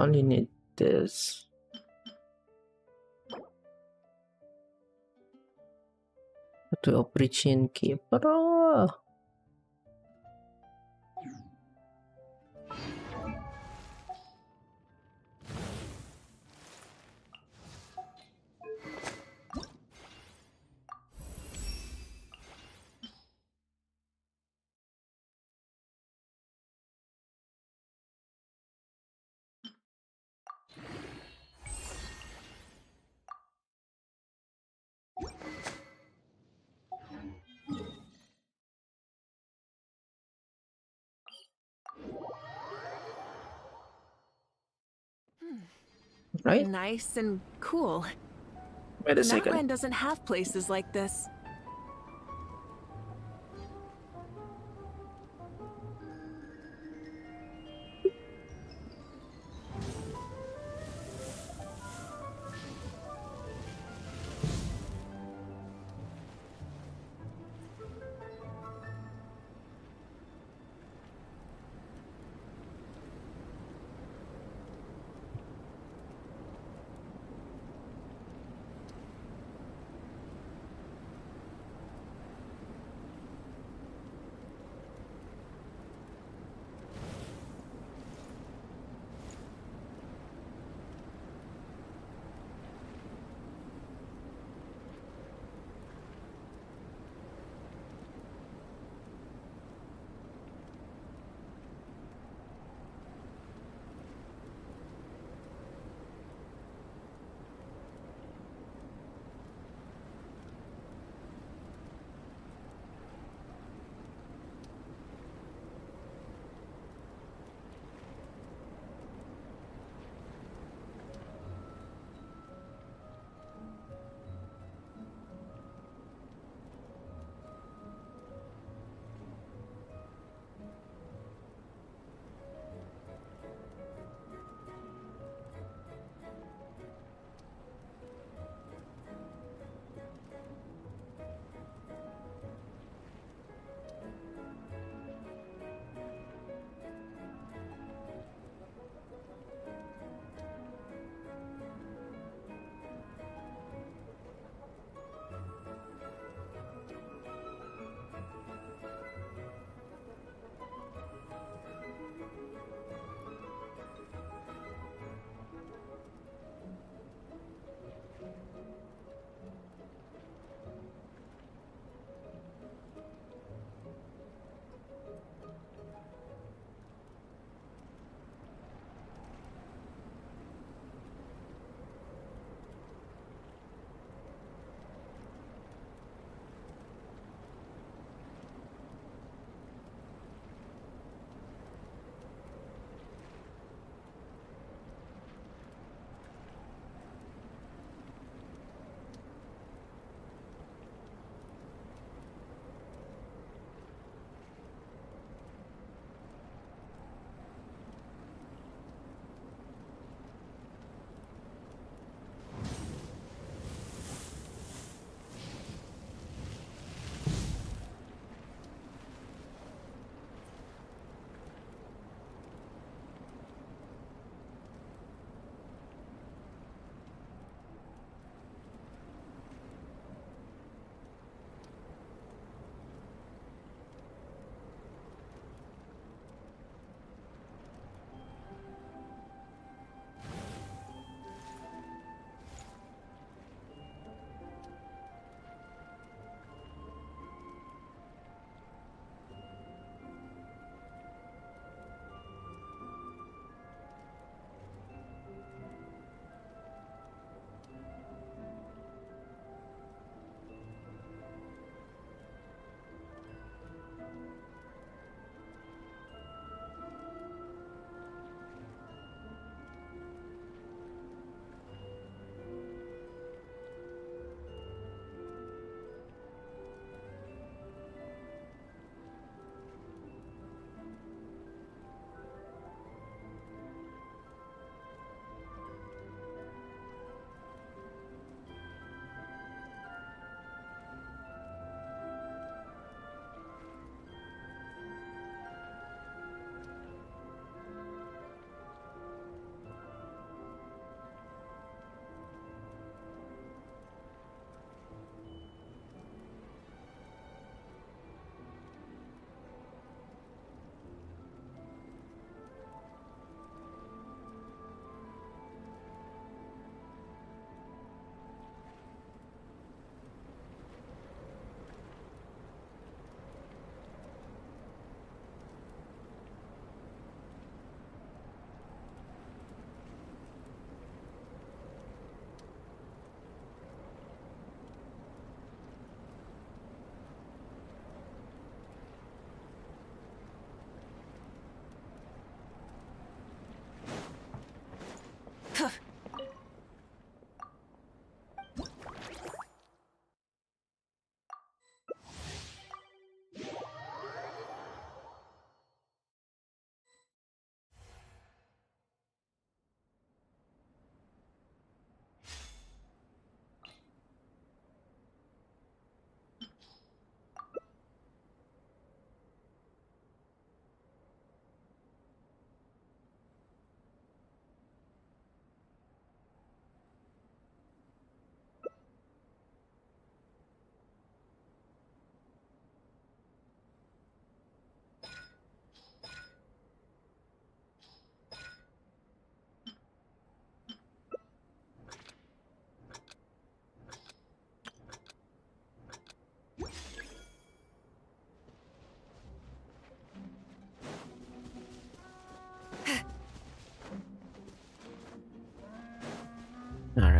only need this. To operation keeper. Right? Nice and cool. Wait a second. Natlan doesn't have places like this.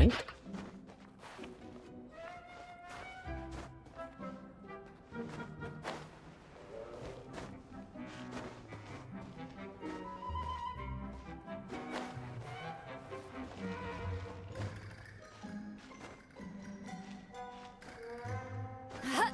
right? Huh.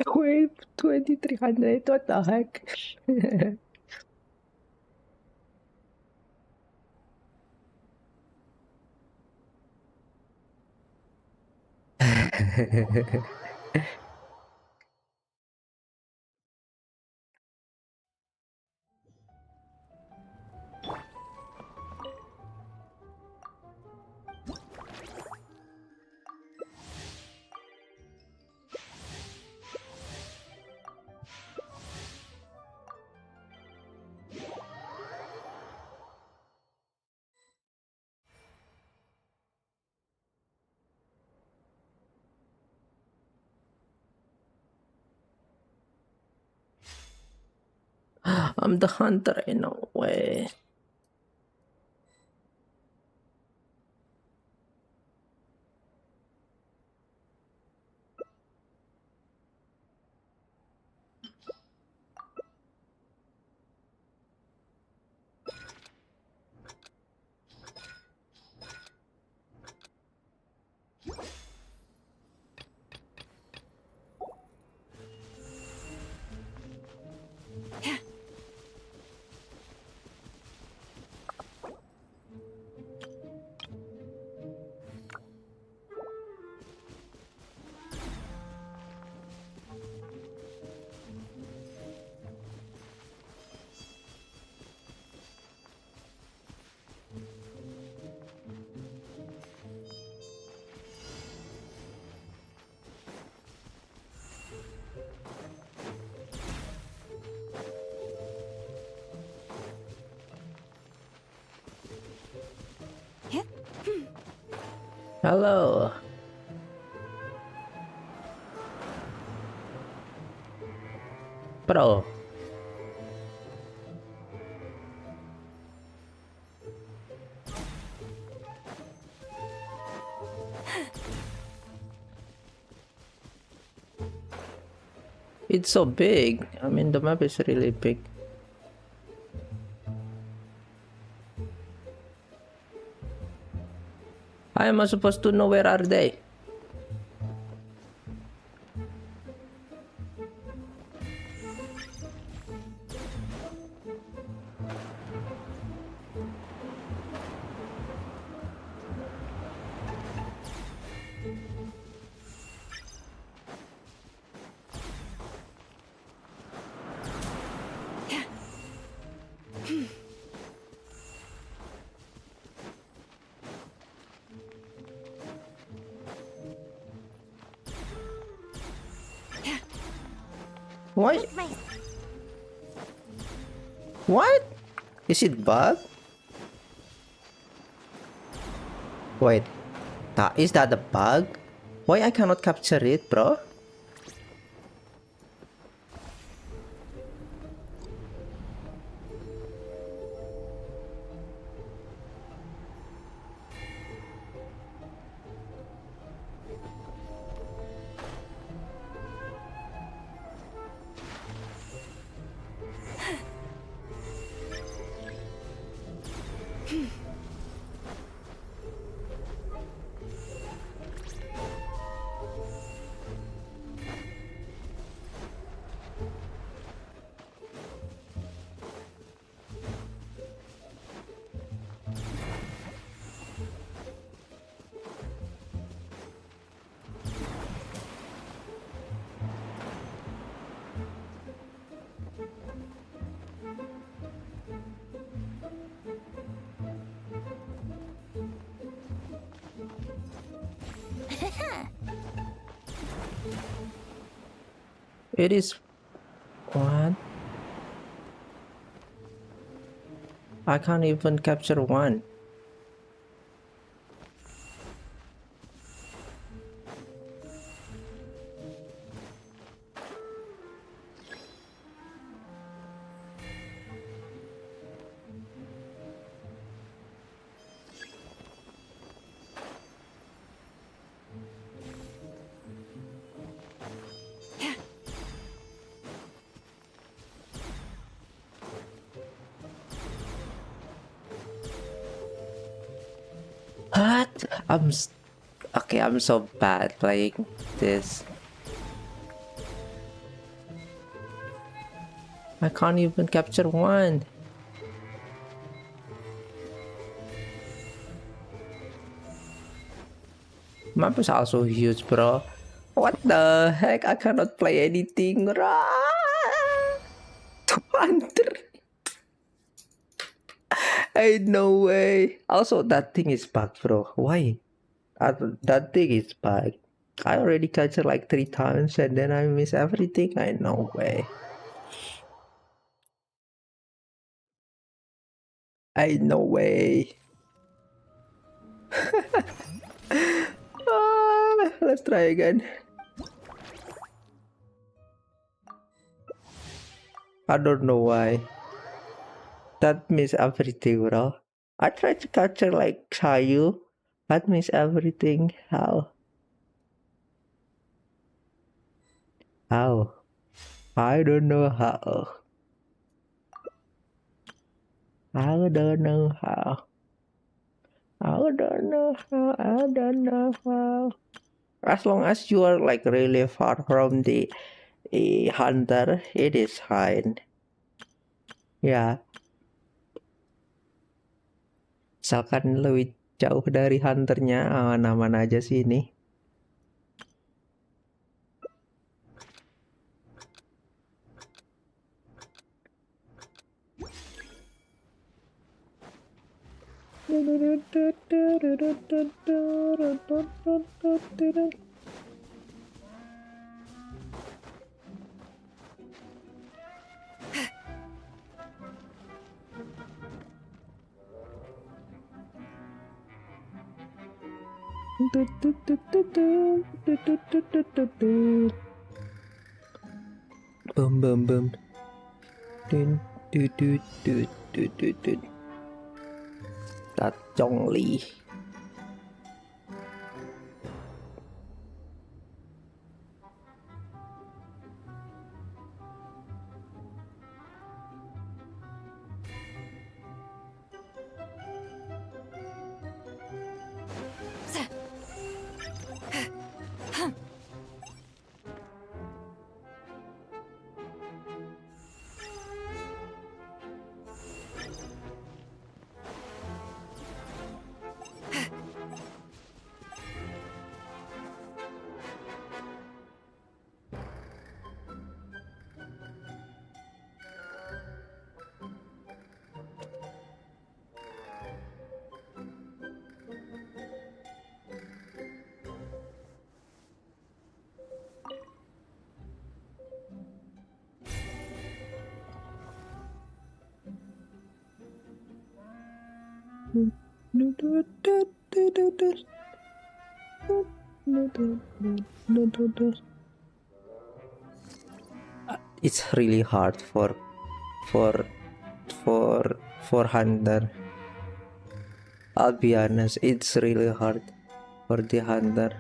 Wave 2300, what the heck? I'm the hunter in a way. Hello. Bro. It's so big. I mean, the map is really big. How am I supposed to know where are they? What? What? Is it bug? Wait, is that a bug? Why I cannot capture it, bro? It is... What? I can't even capture one. What? Okay, I'm so bad playing this. I can't even capture one. Map is also huge, bro. What the heck? I cannot play anything. 200. Ain't no way. Also, that thing is bugged, bro. Why? That thing is bugged. I already captured like 3 times and then I miss everything. Ain't no way. Ain't no way. Let's try again. I don't know why. That means everything, bro. I tried to capture like Caillou. That means everything. How? How? I don't know how. I don't know how. I don't know how. I don't know how. As long as you are like really far from the hunter, it is fine. Ya. Misalkan lebih jauh dari hunternya, aman-aman aja sih ini. Boom, boom, boom. Dun, dun, dun, dun, dun, dun, dun. That Zhongli. It's really hard for for hunter. I'll be honest, it's really hard for the hunter.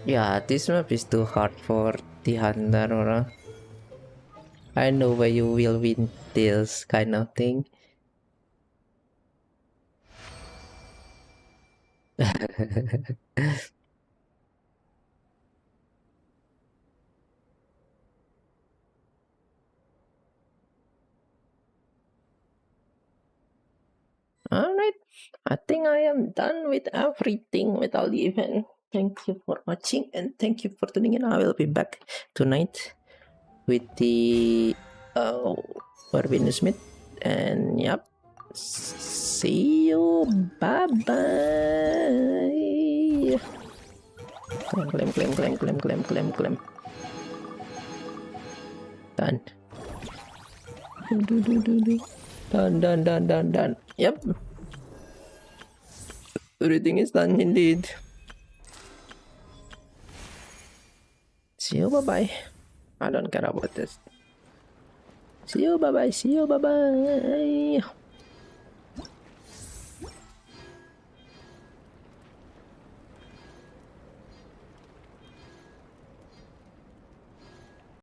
Yeah, this map is too hard for the hunter, or I know where you will win this kind of thing. Alright, I think I am done with everything without the event. Thank you for watching and thank you for tuning in. I will be back tonight with the Warwin Smith, and yep, see you, bye bye. Claim. Done. Done. Yep. Everything is done indeed. See you, bye bye. I don't care about this. See you, bye bye.